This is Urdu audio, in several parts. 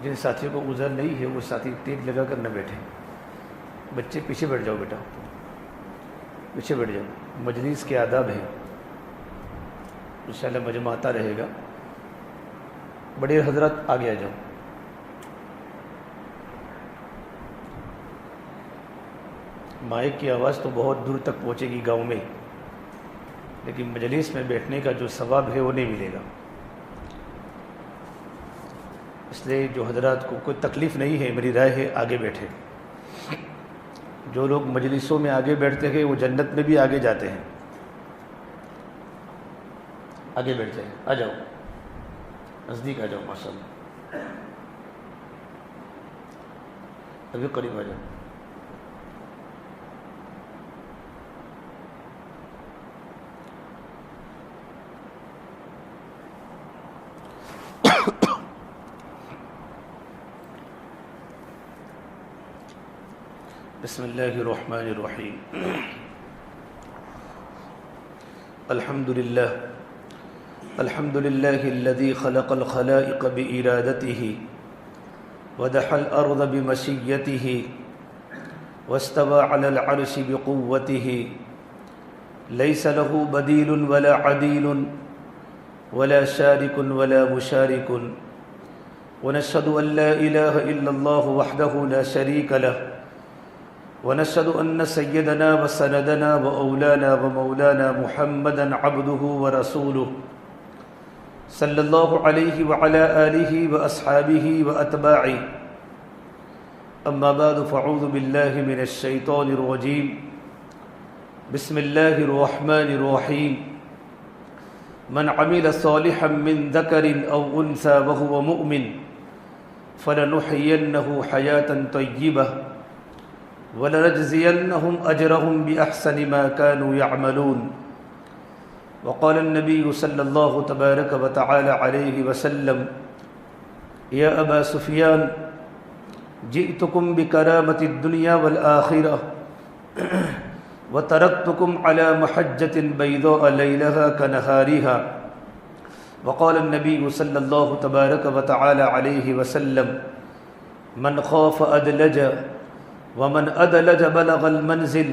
جن ساتھیوں کو عذر نہیں ہے وہ ساتھی ٹیپ لگا کر نہ بیٹھیں. بچے پیچھے بیٹھ جاؤ، بیٹا پیچھے بیٹھ جاؤ. مجلس کے آداب ہیں، انشاءاللہ مجمع آتا رہے گا. بڑے حضرات آگے آ جاؤ. مائک کی آواز تو بہت دور تک پہنچے گی گاؤں میں، لیکن مجلس میں بیٹھنے کا جو ثواب ہے وہ نہیں ملے گا. اس لیے جو حضرات کو کوئی تکلیف نہیں ہے، میری رائے ہے آگے بیٹھے. جو لوگ مجلسوں میں آگے بیٹھتے ہیں وہ جنت میں بھی آگے جاتے ہیں. آگے بیٹھ جائیں. آ جاؤ، نزدیک آ جاؤ. ماشاءاللہ ابھی قریب آ جاؤ. بسم اللہ الرحمن الرحیم. الحمد للہ الذی خلق الخلائق بإرادته ودح الأرض بمشیته واستوى على العرش بقوته ليس له بدیل ولا عدیل ولا شارک ولا مشارک ونشهد أن لا إله إلا الله وحده لا شريك له ونشهد أن سيدنا وسندنا وأولانا ومولانا محمدا عبده ورسوله صلى الله عليه وعلى آله وأصحابه وأتباعه. أما بعد فأعوذ بالله من الشيطان الرجيم. بسم الله الرحمن الرحيم. من عمل صالحا من ذكر أو أنثى وهو مؤمن فلنحيينه حياة طيبة وَلَنَجْزِيَنَّهُمْ أَجْرَهُمْ بِأَحْسَنِ مَا كَانُوا يَعْمَلُونَ. وقال النبي صلى الله تبارك وتعالى عليه وسلم يا أبا سفيان جئتكم بكرامة الدنيا والآخرة وتركتكم على محجة بيضاء ليلها كنهارها. وقال النبي صلى الله تبارك وتعالى عليه وسلم من خاف أدلج ومن أدلج بلغ المنزل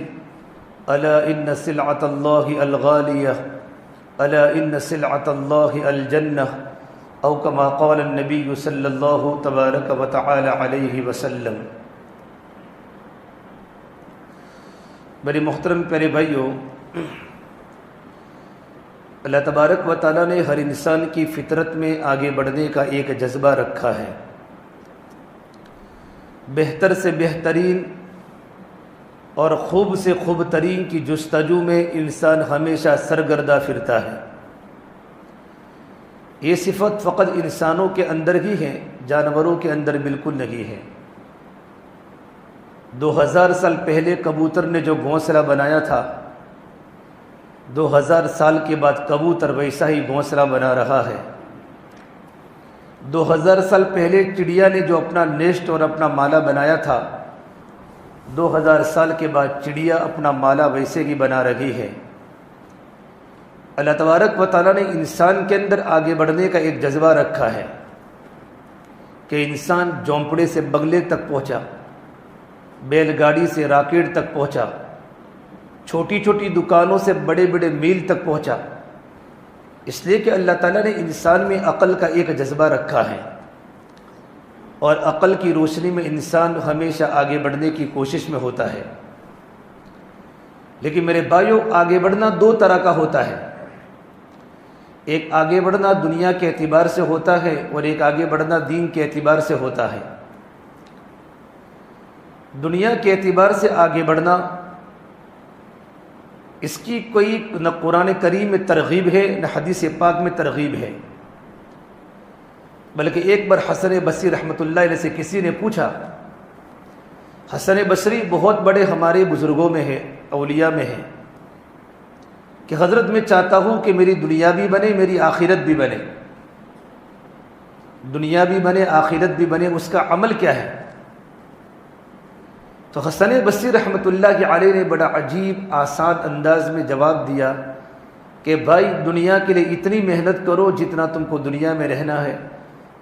ألا إن سلعة الله الغالية ألا إن سلعة الله الجنة أو كما قال النبي صلى الله تبارك وتعالى عليه وسلم. میرے محترم پیارے بھائیو، اللہ تبارک و تعالیٰ نے ہر انسان کی فطرت میں آگے بڑھنے کا ایک جذبہ رکھا ہے. بہتر سے بہترین اور خوب سے خوب ترین کی جستجو میں انسان ہمیشہ سرگردہ پھرتا ہے. یہ صفت فقط انسانوں کے اندر ہی ہے، جانوروں کے اندر بالکل نہیں ہے. 2000 سال پہلے کبوتر نے جو گھونسلہ بنایا تھا، 2000 سال کے بعد کبوتر ویسا ہی گھونسلہ بنا رہا ہے. 2000 سال پہلے چڑیا نے جو اپنا نیسٹ اور اپنا مالا بنایا تھا، 2000 سال کے بعد چڑیا اپنا مالا ویسے ہی بنا رہی ہے. اللہ تبارک و تعالیٰ نے انسان کے اندر آگے بڑھنے کا ایک جذبہ رکھا ہے کہ انسان جھونپڑے سے بنگلے تک پہنچا، بیل گاڑی سے راکٹ تک پہنچا، چھوٹی چھوٹی دکانوں سے بڑے بڑے میل تک پہنچا. اس لیے کہ اللہ تعالیٰ نے انسان میں عقل کا ایک جذبہ رکھا ہے، اور عقل کی روشنی میں انسان ہمیشہ آگے بڑھنے کی کوشش میں ہوتا ہے. لیکن میرے بھائیو، آگے بڑھنا دو طرح کا ہوتا ہے. ایک آگے بڑھنا دنیا کے اعتبار سے ہوتا ہے، اور ایک آگے بڑھنا دین کے اعتبار سے ہوتا ہے. دنیا کے اعتبار سے آگے بڑھنا، اس کی کوئی نہ قرآن کریم میں ترغیب ہے نہ حدیث پاک میں ترغیب ہے. بلکہ ایک بار حسن بصری رحمۃ اللہ علیہ سے کسی نے پوچھا، حسن بصری بہت بڑے ہمارے بزرگوں میں ہے، اولیاء میں ہے، کہ حضرت میں چاہتا ہوں کہ میری دنیا بھی بنے، میری آخرت بھی بنے. دنیا بھی بنے، آخرت بھی بنے، اس کا عمل کیا ہے؟ تو حسن بصری رحمۃ اللہ علیہ نے بڑا عجیب آسان انداز میں جواب دیا کہ بھائی دنیا کے لیے اتنی محنت کرو جتنا تم کو دنیا میں رہنا ہے،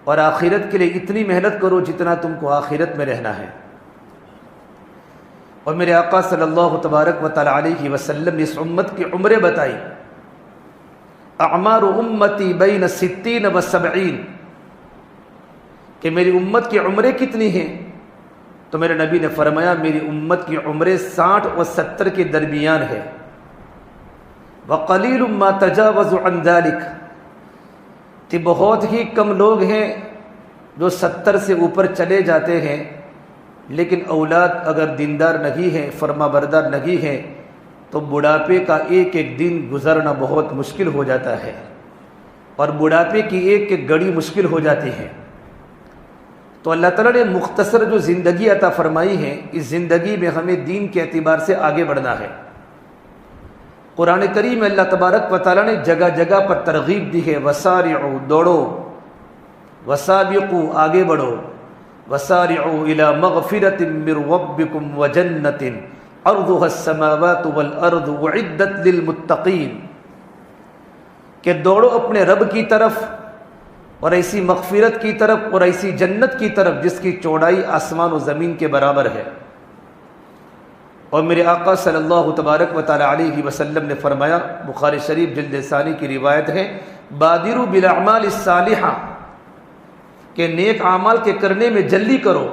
اور آخرت کے لیے اتنی محنت کرو جتنا تم کو آخرت میں رہنا ہے۔ اور میرے آقا صلی اللہ تبارک و تعالی علیہ وسلم نے اس امت کی عمریں بتائی، اعمار امتی بین 60 و 70، کہ میری امت کی عمریں کتنی ہیں؟ تو میرے نبی نے فرمایا میری امت کی عمریں 60 و 70 کے درمیان ہے۔ وقلیل ما تجاوز عن ذلک، کہ بہت ہی کم لوگ ہیں جو 70 سے اوپر چلے جاتے ہیں، لیکن اولاد اگر دیندار نہیں ہے، فرما بردار نہیں ہے، تو بڑھاپے کا ایک ایک دن گزرنا بہت مشکل ہو جاتا ہے، اور بڑھاپے کی ایک ایک گھڑی مشکل ہو جاتی ہے۔ تو اللہ تعالیٰ نے مختصر جو زندگی عطا فرمائی ہے، اس زندگی میں ہمیں دین کے اعتبار سے آگے بڑھنا ہے۔ قرآن کریم میں اللہ تبارک و تعالیٰ نے جگہ جگہ پر ترغیب دی ہے، وسارعوا، دوڑو، وسابقوا، آگے بڑھو، وسارعوا الی مغفرۃ من ربکم وجنۃ عرضها السماوات والارض اعدت للمتقین، کہ دوڑو اپنے رب کی طرف، اور ایسی مغفرت کی طرف، اور ایسی جنت کی طرف جس کی چوڑائی آسمان و زمین کے برابر ہے۔ اور میرے آقا صلی اللہ تبارک و تعالی علیہ وسلم نے فرمایا، بخاری شریف جلد ثانی کی روایت ہے، بادروا بالاعمال الصالحہ، کہ نیک اعمال کے کرنے میں جلدی کرو،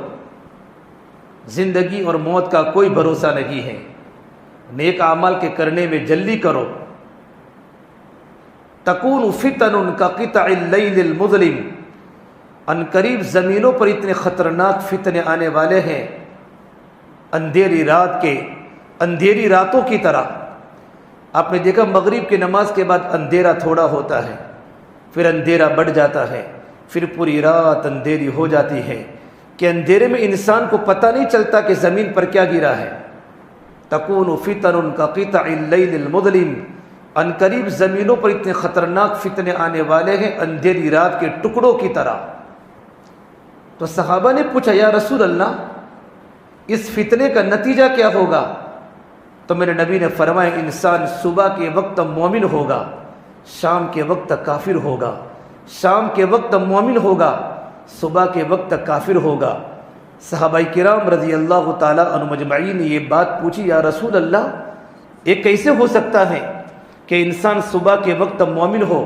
زندگی اور موت کا کوئی بھروسہ نہیں ہے، نیک اعمال کے کرنے میں جلدی کرو۔ تکون فتن کقطع اللیل المظلم، ان قریب زمینوں پر اتنے خطرناک فتنے آنے والے ہیں، اندھیری راتوں کی طرح۔ آپ نے دیکھا مغرب کی نماز کے بعد اندھیرا تھوڑا ہوتا ہے، پھر اندھیرا بڑھ جاتا ہے، پھر پوری رات اندھیری ہو جاتی ہے، کہ اندھیرے میں انسان کو پتہ نہیں چلتا کہ زمین پر کیا گرا ہے۔ تکون فتن کقطع اللیل المظلم، ان قریب زمینوں پر اتنے خطرناک فتنے آنے والے ہیں اندھیری رات کے ٹکڑوں کی طرح۔ تو صحابہ نے پوچھا، یا رسول اللہ، اس فتنے کا نتیجہ کیا ہوگا؟ تو میرے نبی نے فرمایا، انسان صبح کے وقت مومن ہوگا، شام کے وقت کافر ہوگا، شام کے وقت مومن ہوگا، صبح کے وقت کافر ہوگا۔ صحابہ کرام رضی اللہ تعالیٰ عنہ مجمعین نے یہ بات پوچھی، یا رسول اللہ، یہ کیسے ہو سکتا ہے کہ انسان صبح کے وقت مومن ہو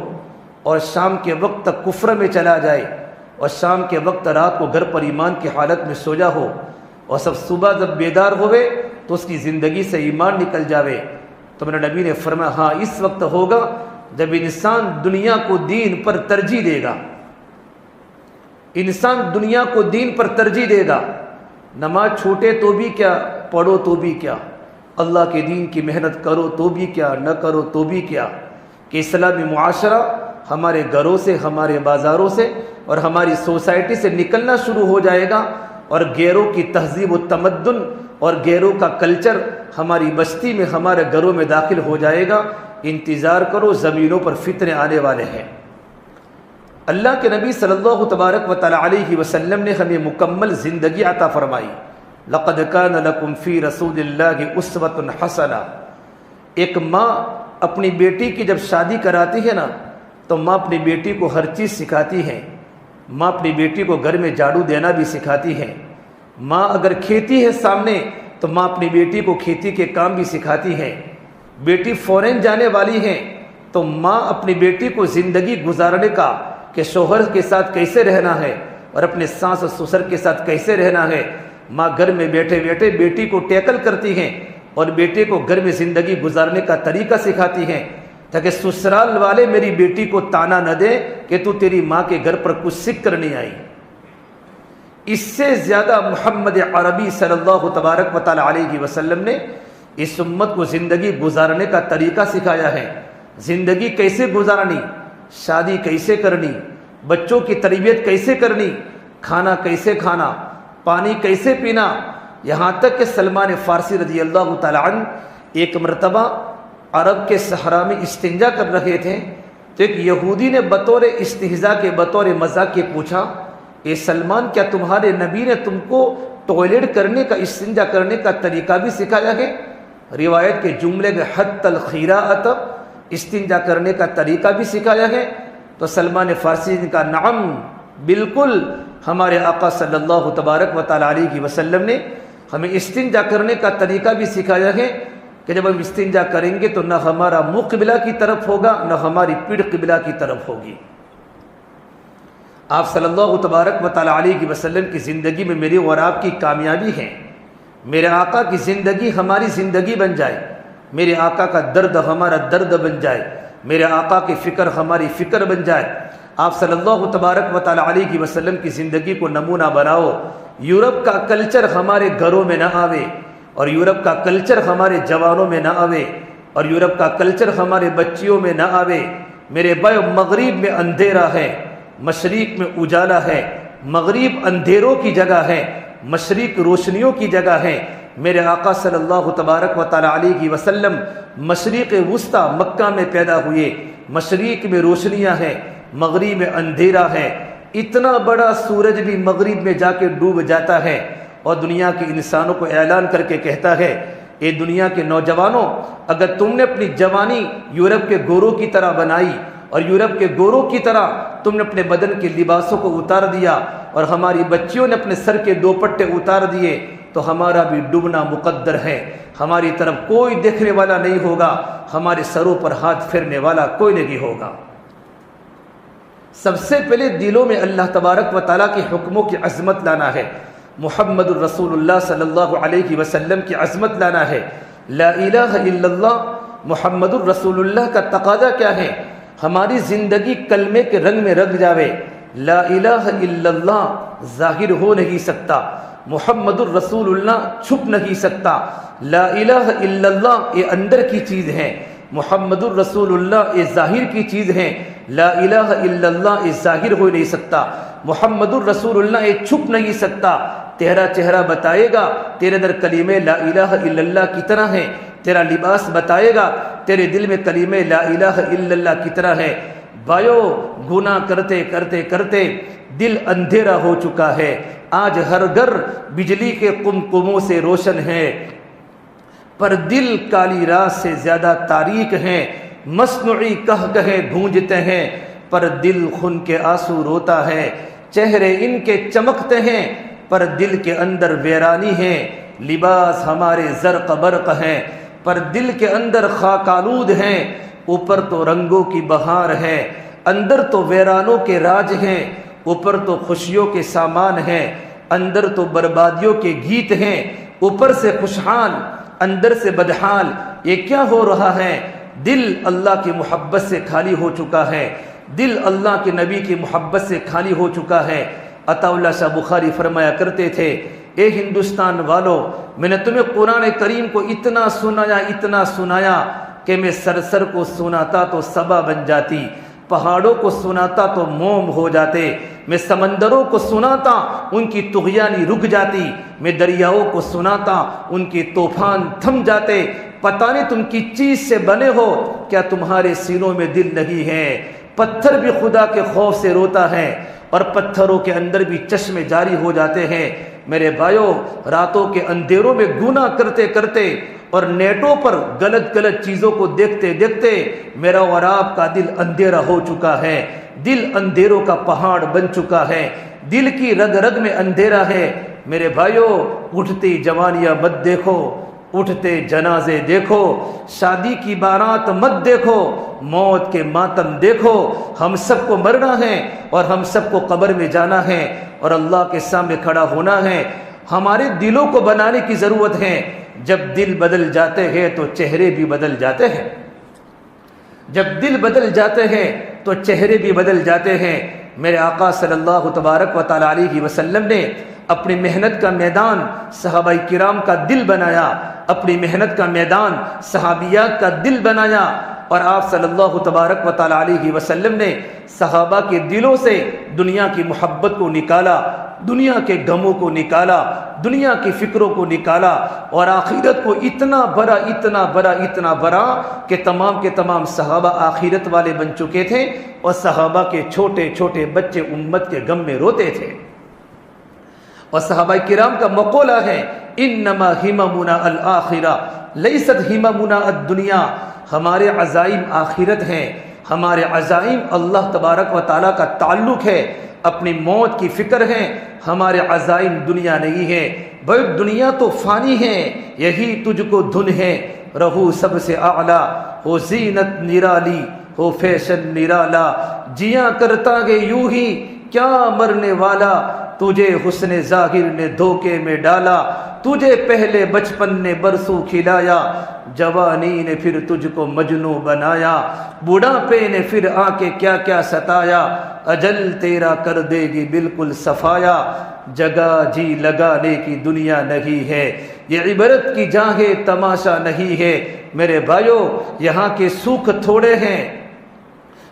اور شام کے وقت کفر میں چلا جائے، اور شام کے وقت رات کو گھر پر ایمان کی حالت میں سوجا ہو، اور سب صبح جب بیدار ہوئے تو اس کی زندگی سے ایمان نکل جاوے؟ تو میرے نبی نے فرمایا، ہاں اس وقت ہوگا جب انسان دنیا کو دین پر ترجیح دے گا، انسان دنیا کو دین پر ترجیح دے گا، نماز چھوٹے تو بھی کیا، پڑھو تو بھی کیا، اللہ کے دین کی محنت کرو تو بھی کیا، نہ کرو تو بھی کیا، کہ اسلامی معاشرہ ہمارے گھروں سے، ہمارے بازاروں سے اور ہماری سوسائٹی سے نکلنا شروع ہو جائے گا، اور غیروں کی تہذیب و تمدن اور غیروں کا کلچر ہماری بستی میں، ہمارے گھروں میں داخل ہو جائے گا۔ انتظار کرو، زمینوں پر فتنے آنے والے ہیں۔ اللہ کے نبی صلی اللہ تبارک و تعالی علیہ وسلم نے ہمیں مکمل زندگی عطا فرمائی۔ لقد کان لکم فی رسول اللہ اسوۃ حسنہ۔ ایک ماں اپنی بیٹی کی جب شادی کراتی ہے نا، تو ماں اپنی بیٹی کو ہر چیز سکھاتی ہے۔ ماں اپنی بیٹی کو گھر میں جھاڑو دینا بھی سکھاتی ہے۔ ماں اگر کھیتی ہے سامنے تو ماں اپنی بیٹی کو کھیتی کے کام بھی سکھاتی ہے۔ بیٹی فورن جانے والی ہے تو ماں اپنی بیٹی کو زندگی گزارنے کا، کہ شوہر کے ساتھ کیسے رہنا ہے اور اپنے ساس اور سسر کے ساتھ کیسے رہنا ہے، ماں گھر میں بیٹھے بیٹھے بیٹی کو ٹیکل کرتی ہیں اور بیٹے کو گھر میں زندگی گزارنے کا طریقہ سکھاتی ہیں، تاکہ سسرال والے میری بیٹی کو تانا نہ دے کہ تو تیری ماں کے گھر پر کچھ سیکھ کر نہیں آئی۔ اس سے زیادہ محمد عربی صلی اللہ تبارک و تعالی علیہ وسلم نے اس امت کو زندگی گزارنے کا طریقہ سکھایا ہے۔ زندگی کیسے گزارنی، شادی کیسے کرنی، بچوں کی تربیت کیسے کرنی، کھانا کیسے کھانا، پانی کیسے پینا، یہاں تک کہ سلمان فارسی رضی اللہ تعالی عنہ ایک مرتبہ عرب کے صحرا میں استنجا کر رہے تھے، تو ایک یہودی نے بطور استہزاء کے، بطور مذاق کے پوچھا، اے سلمان، کیا تمہارے نبی نے تم کو ٹوائلٹ کرنے کا، استنجا کرنے کا طریقہ بھی سکھایا ہے۔ روایت کے جملے میں حت الخیراۃ، استنجا کرنے کا طریقہ بھی سکھایا ہے۔ تو سلمان فارسی نے کہا نعم، بالکل ہمارے آقا صلی اللہ تبارک و تعالی علیہ وسلم نے ہمیں استنجا کرنے کا طریقہ بھی سکھایا ہے کہ جب ہم استنجا کریں گے تو نہ ہمارا منہ قبلہ کی طرف ہوگا، نہ ہماری پیٹھ قبلہ کی طرف ہوگی۔ آپ صلی اللہ تبارک و تعالی علیہ وسلم کی زندگی میں میری اور آپ کی کامیابی ہے۔ میرے آقا کی زندگی ہماری زندگی بن جائے، میرے آقا کا درد ہمارا درد بن جائے، میرے آقا کی فکر ہماری فکر بن جائے۔ آپ صلی اللہ تبارک و تعالی علیہ وسلم کی زندگی کو نمونہ بناؤ۔ یورپ کا کلچر ہمارے گھروں میں نہ آوے، اور یورپ کا کلچر ہمارے جوانوں میں نہ آوے، اور یورپ کا کلچر ہمارے بچیوں میں نہ آوے۔ میرے بھائی، مغرب میں اندھیرا ہے، مشرق میں اجالا ہے۔ مغرب اندھیروں کی جگہ ہے، مشرق روشنیوں کی جگہ ہے۔ میرے آقا صلی اللہ تبارک و تعالی علیہ وسلم مشرق وسطی مکہ میں پیدا ہوئے۔ مشرق میں روشنیاں ہیں، مغرب میں اندھیرا ہے۔ اتنا بڑا سورج بھی مغرب میں جا کے ڈوب جاتا ہے، اور دنیا کے انسانوں کو اعلان کر کے کہتا ہے، اے دنیا کے نوجوانوں، اگر تم نے اپنی جوانی یورپ کے گوروں کی طرح بنائی، اور یورپ کے گوروں کی طرح تم نے اپنے بدن کے لباسوں کو اتار دیا، اور ہماری بچیوں نے اپنے سر کے دوپٹے اتار دیے، تو ہمارا بھی ڈوبنا مقدر ہے۔ ہماری طرف کوئی دیکھنے والا نہیں ہوگا، ہمارے سروں پر ہاتھ پھیرنے والا کوئی نہیں ہوگا۔ سب سے پہلے دلوں میں اللہ تبارک و تعالیٰ کے حکموں کی عظمت لانا ہے، محمد الرسول اللہ صلی اللہ علیہ وسلم کی عظمت لانا ہے۔ لا الہ الا اللہ محمد الرسول اللہ کا تقاضا کیا ہے؟ ہماری زندگی کلمے کے رنگ میں رنگ جاوے۔ لا الہ الا اللہ ظاہر ہو نہیں سکتا، محمد الرسول اللہ چھپ نہیں سکتا۔ لا الہ الا اللہ یہ اندر کی چیز ہے، محمد الرسول اللہ یہ ظاہر کی چیز ہے۔ لا الہ الا اللہ یہ ظاہر ہو نہیں سکتا، محمد الرسول اللہ یہ چھپ نہیں سکتا۔ تیرا چہرہ بتائے گا تیرے اندر کلمہ لا الہ الا اللہ کتنا ہے، تیرا لباس بتائے گا تیرے دل میں کلمہ لا الہ الا اللہ کتنا ہے۔ بھائیو، گناہ کرتے کرتے کرتے دل اندھیرا ہو چکا ہے۔ آج ہر گھر بجلی کے قمقموں سے روشن ہے، پر دل کالی رات سے زیادہ تاریک ہیں۔ مصنوعی کہے گونجتے ہیں، پر دل خون کے آنسو روتا ہے۔ چہرے ان کے چمکتے ہیں، پر دل کے اندر ویرانی ہے۔ لباس ہمارے زرق برق ہیں، پر دل کے اندر خاک آلود ہیں۔ اوپر تو رنگوں کی بہار ہے، اندر تو ویرانوں کے راج ہیں۔ اوپر تو خوشیوں کے سامان ہیں، اندر تو بربادیوں کے گیت ہیں۔ اوپر سے خوشحال، اندر سے بدحال، یہ کیا ہو رہا ہے؟ دل اللہ کی محبت سے خالی ہو چکا ہے، دل اللہ کے نبی کی محبت سے خالی ہو چکا ہے۔ عطا اللہ شاہ بخاری فرمایا کرتے تھے، اے ہندوستان والو، میں نے تمہیں قرآن کریم کو اتنا سنایا کہ میں سرسر کو سناتا تو صبا بن جاتی، پہاڑوں کو سناتا تو موم ہو جاتے، میں سمندروں کو سناتا ان کی طغیانی رک جاتی، میں دریاؤں کو سناتا ان کے طوفان تھم جاتے۔ پتہ نہیں تم کس چیز سے بنے ہو، کیا تمہارے سینوں میں دل نہیں ہے؟ پتھر بھی خدا کے خوف سے روتا ہے، اور پتھروں کے اندر بھی چشمے جاری ہو جاتے ہیں۔ میرے بھائیوں، راتوں کے اندھیروں میں گناہ کرتے کرتے اور نیٹوں پر غلط چیزوں کو دیکھتے دیکھتے میرا اور آپ کا دل اندھیرا ہو چکا ہے۔ دل اندھیروں کا پہاڑ بن چکا ہے، دل کی رگ رگ میں اندھیرا ہے۔ میرے بھائیوں، اٹھتی جوانیاں مت دیکھو، اٹھتے جنازے دیکھو، شادی کی بارات مت دیکھو، موت کے ماتم دیکھو۔ ہم سب کو مرنا ہے، اور ہم سب کو قبر میں جانا ہے، اور اللہ کے سامنے کھڑا ہونا ہے۔ ہمارے دلوں کو بنانے کی ضرورت ہے۔ جب دل بدل جاتے ہیں تو چہرے بھی بدل جاتے ہیں، جب دل بدل جاتے ہیں تو چہرے بھی بدل جاتے ہیں۔ میرے آقا صلی اللہ تبارک و تعالی علیہ وسلم نے اپنی محنت کا میدان صحابہ کرام کا دل بنایا، اپنی محنت کا میدان صحابیات کا دل بنایا، اور آپ صلی اللہ تبارک و تعالی علیہ وسلم نے صحابہ کے دلوں سے دنیا کی محبت کو نکالا، دنیا کے غموں کو نکالا، دنیا کی فکروں کو نکالا، اور آخرت کو اتنا بڑا کہ تمام کے تمام صحابہ آخرت والے بن چکے تھے، اور صحابہ کے چھوٹے چھوٹے بچے امت کے غم میں روتے تھے۔ اور صحابہ کرام کا مقولہ ہے انما ہممنا الآخرہ لیست ہممنا الدنیا، ہمارے عزائم آخرت ہیں، ہمارے عزائم اللہ تبارک و تعالیٰ کا تعلق ہے، اپنی موت کی فکر ہے، ہمارے عزائم دنیا نہیں ہے۔ بھائی دنیا تو فانی ہے، یہی تجھ کو دھن ہے، رہو سب سے اعلیٰ، ہو زینت نرالی، ہو فیشن نرالا، جیاں کرتا گے یوں ہی کیا مرنے والا، تجھے حسن ظاہر نے دھوکے میں ڈالا، تجھے پہلے بچپن نے برسوں کھلایا، جوانی نے پھر تجھ کو مجنوں بنایا، بوڑھاپے نے پھر آ کے کیا کیا ستایا، اجل تیرا کر دے گی بالکل صفایا، جگہ جی لگانے کی دنیا نہیں ہے، یہ عبرت کی جاہ تماشا نہیں ہے۔ میرے بھائیو، یہاں کے سکھ تھوڑے ہیں،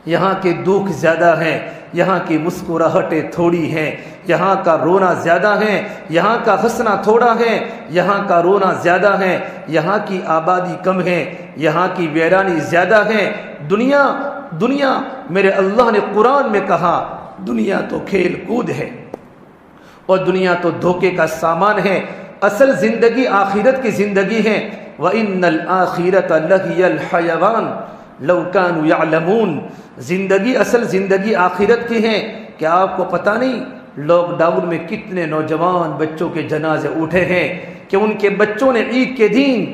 یہاں کے دکھ زیادہ ہیں، یہاں کی مسکراہٹیں تھوڑی ہیں، یہاں کا رونا زیادہ ہے، یہاں کا ہنسنا تھوڑا ہے، یہاں کا رونا زیادہ ہے، یہاں کی آبادی کم ہے، یہاں کی ویرانی زیادہ ہے۔ دنیا میرے اللہ نے قرآن میں کہا دنیا تو کھیل کود ہے اور دنیا تو دھوکے کا سامان ہے، اصل زندگی آخرت کی زندگی ہے۔ وَإِنَّ الْآخِرَةَ لَهِيَ الْحَيَوَانُ لَوْ كَانُوا يَعْلَمُونَ، زندگی اصل زندگی آخرت کی ہے۔ کیا آپ کو پتہ نہیں لاک ڈاؤن میں کتنے نوجوان بچوں کے جنازے اٹھے ہیں کہ ان کے بچوں نے عید کے دن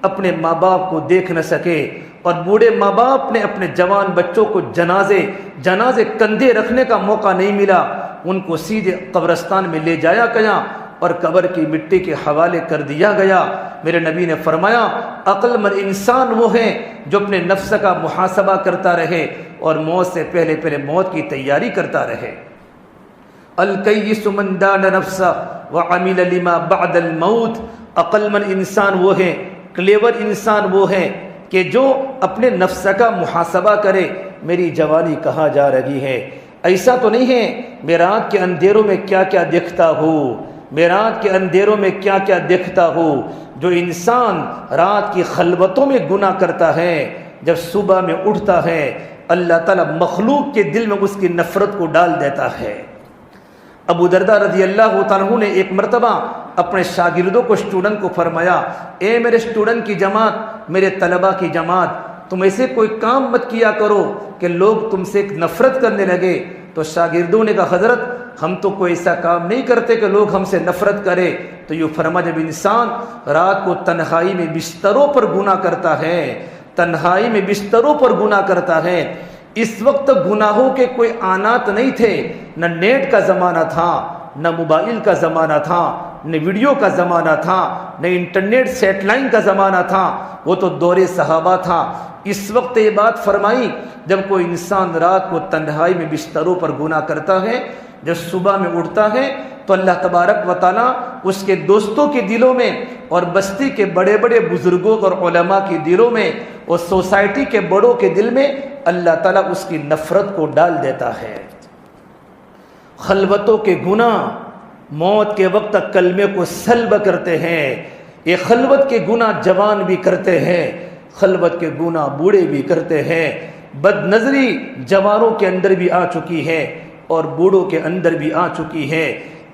اپنے ماں باپ کو دیکھ نہ سکے، اور بوڑھے ماں باپ نے اپنے جوان بچوں کو جنازے کندھے رکھنے کا موقع نہیں ملا، ان کو سیدھے قبرستان میں لے جایا گیا اور قبر کی مٹی کے حوالے کر دیا گیا۔ میرے نبی نے فرمایا عقل مند انسان وہ ہے جو اپنے نفس کا محاسبہ کرتا رہے اور موت سے پہلے موت کی تیاری کرتا رہے۔ الکیس من دان نفسہ وعمل لما بعد الموت، عقل مند انسان وہ ہے، کلیور انسان وہ ہے کہ جو اپنے نفس کا محاسبہ کرے، میری جوانی کہاں جا رہی ہے۔ ایسا تو نہیں ہے میں رات کے اندھیروں میں کیا کیا دیکھتا ہوں، میں رات کے اندھیروں میں کیا کیا دیکھتا ہوں۔ جو انسان رات کی خلوتوں میں گناہ کرتا ہے، جب صبح میں اٹھتا ہے اللہ تعالیٰ مخلوق کے دل میں اس کی نفرت کو ڈال دیتا ہے۔ ابو درداء رضی اللہ تعالیٰ عنہ نے ایک مرتبہ اپنے شاگردوں کو، اسٹوڈنٹ کو فرمایا، اے میرے اسٹوڈنٹ کی جماعت، میرے طلبہ کی جماعت، تم ایسے کوئی کام مت کیا کرو کہ لوگ تم سے نفرت کرنے لگے۔ تو شاگردوں نے کہا حضرت ہم تو کوئی ایسا کام نہیں کرتے کہ لوگ ہم سے نفرت کرے۔ تو یہ فرما جب انسان رات کو تنہائی میں بستروں پر گناہ کرتا ہے، تنہائی میں بستروں پر گناہ کرتا ہے، اس وقت گناہوں کے کوئی آنات نہیں تھے، نہ نیٹ کا زمانہ تھا، نہ موبائل کا زمانہ تھا، نہ ویڈیو کا زمانہ تھا، نہ انٹرنیٹ سیٹ لائن کا زمانہ تھا، وہ تو دور صحابہ تھا۔ اس وقت یہ بات فرمائی جب کوئی انسان رات کو تنہائی میں بستروں پر گناہ کرتا ہے، جب صبح میں اٹھتا ہے تو اللہ تبارک و تعالیٰ اس کے دوستوں کے دلوں میں اور بستی کے بڑے بڑے بزرگوں اور علماء کے دلوں میں اور سوسائٹی کے بڑوں کے دل میں اللہ تعالیٰ اس کی نفرت کو ڈال دیتا ہے۔ خلوتوں کے گناہ موت کے وقت تک کلمے کو سلب کرتے ہیں۔ یہ خلوت کے گناہ جوان بھی کرتے ہیں، خلوت کے گناہ بوڑھے بھی کرتے ہیں۔ بد نظری جوانوں کے اندر بھی آ چکی ہے اور بوڑھوں کے اندر بھی آ چکی ہے۔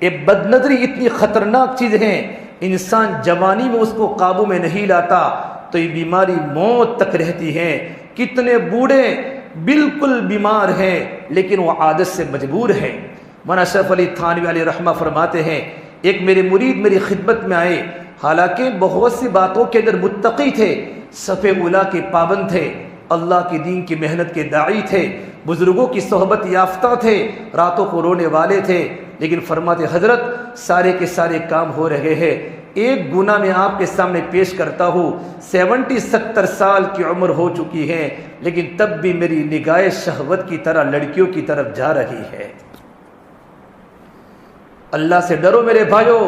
یہ بد نظری اتنی خطرناک چیز ہے، انسان جوانی میں اس کو قابو میں نہیں لاتا تو یہ بیماری موت تک رہتی ہے۔ کتنے بوڑھے بالکل بیمار ہیں لیکن وہ عادت سے مجبور ہیں۔ مولانا اشرف علی تھانوی علیہ رحمہ فرماتے ہیں ایک میرے مرید میری خدمت میں آئے، حالانکہ بہت سی باتوں کے اندر متقی تھے، صف اولیٰ کے پابند تھے، اللہ کے دین کی محنت کے داعی تھے، بزرگوں کی صحبت یافتہ تھے، راتوں کو رونے والے تھے، لیکن فرماتے حضرت سارے کے سارے کام ہو رہے ہیں، ایک گناہ میں آپ کے سامنے پیش کرتا ہوں، 70 سال کی عمر ہو چکی ہے لیکن تب بھی میری نگاہ شہوت کی طرح لڑکیوں کی طرف جا رہی ہے۔ اللہ سے ڈرو میرے بھائیو،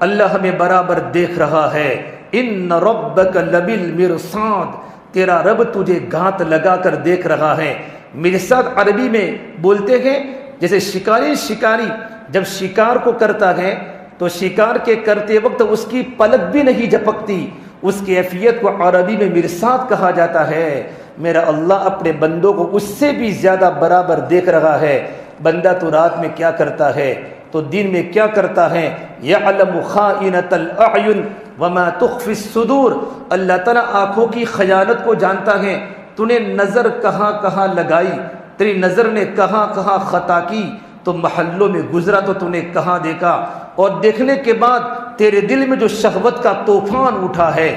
اللہ ہمیں برابر دیکھ رہا ہے۔ ان ربک لبالمرصاد، تیرا رب تجھے گھات لگا کر دیکھ رہا ہے۔ مرصاد عربی میں بولتے ہیں جیسے شکاری جب شکار کو کرتا ہے تو شکار کے کرتے وقت اس کی پلک بھی نہیں جھپکتی، اس کی کیفیت کو عربی میں مرصاد کہا جاتا ہے۔ میرا اللہ اپنے بندوں کو اس سے بھی زیادہ برابر دیکھ رہا ہے۔ بندہ تو رات میں کیا کرتا ہے، تو دین میں کیا کرتا ہے؟ یعلم خائنۃ الاعین وما تخفی الصدور، اللہ تعالیٰ آنکھوں کی خیانت کو جانتا ہے۔ تو نے نظر کہاں کہاں لگائی، تیری نظر نے کہاں کہاں خطا کی، تو محلوں میں گزرا تو نے کہاں دیکھا، اور دیکھنے کے بعد تیرے دل میں جو شہوت کا طوفان اٹھا ہے،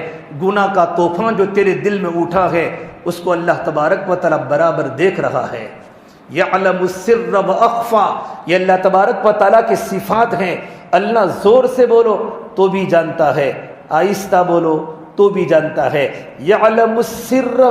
گناہ کا طوفان جو تیرے دل میں اٹھا ہے، اس کو اللہ تبارک و تعالیٰ برابر دیکھ رہا ہے۔ یعلم السر واخفا، یہ اللہ تبارک و تعالیٰ کی صفات ہیں۔ اللہ زور سے بولو تو بھی جانتا ہے، آہستہ بولو تو بھی جانتا ہے۔ یعلم السر،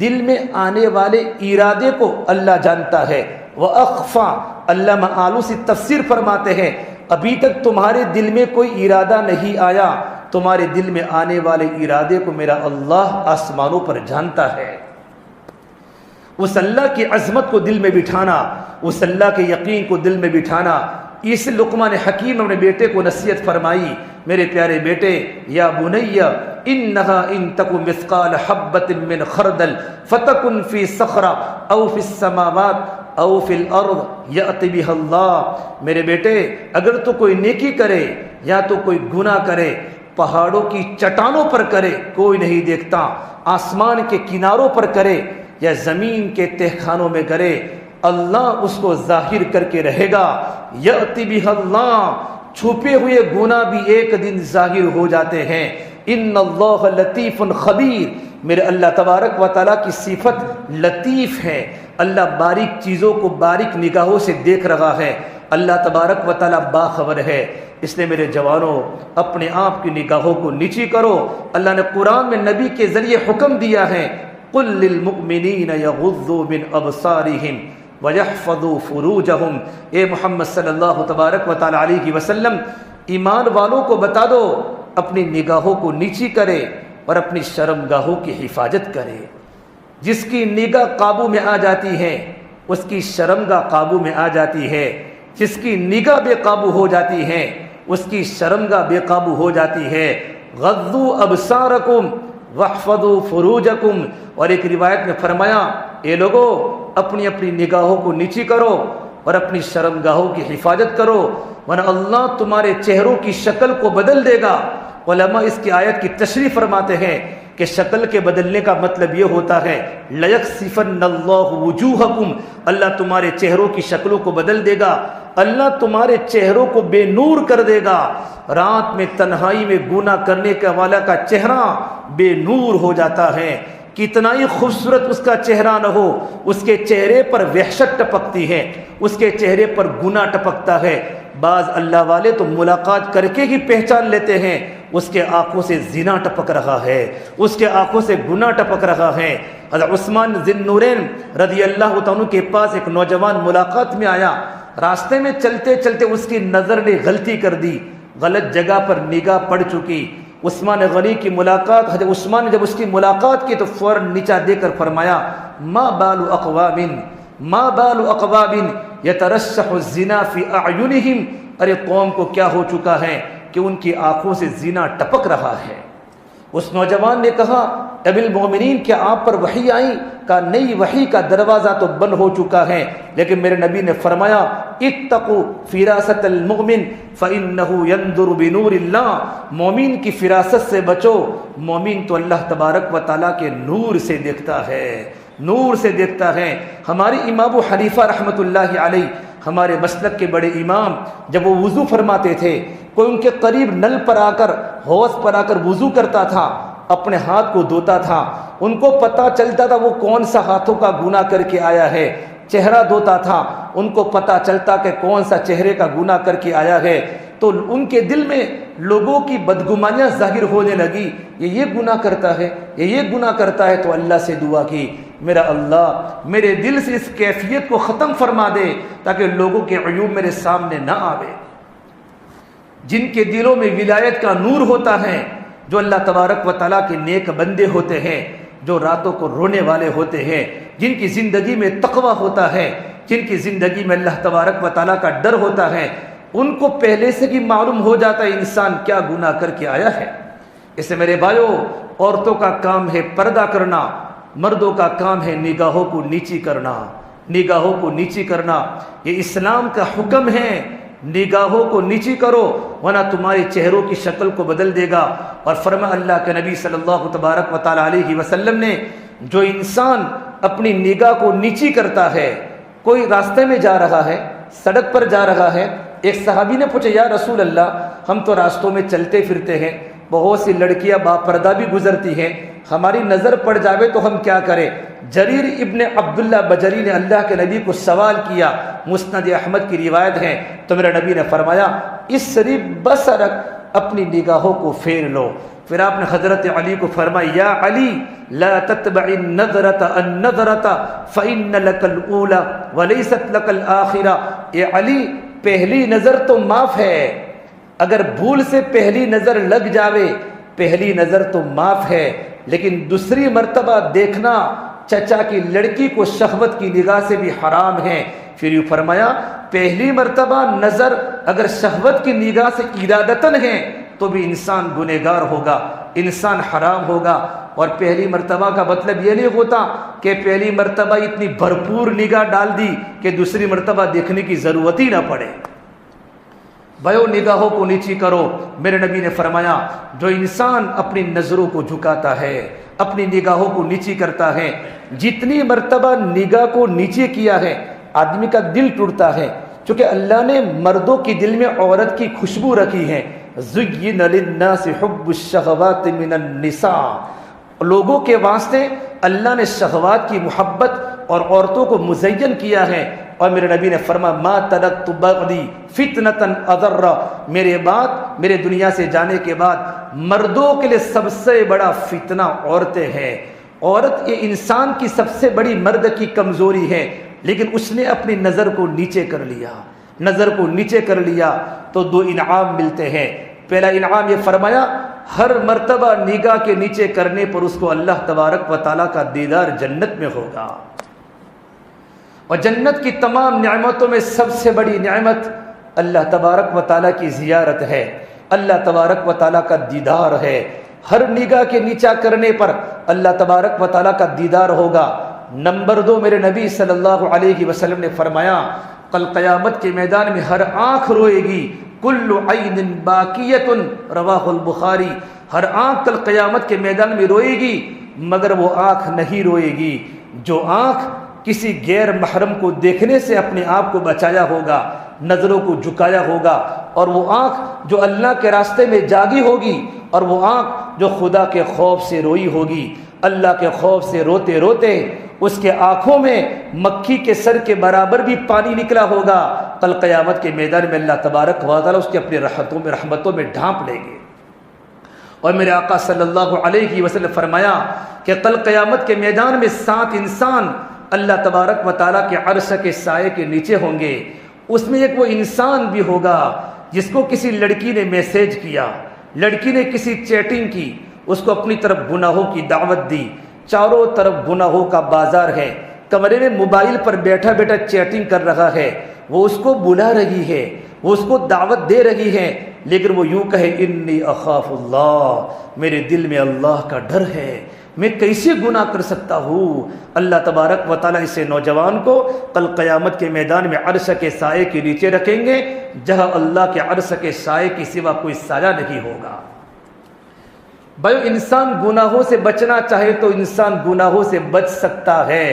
دل میں آنے والے ارادے کو اللہ جانتا ہے۔ واخفا، علامہ آلوسی تفسیر فرماتے ہیں ابھی تک تمہارے دل میں کوئی ارادہ نہیں آیا، تمہارے دل میں آنے والے ارادے کو میرا اللہ آسمانوں پر جانتا ہے۔ اس اللہ کی عظمت کو دل میں بٹھانا، اس اللہ کے یقین کو دل میں بٹھانا، اس لقمان حکیم نے اپنے بیٹے کو نصیحت فرمائی، میرے پیارے بیٹے، یا بنی انہا ان تک مثقال حبۃ من خردل فتکن فی صخرہ او فی السماوات او فی الارض یأتی بہا اللہ، میرے بیٹے اگر تو کوئی نیکی کرے یا تو کوئی گناہ کرے، پہاڑوں کی چٹانوں پر کرے کوئی نہیں دیکھتا، آسمان کے کناروں پر کرے یا زمین کے تہخانوں میں کرے، اللہ اس کو ظاہر کر کے رہے گا۔ یأتی بہا اللہ، چھپے ہوئے گناہ بھی ایک دن ظاہر ہو جاتے ہیں۔ ان اللہ لطیف خبیر، میرے اللہ تبارک و تعالیٰ کی صفت لطیف ہے، اللہ باریک چیزوں کو باریک نگاہوں سے دیکھ رہا ہے، اللہ تبارک و تعالیٰ باخبر ہے۔ اس لیے میرے جوانوں، اپنے آپ کی نگاہوں کو نیچی کرو۔ اللہ نے قرآن میں نبی کے ذریعے حکم دیا ہے، قل للمؤمنین یغضوا من ابصارہم وَيَحْفَظُوا فُرُوجَهُمْ، اے محمد صلی اللہ تبارک و تعالیٰ علیہ وسلم، ایمان والوں کو بتا دو اپنی نگاہوں کو نیچی کرے اور اپنی شرمگاہوں کی حفاظت کرے۔ جس کی نگاہ قابو میں آ جاتی ہے اس کی شرمگاہ قابو میں آ جاتی ہے، جس کی نگاہ بے قابو ہو جاتی ہے اس کی شرمگاہ بے قابو ہو جاتی ہے۔ غضوا ابصارکم واحفظوا فروجکم، اور ایک روایت میں فرمایا، اے لوگو اپنی اپنی نگاہوں کو نیچی کرو اور اپنی شرمگاہوں کی حفاظت کرو، ورنہ اللہ تمہارے چہروں کی شکل کو بدل دے گا۔ علماء اس کی آیت کی تشریح فرماتے ہیں کہ شکل کے بدلنے کا مطلب یہ ہوتا ہے لَيَكْسِفَنَّ اللَّهُ وُجُوهَكُمْ، اللہ تمہارے چہروں کی شکلوں کو بدل دے گا، اللہ تمہارے چہروں کو بے نور کر دے گا۔ رات میں تنہائی میں گناہ کرنے کا والا کا چہرہ بے نور ہو جاتا ہے، کتنا ہی خوبصورت اس کا چہرہ نہ ہو، اس کے چہرے پر وحشت ٹپکتی ہے، اس کے چہرے پر گناہ ٹپکتا ہے۔ بعض اللہ والے تو ملاقات کر کے ہی پہچان لیتے ہیں اس کے آنکھوں سے زنا ٹپک رہا ہے، اس کے آنکھوں سے گناہ ٹپک رہا ہے۔ حضرت عثمان ذی النورین رضی اللہ تعالیٰ کے پاس ایک نوجوان ملاقات میں آیا، راستے میں چلتے چلتے اس کی نظر نے غلطی کر دی، غلط جگہ پر نگاہ پڑ چکی۔ عثمان غنی کی ملاقات، حضرت عثمان نے جب اس کی ملاقات کی تو فوراً نیچا دے کر فرمایا، ما بال اقوام یترشح الزنا فی اعینہم، ارے قوم کو کیا ہو چکا ہے کہ ان کی آنکھوں سے زنا ٹپک رہا ہے۔ اس نوجوان نے کہا، ابی المومنین کیا آپ پر وحی آئی؟ کہا نئی وحی کا دروازہ تو بند ہو چکا ہے، لیکن میرے نبی نے فرمایا اتقوا فراست المؤمن فإنه ينظر بنور اللہ، مومن کی فراست سے بچو، مومن تو اللہ تبارک و تعالیٰ کے نور سے دیکھتا ہے، نور سے دیکھتا ہے۔ ہمارے امام ابو حنیفہ رحمۃ اللہ علیہ، ہمارے مسلک کے بڑے امام، جب وہ وضو فرماتے تھے، کوئی ان کے قریب نل پر آ کر، حوض پر آ کر وضو کرتا تھا، اپنے ہاتھ کو دھوتا تھا، ان کو پتہ چلتا تھا وہ کون سا ہاتھوں کا گناہ کر کے آیا ہے۔ چہرہ دھوتا تھا، ان کو پتہ چلتا کہ کون سا چہرے کا گناہ کر کے آیا ہے، تو ان کے دل میں لوگوں کی بدگمانیاں ظاہر ہونے لگی، یہ گناہ کرتا ہے، یہ گناہ کرتا ہے، تو اللہ سے دعا کی، میرا اللہ میرے دل سے اس کیفیت کو ختم فرما دے تاکہ لوگوں کے عیوب میرے سامنے نہ آوے۔ جن کے دلوں میں ولایت کا نور ہوتا ہے، جو اللہ تبارک و تعالیٰ کے نیک بندے ہوتے ہیں، جو راتوں کو رونے والے ہوتے ہیں، جن کی زندگی میں تقویٰ ہوتا ہے، جن کی زندگی میں اللہ تبارک و تعالیٰ کا ڈر ہوتا ہے، ان کو پہلے سے بھی معلوم ہو جاتا ہے انسان کیا گناہ کر کے آیا ہے۔ اس سے میرے بھائیو، عورتوں کا کام ہے پردہ کرنا، مردوں کا کام ہے نگاہوں کو نیچی کرنا، نگاہوں کو نیچی کرنا۔ یہ اسلام کا حکم ہے نگاہوں کو نیچی کرو ورنہ تمہارے چہروں کی شکل کو بدل دے گا۔ اور فرمایا اللہ کے نبی صلی اللہ تبارک و تعالی علیہ وسلم نے، جو انسان اپنی نگاہ کو نیچی کرتا ہے، کوئی راستے میں جا رہا ہے، سڑک پر جا رہا ہے، ایک صحابی نے پوچھا یا رسول اللہ ہم تو راستوں میں چلتے پھرتے ہیں، بہت سی لڑکیاں باپردہ بھی گزرتی ہیں، ہماری نظر پڑ جاوے تو ہم کیا کریں؟ جریر ابن عبداللہ بجلی نے اللہ کے نبی کو سوال کیا، مسند احمد کی روایت ہے، تو میرے نبی نے فرمایا اسرب بصرک، اپنی نگاہوں کو پھیر لو۔ پھر آپ نے حضرت علی کو فرمایا یا علی لا تتبع النظرۃ النظرۃ فإن لك الأولى وليست لك الآخرة، اے علی پہلی نظر تو معاف ہے، اگر بھول سے پہلی نظر لگ جاوے پہلی نظر تو معاف ہے، لیکن دوسری مرتبہ دیکھنا چچا کی لڑکی کو شہوت کی نگاہ سے بھی حرام ہے۔ پھر یہ فرمایا پہلی مرتبہ نظر اگر شہوت کی نگاہ سے ارادتاً ہے تو بھی انسان گنہگار ہوگا، انسان حرام ہوگا۔ اور پہلی مرتبہ کا مطلب یہ نہیں ہوتا کہ پہلی مرتبہ اتنی بھرپور نگاہ ڈال دی کہ دوسری مرتبہ دیکھنے کی ضرورت ہی نہ پڑے۔ بھائیو نگاہوں کو نیچی کرو۔ میرے نبی نے فرمایا جو انسان اپنی نظروں کو جھکاتا ہے، اپنی نگاہوں کو نیچی کرتا ہے، جتنی مرتبہ نگاہ کو نیچے کیا ہے آدمی کا دل ٹوٹتا ہے، چونکہ اللہ نے مردوں کی دل میں عورت کی خوشبو رکھی ہے۔ زُيِّنَ لِلنَّاسِ حُبُّ الشَّهَوَاتِ مِنَ النِّسَاءِ، لوگوں کے واسطے اللہ نے شہوات کی محبت اور عورتوں کو مزین کیا ہے۔ اور میرے نبی نے فرمایا ما ترکت بعدی فتنة اضر، میرے بعد میرے دنیا سے جانے کے بعد مردوں کے لیے سب سے بڑا فتنہ عورتیں ہیں۔ عورت یہ انسان کی سب سے بڑی مرد کی کمزوری ہے، لیکن اس نے اپنی نظر کو نیچے کر لیا، نظر کو نیچے کر لیا تو دو انعام ملتے ہیں۔ پہلا انعام یہ فرمایا ہر مرتبہ نگاہ کے نیچے کرنے پر اس کو اللہ تبارک و تعالیٰ کا دیدار جنت میں ہوگا، اور جنت کی تمام نعمتوں میں سب سے بڑی نعمت اللہ تبارک و تعالیٰ کی زیارت ہے، اللہ تبارک و تعالیٰ کا دیدار ہے۔ ہر نگاہ کے نیچا کرنے پر اللہ تبارک و تعالیٰ کا دیدار ہوگا۔ نمبر 2، میرے نبی صلی اللہ علیہ وسلم نے فرمایا کل قیامت کے میدان میں ہر آنکھ روئے گی، کل عین باکیۃ، رواہ البخاری، ہر آنکھ کل قیامت کے میدان میں روئے گی، مگر وہ آنکھ نہیں روئے گی جو آنکھ کسی غیر محرم کو دیکھنے سے اپنے آپ کو بچایا ہوگا، نظروں کو جھکایا ہوگا، اور وہ آنکھ جو اللہ کے راستے میں جاگی ہوگی، اور وہ آنکھ جو خدا کے خوف سے روئی ہوگی۔ اللہ کے خوف سے روتے روتے اس کے آنکھوں میں مکھی کے سر کے برابر بھی پانی نکلا ہوگا۔ کل قیامت کے میدان میں اللہ تبارک و تعالیٰ اس کی اپنی رحمتوں میں ڈھانپ لیں گے۔ اور میرے آقا صلی اللہ علیہ وسلم فرمایا کہ کل قیامت کے میدان میں 7 انسان اللہ تبارک و تعالیٰ کے عرش کے سائے کے نیچے ہوں گے۔ اس میں ایک وہ انسان بھی ہوگا جس کو کسی لڑکی نے میسیج کیا، لڑکی نے کسی چیٹنگ کی، اس کو اپنی طرف گناہوں کی دعوت دی، چاروں طرف گناہوں کا بازار ہے، کمرے میں موبائل پر بیٹھا بیٹھا چیٹنگ کر رہا ہے، وہ اس کو بلا رہی ہے، وہ اس کو دعوت دے رہی ہے، لیکن وہ یوں کہے انی اخاف اللہ، میرے دل میں اللہ کا ڈر ہے، میں کیسے گناہ کر سکتا ہوں۔ اللہ تبارک و تعالیٰ اسے نوجوان کو کل قیامت کے میدان میں عرش کے سائے کے نیچے رکھیں گے، جہاں اللہ کے عرش کے سائے کے سوا کوئی سایہ نہیں ہوگا۔ بھائی انسان گناہوں سے بچنا چاہے تو انسان گناہوں سے بچ سکتا ہے۔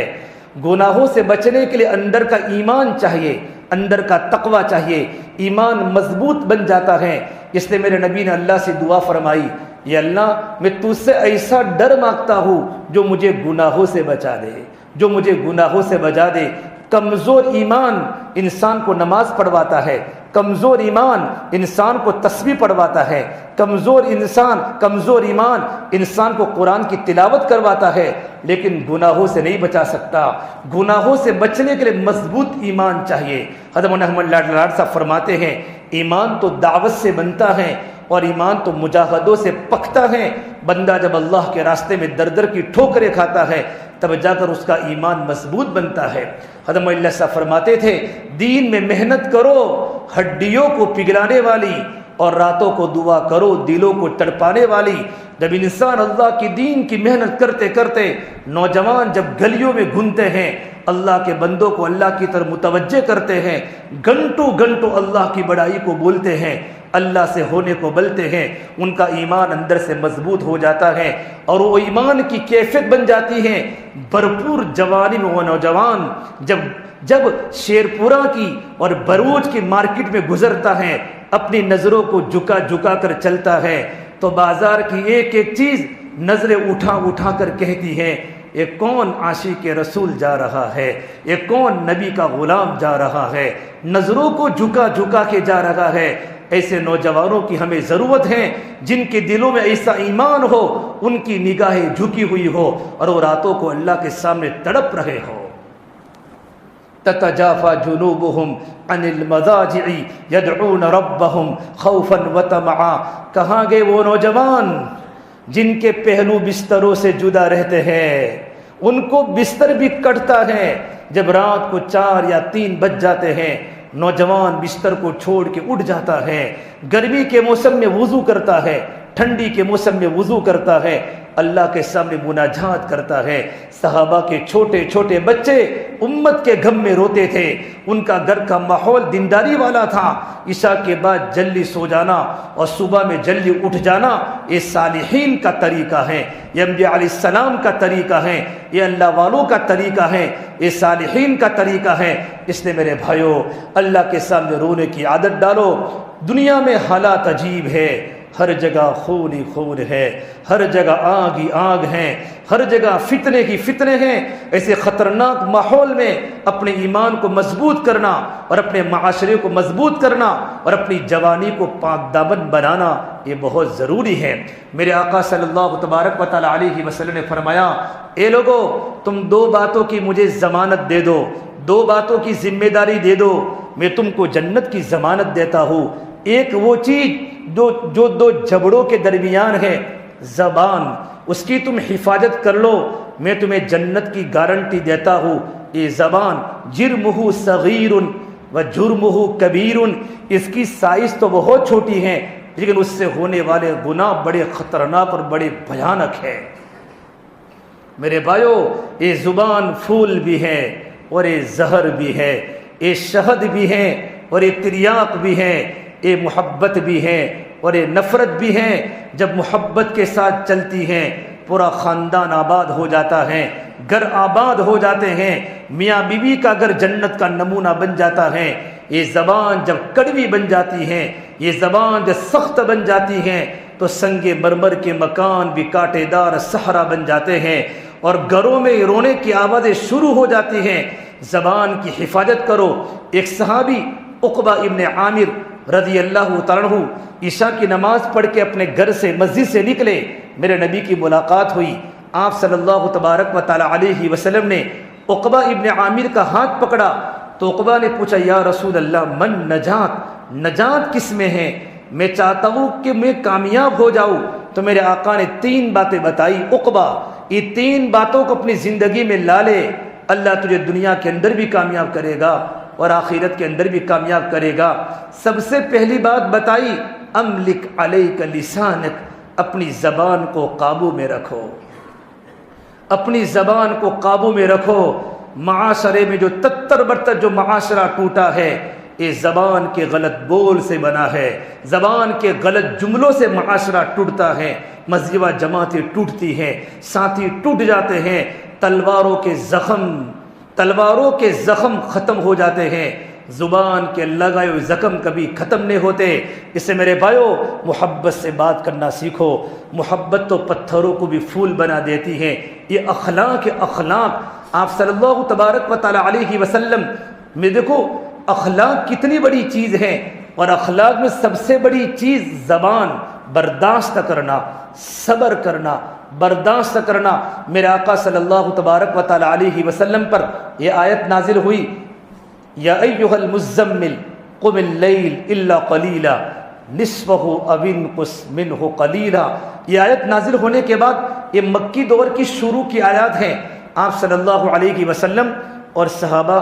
گناہوں سے بچنے کے لیے اندر کا ایمان چاہیے، اندر کا تقوی چاہیے، ایمان مضبوط بن جاتا ہے۔ اس لیے میرے نبی نے اللہ سے دعا فرمائی، یا اللہ میں تجھ سے ایسا ڈر مانگتا ہوں جو مجھے گناہوں سے بچا دے، جو مجھے گناہوں سے بچا دے۔ کمزور ایمان انسان کو نماز پڑھواتا ہے، کمزور ایمان انسان کو تسبیح پڑھواتا ہے، کمزور ایمان انسان کو قرآن کی تلاوت کرواتا ہے، لیکن گناہوں سے نہیں بچا سکتا۔ گناہوں سے بچنے کے لیے مضبوط ایمان چاہیے۔ حضرت محمد لاڈ صاحب فرماتے ہیں ایمان تو دعوت سے بنتا ہے اور ایمان تو مجاہدوں سے پکتا ہے۔ بندہ جب اللہ کے راستے میں در در کی ٹھوکریں کھاتا ہے تب جا کر اس کا ایمان مضبوط بنتا ہے۔ حضرت اللہ صاحب فرماتے تھے دین میں محنت کرو، ہڈیوں کو پگھلانے والی اور راتوں کو دعا کرو، دلوں کو تڑپانے والی۔ جب انسان اللہ کی دین کی محنت کرتے کرتے، نوجوان جب گلیوں میں گھومتے ہیں، اللہ کے بندوں کو اللہ کی طرف متوجہ کرتے ہیں، گھنٹوں گھنٹوں اللہ کی بڑائی کو بولتے ہیں، اللہ سے ہونے کو بلتے ہیں، ان کا ایمان اندر سے مضبوط ہو جاتا ہے اور وہ ایمان کی کیفیت بن جاتی ہے۔ بھرپور جوانی میں وہ نوجوان جب شیرپورہ کی اور بروج کی مارکیٹ میں گزرتا ہے، اپنی نظروں کو جھکا جھکا کر چلتا ہے، تو بازار کی ایک ایک چیز نظریں اٹھا کر کہتی ہے، یہ کون عاشق رسول جا رہا ہے، یہ کون نبی کا غلام جا رہا ہے، نظروں کو جھکا جھکا کے جا رہا ہے۔ ایسے نوجوانوں کی ہمیں ضرورت ہے جن کے دلوں میں ایسا ایمان ہو، ان کی نگاہیں جھکی ہوئی ہو اور وہ راتوں کو اللہ کے سامنے تڑپ رہے ہو۔ تتجافى جنوبهم عن المضاجع يدعون ربهم خوفا وطمعا۔ کہاں گئے وہ نوجوان جن کے پہلو بستروں سے جدا رہتے ہیں؟ ان کو بستر بھی کٹتا ہے جب رات کو 4 یا 3 بج جاتے ہیں۔ نوجوان بستر کو چھوڑ کے اٹھ جاتا ہے، گرمی کے موسم میں وضو کرتا ہے، ٹھنڈی کے موسم میں وضو کرتا ہے، اللہ کے سامنے مناجات کرتا ہے۔ صحابہ کے چھوٹے چھوٹے بچے امت کے غم میں روتے تھے، ان کا گھر کا ماحول دینداری والا تھا۔ عشاء کے بعد جلدی سو جانا اور صبح میں جلدی اٹھ جانا، یہ صالحین کا طریقہ ہے، یہ انبیاء علیہ السلام کا طریقہ ہے، یہ اللہ والوں کا طریقہ ہے، یہ صالحین کا طریقہ ہے۔ اس لیے میرے بھائیوں، اللہ کے سامنے رونے کی عادت ڈالو۔ دنیا میں حالات عجیب ہے، ہر جگہ خون ہی خون ہے، ہر جگہ آگ ہی آگ ہے، ہر جگہ فتنے ہی فتنے ہیں۔ ایسے خطرناک ماحول میں اپنے ایمان کو مضبوط کرنا اور اپنے معاشرے کو مضبوط کرنا اور اپنی جوانی کو پاک دامن بنانا یہ بہت ضروری ہے۔ میرے آقا صلی اللہ تبارک و تعالی علیہ وسلم نے فرمایا، اے لوگو، تم 2 باتوں کی مجھے ضمانت دے دو، 2 باتوں کی ذمہ داری دے دو، میں تم کو جنت کی ضمانت دیتا ہوں۔ ایک وہ چیز جو 2 جبڑوں کے درمیان ہے، زبان، اس کی تم حفاظت کر لو، میں تمہیں جنت کی گارنٹی دیتا ہوں۔ یہ زبان جرمہ صغیر و جرمہ کبیر، اس کی سائز تو بہت چھوٹی ہے لیکن اس سے ہونے والے گناہ بڑے خطرناک اور بڑے بھیانک ہے۔ میرے بھائیو، یہ زبان پھول بھی ہے اور یہ زہر بھی ہے، یہ شہد بھی ہے اور یہ تریاق بھی ہے، یہ محبت بھی ہے اور یہ نفرت بھی ہے۔ جب محبت کے ساتھ چلتی ہیں، پورا خاندان آباد ہو جاتا ہے، گھر آباد ہو جاتے ہیں، میاں بیوی کا گھر جنت کا نمونہ بن جاتا ہے۔ یہ زبان جب کڑوی بن جاتی ہے، یہ زبان جب سخت بن جاتی ہے، تو سنگ مرمر کے مکان بھی کانٹے دار صحرا بن جاتے ہیں اور گھروں میں رونے کی آوازیں شروع ہو جاتی ہیں۔ زبان کی حفاظت کرو۔ ایک صحابی عقبہ ابن عامر رضی اللہ تعالیٰ عنہ عشاء کی نماز پڑھ کے اپنے گھر سے مسجد سے نکلے، میرے نبی کی ملاقات ہوئی۔ آپ صلی اللہ تبارک و تعالی علیہ وسلم نے عقبہ ابن عامر کا ہاتھ پکڑا تو عقبہ نے پوچھا، یا رسول اللہ، من نجات کس میں ہے؟ میں چاہتا ہوں کہ میں کامیاب ہو جاؤں۔ تو میرے آقا نے 3 باتیں بتائی، عقبہ یہ 3 باتوں کو اپنی زندگی میں لا لے، اللہ تجھے دنیا کے اندر بھی کامیاب کرے گا اور آخرت کے اندر بھی کامیاب کرے گا۔ سب سے پہلی بات بتائی، املک علیک لسانک، اپنی زبان کو قابو میں رکھو، اپنی زبان کو قابو میں رکھو۔ معاشرے میں جو 73 برتر جو معاشرہ ٹوٹا ہے، یہ زبان کے غلط بول سے بنا ہے، زبان کے غلط جملوں سے معاشرہ ٹوٹتا ہے، مسجد و جماعتیں ٹوٹتی ہیں، ساتھی ٹوٹ جاتے ہیں، تلواروں کے زخم ختم ہو جاتے ہیں، زبان کے لگائے ہوئے زخم کبھی ختم نہیں ہوتے۔ اس سے میرے بھائیو، محبت سے بات کرنا سیکھو۔ محبت تو پتھروں کو بھی پھول بنا دیتی ہے۔ یہ اخلاق آپ صلی اللہ تبارک و تعالی علیہ وسلم میں دیکھو، اخلاق کتنی بڑی چیز ہے، اور اخلاق میں سب سے بڑی چیز زبان، برداشت کرنا، صبر کرنا، برداشت کرنا۔ میرے آقا صلی اللہ تبارک و تعالی علیہ وسلم پر یہ آیت نازل ہوئی، یا ایھا المزمل قم اللیل الا قلیلا نصفہ او انقص منہ قلیلا۔ یہ آیت نازل ہونے کے بعد یہ مکی دور کی شروع کی آیات ہیں۔ آپ صلی اللہ علیہ وسلم اور صحابہ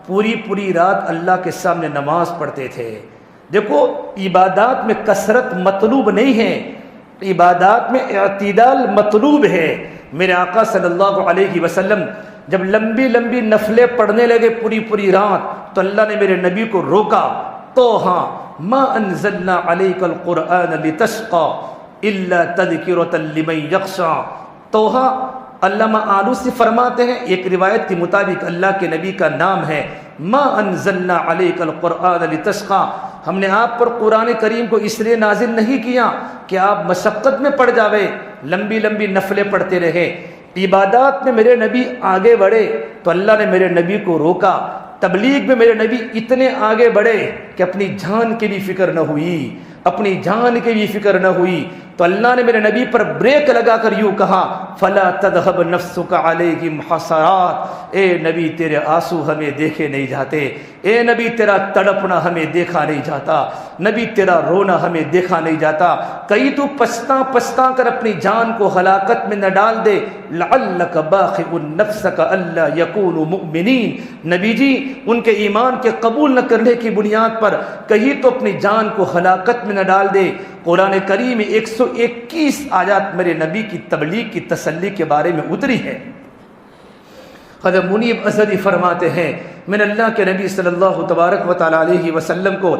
پوری رات اللہ کے سامنے نماز پڑھتے تھے، دیکھو عبادات میں کثرت مطلوب نہیں ہے، عبادات میں اعتدال مطلوب ہے۔ میرے آقا صلی اللہ علیہ وسلم جب لمبی لمبی نفلیں پڑھنے لگے پوری پوری رات، تو اللہ نے میرے نبی کو روکا، طٰہٰ ما انزلنا علیک القرآن لتشقى الا تذکرۃ لمن یخشیٰ۔ طٰہٰ علامہ آلوسی فرماتے ہیں، ایک روایت کے مطابق اللہ کے نبی کا نام ہے۔ ما انزلنا علیک القرآن لتشقى، ہم نے آپ پر قرآن کریم کو اس لیے نازل نہیں کیا کہ آپ مشقت میں پڑ جاوے، لمبی لمبی نفلیں پڑھتے رہے۔ عبادات میں میرے نبی آگے بڑھے تو اللہ نے میرے نبی کو روکا۔ تبلیغ میں میرے نبی اتنے آگے بڑھے کہ اپنی جان کی بھی فکر نہ ہوئی، اپنی جان کی بھی فکر نہ ہوئی، تو اللہ نے میرے نبی پر بریک لگا کر یوں کہا، فلا تذهب نفسك علیہم حسرات، اے نبی تیرے آنسو ہمیں دیکھے نہیں جاتے، اے نبی تیرا تڑپنا ہمیں دیکھا نہیں جاتا، نبی تیرا رونا ہمیں دیکھا نہیں جاتا، کہیں تو پچھتا پچھتا کر اپنی جان کو ہلاکت میں نہ ڈال دے، لعلک باخع نفسک الا یکونوا مؤمنین، نبی جی ان کے ایمان کے قبول نہ کرنے کی بنیاد پر کہیں تو اپنی جان کو ہلاکت میں نہ ڈال دے۔ قرآن کریم میں 121 آیات میرے نبی کی تبلیغ کی تسلی کے بارے میں اتری ہے۔ حضرت منیب ازہری فرماتے ہیں، میں نے اللہ کے نبی صلی اللہ تبارک و تعالیٰ علیہ وسلم کو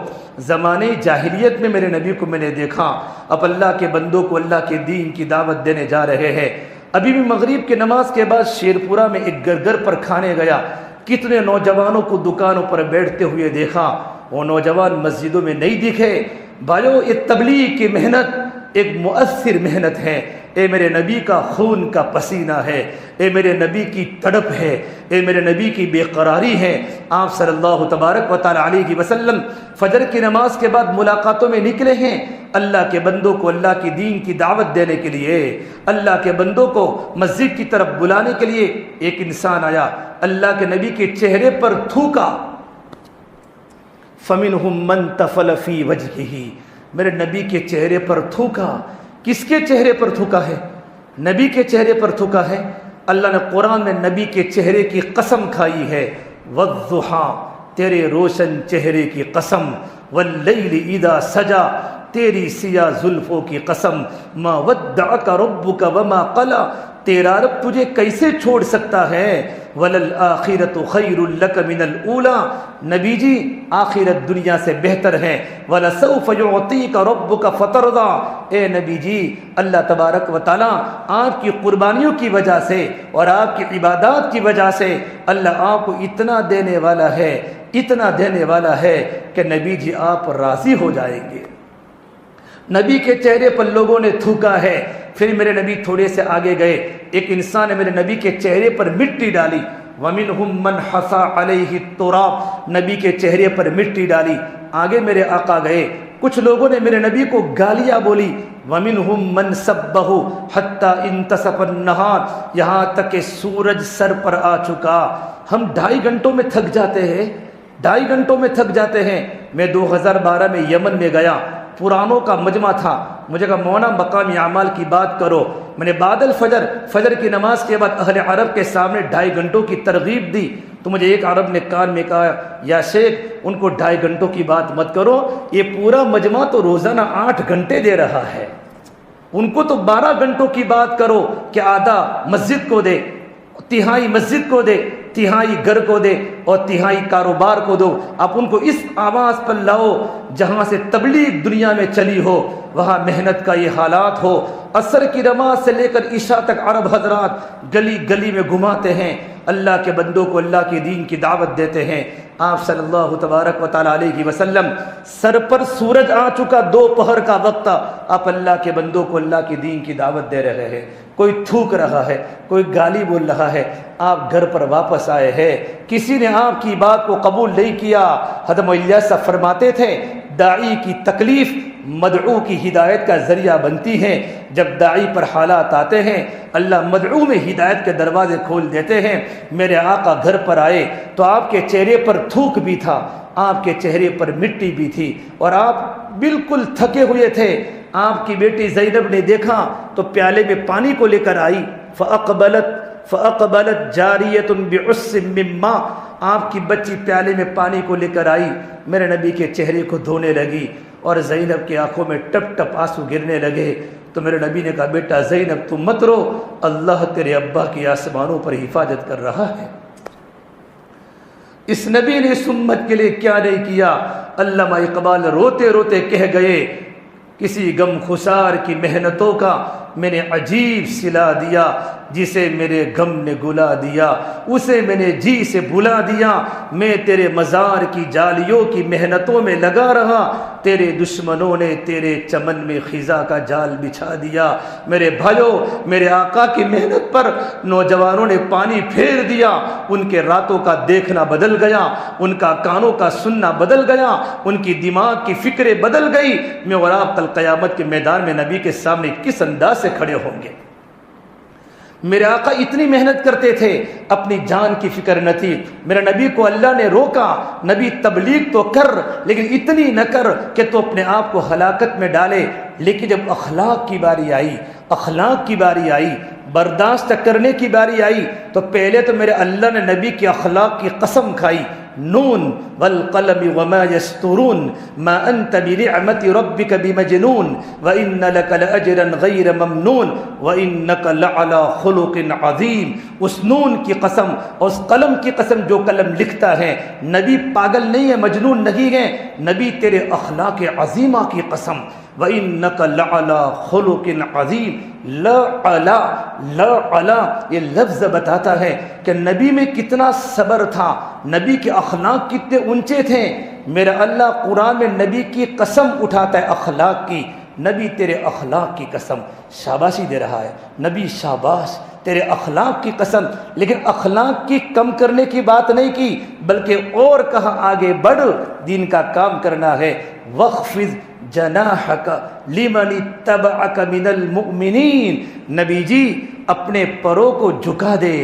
زمانے جاہلیت میں میرے نبی کو میں نے دیکھا، اب اللہ کے بندوں کو اللہ کے دین کی دعوت دینے جا رہے ہیں۔ ابھی بھی مغرب کی نماز کے بعد شیرپورہ میں ایک گھر پر کھانے گیا، کتنے نوجوانوں کو دکانوں پر بیٹھتے ہوئے دیکھا، وہ نوجوان مسجدوں میں نہیں دکھے۔ بھائیو، یہ تبلیغ کی محنت ایک مؤثر محنت ہے، اے میرے نبی کا خون کا پسینہ ہے، اے میرے نبی کی تڑپ ہے، اے میرے نبی کی بے قراری ہے۔ آپ صلی اللہ تبارک و تعالیٰ علیہ وسلم فجر کی نماز کے بعد ملاقاتوں میں نکلے ہیں، اللہ کے بندوں کو اللہ کی دین کی دعوت دینے کے لیے، اللہ کے بندوں کو مسجد کی طرف بلانے کے لیے۔ ایک انسان آیا، اللہ کے نبی کے چہرے پر تھوکا، فَمِنْهُمْ مَنْ تَفَلَ فِي وَجْهِهِ، میرے نبی کے چہرے پر تھوکا۔ کس کے چہرے پر تھوکا ہے؟ نبی کے چہرے پر تھوکا ہے۔ اللہ نے قرآن میں نبی کے چہرے کی قسم کھائی ہے، وَالضُّحَىٰ، تیرے روشن چہرے کی قسم، وَاللَّيْلِ إِذَا سَجَىٰ، تیری سیاہ زلفوں کی قسم، مَا وَدَّعَكَ رَبُّكَ وَمَا قَلَىٰ، تیرا رب تجھے کیسے چھوڑ سکتا ہے، وَلَلْآخِرَةُ خَيْرٌ لَكَ مِنَ الْأُولَىٰ، نبی جی آخرت دنیا سے بہتر ہے، وَلَسَوْفَ يُعْطِيكَ رَبُّكَ فَتَرْضَىٰ، اے نبی جی اللہ تبارک و تعالیٰ آپ کی قربانیوں کی وجہ سے اور آپ کی عبادات کی وجہ سے اللہ آپ کو اتنا دینے والا ہے، اتنا دینے والا ہے کہ نبی جی آپ راضی ہو جائیں گے۔ نبی کے چہرے پر لوگوں نے تھوکا ہے۔ پھر میرے نبی تھوڑے سے آگے گئے، ایک انسان نے میرے نبی کے چہرے پر مٹی ڈالی، وَمِنْهُمْ مَنْ حَصَىٰ عَلَيْهِ التُّرَابَ، نبی کے چہرے پر مٹی ڈالی۔ آگے میرے آقا گئے، کچھ لوگوں نے میرے نبی کو گالیاں بولی، وَمِنْهُمْ مَنْ سَبَّهُ حَتَّىٰ انْتَصَفَ النَّهَارُ، یہاں تک کہ سورج سر پر آ چکا۔ ہم 2.5 گھنٹوں میں تھک جاتے ہیں، 2.5 گھنٹوں میں تھک جاتے ہیں۔ میں 2012 میں یمن میں گیا، پرانوں کا مجمع تھا، مجھے کہا مولانا مقامی اعمال کی بات کرو۔ میں نے بعد الفجر، فجر کی نماز کے بعد اہل عرب کے سامنے 2.5 گھنٹوں کی ترغیب دی، تو مجھے ایک عرب نے کان میں کہا، یا شیخ ان کو 2.5 گھنٹوں کی بات مت کرو، یہ پورا مجمع تو روزانہ 8 گھنٹے دے رہا ہے، ان کو تو 12 گھنٹوں کی بات کرو کہ آدھا مسجد کو دے، تہائی مسجد کو دے، تہائی گھر کو دے اور تہائی کاروبار کو دو۔ آپ ان کو اس آواز پر لاؤ جہاں سے تبلیغ دنیا میں چلی ہو، وہاں محنت کا یہ حالات ہو۔ عصر کی نماز سے لے کر عشاء تک عرب حضرات گلی گلی میں گھماتے ہیں، اللہ کے بندوں کو اللہ کے دین کی دعوت دیتے ہیں۔ آپ صلی اللہ تبارک و تعالیٰ علیہ وسلم، سر پر سورج آ چکا، دوپہر کا وقت، آپ اللہ کے بندوں کو اللہ کے دین کی دعوت دے رہے ہیں۔ کوئی تھوک رہا ہے، کوئی گالی بول رہا ہے، آپ گھر پر واپس آئے ہیں، کسی نے آپ کی بات کو قبول نہیں کیا۔ حضرت الیاس صاحب فرماتے تھے، داعی کی تکلیف مدعو کی ہدایت کا ذریعہ بنتی ہے۔ جب داعی پر حالات آتے ہیں، اللہ مدعو میں ہدایت کے دروازے کھول دیتے ہیں۔ میرے آقا گھر پر آئے تو آپ کے چہرے پر تھوک بھی تھا، آپ کے چہرے پر مٹی بھی تھی، اور آپ بالکل تھکے ہوئے تھے۔ آپ کی بیٹی زینب نے دیکھا تو پیالے میں پانی کو لے کر آئی، فَأَقْبَلَتْ جَارِيَةٌ بِعُصٍّ مِّن مَّاءٍ، آپ کی بچی پیالے میں پانی کو لے کر آئی، میرے نبی کے چہرے کو دھونے لگی اور زینب کی آنکھوں میں ٹپ ٹپ آنسو گرنے لگے، تو میرے نبی نے کہا بیٹا زینب تم مت رو، اللہ تیرے ابا کی آسمانوں پر حفاظت کر رہا ہے۔ اس نبی نے اس امت کے لیے کیا نہیں کیا۔ علامہ اقبال روتے روتے کہہ گئے، کسی غم خسار کی محنتوں کا میں نے عجیب صلا دیا، جسے میرے غم نے گلا دیا اسے میں نے جی سے بھلا دیا، میں تیرے مزار کی جالیوں کی محنتوں میں لگا رہا، تیرے دشمنوں نے تیرے چمن میں خزاں کا جال بچھا دیا۔ میرے بھائیوں، میرے آقا کی محنت پر نوجوانوں نے پانی پھیر دیا، ان کے راتوں کا دیکھنا بدل گیا، ان کا کانوں کا سننا بدل گیا، ان کی دماغ کی فکریں بدل گئی۔ میں اور آپ کل قیامت کے میدان میں نبی کے سامنے کس انداز سے کھڑے ہوں گے؟ میرے آقا اتنی محنت کرتے تھے، اپنی جان کی فکر نہ تھی۔ میرے نبی کو اللہ نے روکا، نبی تبلیغ تو کر لیکن اتنی نہ کر کہ تو اپنے آپ کو ہلاکت میں ڈالے۔ لیکن جب اخلاق کی باری آئی، اخلاق کی باری آئی، برداشت کرنے کی باری آئی، تو پہلے تو میرے اللہ نے نبی کی اخلاق کی قسم کھائی، نون والقلم وما یسطرون ما انت بنعمت ربک بمجنون وان لک لاجرا غیر ممنون وانک لعلی خلق عظیم۔ اس نون کی قسم اور اس قلم کی قسم، جو قلم لکھتا ہے، نبی پاگل نہیں ہے، مجنون نہیں ہے، نبی تیرے اخلاق عظیمہ کی قسم، وَإِنَّكَ لَعَلَىٰ خُلُقٍ عَظِيمٍ۔ لَعَلَىٰ یہ لفظ بتاتا ہے کہ نبی میں کتنا صبر تھا، نبی کے اخلاق کتنے اونچے تھے۔ میرا اللہ قرآن میں نبی کی قسم اٹھاتا ہے اخلاق کی، نبی تیرے اخلاق کی قسم، شاباشی دے رہا ہے نبی، شاباش تیرے اخلاق کی قسم۔ لیکن اخلاق کی کم کرنے کی بات نہیں کی، بلکہ اور کہا آگے بڑھ، دین کا کام کرنا ہے۔ وَاخْفِضْ جناحک لمن اتبعک من المؤمنین۔ نبی جی اپنے پروں کو جھکا دے،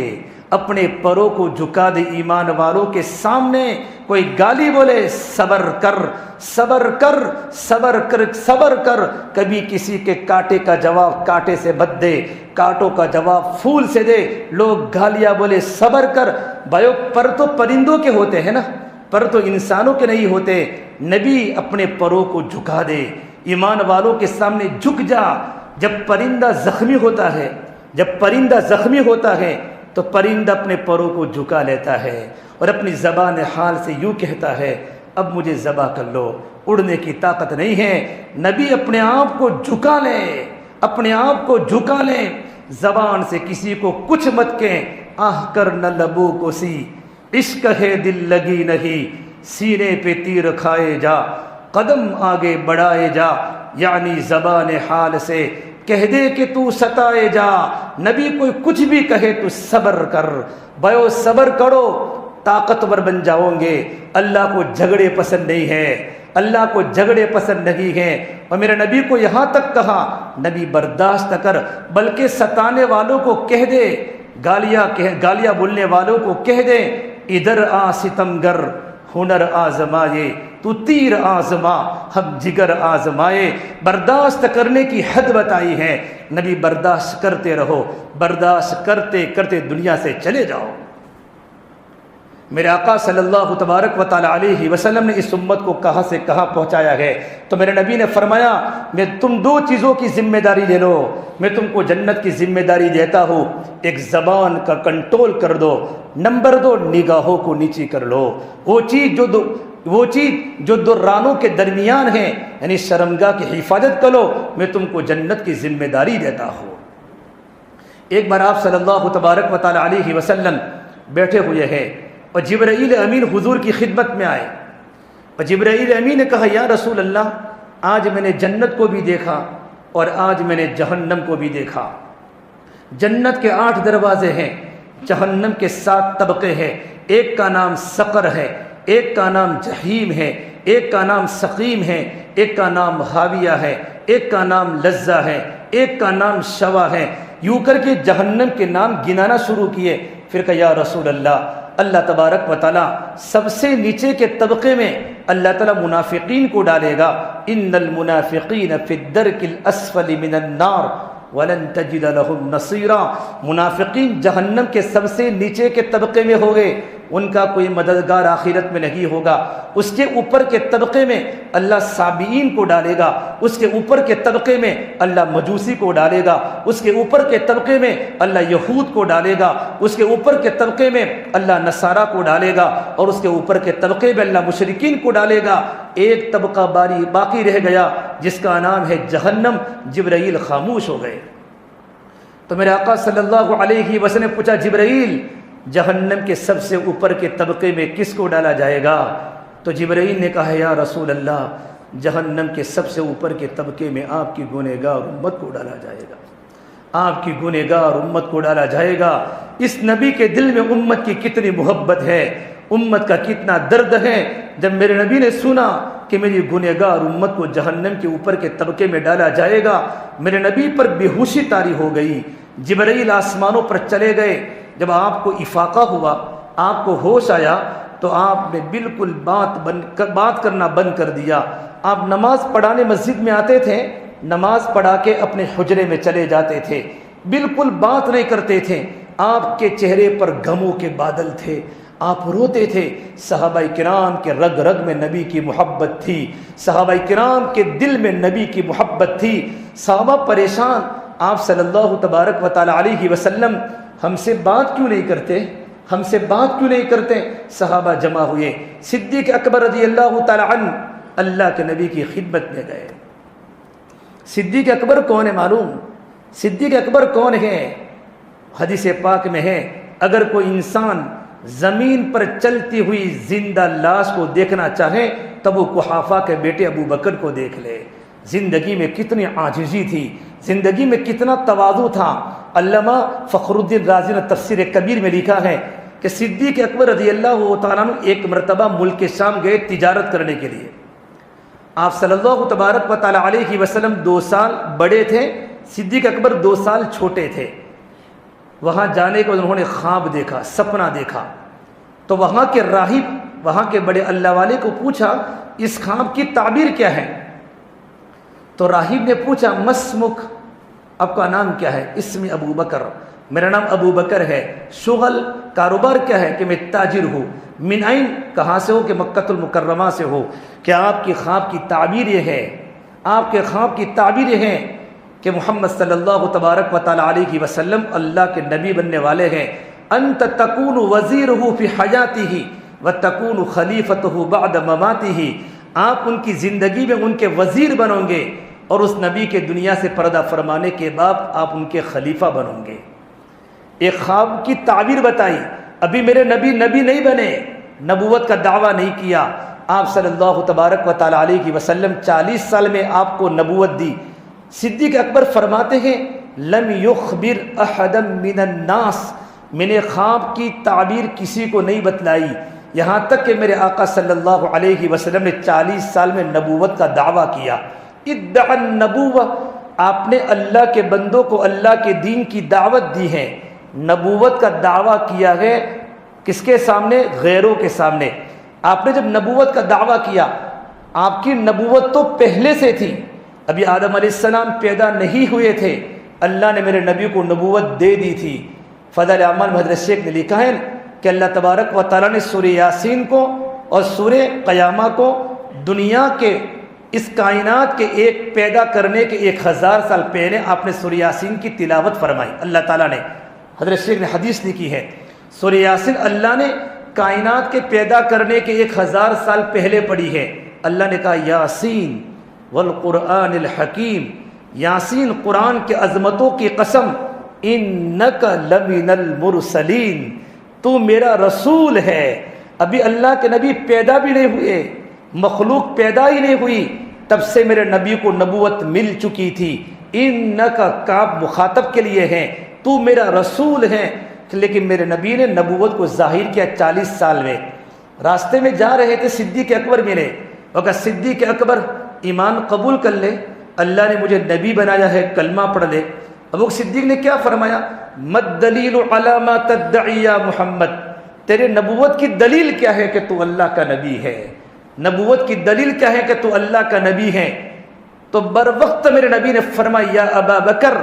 اپنے پروں کو جھکا دے ایمان والوں کے سامنے۔ کوئی گالی بولے صبر کر، صبر کر، صبر کر، صبر کر۔ کبھی کسی کے کانٹے کا جواب کانٹے سے مت دے، کانٹوں کا جواب پھول سے دے۔ لوگ گالیاں بولے صبر کر، بھائیو پر تو پرندوں کے ہوتے ہیں نا، پر تو انسانوں کے نہیں ہوتے۔ نبی اپنے پروں کو جھکا دے، ایمان والوں کے سامنے جھک جا۔ جب پرندہ زخمی ہوتا ہے، جب پرندہ زخمی ہوتا ہے تو پرندہ اپنے پروں کو جھکا لیتا ہے اور اپنی زبان حال سے یوں کہتا ہے، اب مجھے ذبح کر لو، اڑنے کی طاقت نہیں ہے۔ نبی اپنے آپ کو جھکا لے، اپنے آپ کو جھکا لے، زبان سے کسی کو کچھ مت کہیں، آہ کر نہ لبوں کو سی، عشق ہے دل لگی نہیں، سینے پہ تیر کھائے جا، قدم آگے بڑھائے جا، یعنی زبان حال سے کہہ دے کہ تو ستائے جا۔ نبی کوئی کچھ بھی کہے تو صبر کر، بھائیو صبر کرو، طاقتور بن جاؤ گے۔ اللہ کو جھگڑے پسند نہیں ہے، اللہ کو جھگڑے پسند نہیں ہیں۔ اور میرے نبی کو یہاں تک کہا، نبی برداشت کر، بلکہ ستانے والوں کو کہہ دے، گالیاں بولنے والوں کو کہہ دے، ادھر آ ستمگر ہنر آزمائے، تو تیر آزما ہم جگر آزمائے۔ برداشت کرنے کی حد بتائی ہے، نبی برداشت کرتے رہو، برداشت کرتے کرتے دنیا سے چلے جاؤ۔ میرے آقا صلی اللہ تبارک و تعالی علیہ وسلم نے اس امت کو کہاں سے کہاں پہنچایا ہے، تو میرے نبی نے فرمایا، میں تم دو چیزوں کی ذمہ داری لے لو، میں تم کو جنت کی ذمہ داری دیتا ہوں، ایک زبان کا کنٹرول کر دو، نمبر دو نگاہوں کو نیچی کر لو۔ وہ چیز جو دو رانوں کے درمیان ہے، یعنی شرمگاہ کی حفاظت کرو، میں تم کو جنت کی ذمہ داری دیتا ہوں۔ ایک بار آپ صلی اللہ تبارک و تعالی علیہ وسلم بیٹھے ہوئے ہیں اور جبرائیل امین حضور کی خدمت میں آئے، اور جبرائیل امین نے کہا، یا رسول اللہ، آج میں نے جنت کو بھی دیکھا اور آج میں نے جہنم کو بھی دیکھا۔ جنت کے 8 دروازے ہیں، جہنم کے 7 طبقے ہیں، ایک کا نام سقر ہے، ایک کا نام جہیم ہے، ایک کا نام سقیم ہے، ایک کا نام حاویہ ہے، ایک کا نام لظہ ہے، ایک کا نام شوا ہے۔ یوں کر کے جہنم کے نام گنانا شروع کیے۔ پھر کہا، یا رسول اللہ، اللہ تبارک و تعالیٰ سب سے نیچے کے طبقے میں اللہ تعالیٰ منافقین کو ڈالے گا، ان المنافقین فی الدرک الاسفل من النار۔ وَلَن تَجِدَ لَهُمْ نَصِيرًا، منافقین جہنم کے سب سے نیچے کے طبقے میں ہو گئے، ان کا کوئی مددگار آخرت میں نہیں ہوگا۔ اس کے اوپر کے طبقے میں اللہ سابئین کو ڈالے گا، اس کے اوپر کے طبقے میں اللہ مجوسی کو ڈالے گا، اس کے اوپر کے طبقے میں اللہ یہود کو ڈالے گا، اس کے اوپر کے طبقے میں اللہ نصارہ کو ڈالے گا، اور اس کے اوپر کے طبقے میں اللہ مشرکین کو ڈالے گا۔ ایک طبقہ باقی رہ گیا جس کا نام ہے جہنم۔ جبرائیل خاموش ہو گئے تو میرے آقا صلی اللہ علیہ وسلم نے پوچھا، جبرائیل جہنم کے سب سے اوپر کے طبقے میں کس کو ڈالا جائے گا؟ تو جبرائیل نے کہا، یا رسول اللہ، جہنم کے سب سے اوپر کے طبقے میں آپ کی گنہگار امت کو ڈالا جائے گا، آپ کی گنہگار امت کو ڈالا جائے گا۔ اس نبی کے دل میں امت کی کتنی محبت ہے، امت کا کتنا درد ہے۔ جب میرے نبی نے سنا کہ میری گنہگار امت کو جہنم کے اوپر کے طبقے میں ڈالا جائے گا، میرے نبی پر بے ہوشی طاری ہو گئی۔ جبرائیل آسمانوں پر چلے گئے۔ جب آپ کو افاقہ ہوا، آپ کو ہوش آیا، تو آپ نے بالکل بات کرنا بند کر دیا۔ آپ نماز پڑھانے مسجد میں آتے تھے، نماز پڑھا کے اپنے حجرے میں چلے جاتے تھے، بالکل بات نہیں کرتے تھے۔ آپ کے چہرے پر غموں کے بادل تھے، آپ روتے تھے۔ صحابہ کرام کے رگ رگ میں نبی کی محبت تھی، صحابہ کرام کے دل میں نبی کی محبت تھی۔ صحابہ پریشان، آپ صلی اللہ تبارک و تعالی علیہ وسلم ہم سے بات کیوں نہیں کرتے، ہم سے بات کیوں نہیں کرتے؟ صحابہ جمع ہوئے، صدیق اکبر رضی اللہ تعالی عنہ اللہ کے نبی کی خدمت میں گئے۔ صدیق اکبر کون ہے معلوم؟ صدیق اکبر کون ہے؟ حدیث پاک میں ہے، اگر کوئی انسان زمین پر چلتی ہوئی زندہ لاش کو دیکھنا چاہے تب وہ قحافہ کے بیٹے ابو بکر کو دیکھ لے۔ زندگی میں کتنی عاجزی تھی، زندگی میں کتنا تواضع تھا۔ علامہ فخر الدین رازی نے تفسیر کبیر میں لکھا ہے کہ صدیق اکبر رضی اللہ تعالیٰ عنہ ایک مرتبہ ملک شام گئے تجارت کرنے کے لیے۔ آپ صلی اللہ تبارک و تعالی علیہ وسلم 2 سال بڑے تھے، صدیق اکبر 2 سال چھوٹے تھے۔ وہاں جانے کے بعد انہوں نے خواب دیکھا، سپنا دیکھا، تو وہاں کے راہب، وہاں کے بڑے اللہ والے کو پوچھا، اس خواب کی تعبیر کیا ہے؟ تو راہب نے پوچھا، مسمک، آپ کا نام کیا ہے؟ اسم ابو بکر، میرا نام ابو بکر ہے۔ شغل، کاروبار کیا ہے؟ کہ میں تاجر ہوں۔ من عین، کہاں سے ہو؟ کہ مکہ المکرمہ سے ہو۔ کیا آپ کی خواب کی تعبیر یہ ہے؟ آپ کے خواب کی تعبیر یہ ہے کہ محمد صلی اللہ تبارک و تعالی علیہ وسلم اللہ کے نبی بننے والے ہیں۔ انت تکون وزیرہ فی حیاتہ وتکون خلیفتہ بعد مماتہ، آپ ان کی زندگی میں ان کے وزیر بنو گے، اور اس نبی کے دنیا سے پردہ فرمانے کے بعد آپ ان کے خلیفہ بنو گے۔ ایک خواب کی تعبیر بتائی۔ ابھی میرے نبی نہیں بنے، نبوت کا دعویٰ نہیں کیا۔ آپ صلی اللہ تبارک و تعالی علیہ وسلم 40 سال میں آپ کو نبوت دی۔ صدیق اکبر فرماتے ہیں، لم یخبر احدا من الناس، میں نے خواب کی تعبیر کسی کو نہیں بتلائی، یہاں تک کہ میرے آقا صلی اللہ علیہ وسلم نے 40 سال میں نبوت کا دعویٰ کیا۔ ادعا النبوہ، آپ نے اللہ کے بندوں کو اللہ کے دین کی دعوت دی ہے، نبوت کا دعویٰ کیا ہے۔ کس کے سامنے؟ غیروں کے سامنے۔ آپ نے جب نبوت کا دعویٰ کیا، آپ کی نبوت تو پہلے سے تھی، ابھی آدم علیہ السلام پیدا نہیں ہوئے تھے، اللہ نے میرے نبی کو نبوت دے دی تھی۔ فضل اعمال میں حضرت شیخ نے لکھا ہے کہ اللہ تبارک و تعالیٰ نے سورہ یاسین کو اور سورہ قیامہ کو دنیا کے اس کائنات کے ایک پیدا کرنے کے 1000 سال پہلے آپ نے سورہ یاسین کی تلاوت فرمائی۔ اللہ تعالیٰ نے، حضرت شیخ نے حدیث لکھی ہے، سورہ یاسین اللہ نے کائنات کے پیدا کرنے کے 1000 سال پہلے پڑھی ہے۔ اللہ نے کہا، یاسین والقرآن الحکیم، یاسین قرآن کے عظمتوں کی قسم، انک لمن المرسلین، تو میرا رسول ہے۔ ابھی اللہ کے نبی پیدا بھی نہیں ہوئے، مخلوق پیدا ہی نہیں ہوئی، تب سے میرے نبی کو نبوت مل چکی تھی۔ انک، کاف مخاطب کے لیے ہے، تو میرا رسول ہے۔ لیکن میرے نبی نے نبوت کو ظاہر کیا 40 سال میں۔ راستے میں جا رہے تھے، صدیق اکبر ملے، وہ کہا، صدیق اکبر ایمان قبول کر لے، اللہ نے مجھے نبی بنایا ہے، کلمہ پڑھ لے۔ ابو صدیق نے کیا فرمایا؟ مد دلیل علی ما تدعی یا محمد، تیرے نبوت کی دلیل کیا ہے کہ تو اللہ کا نبی ہے؟ نبوت کی دلیل کیا ہے کہ تو اللہ کا نبی ہے؟ تو بر وقت میرے نبی نے فرمایا، یا ابا بکر،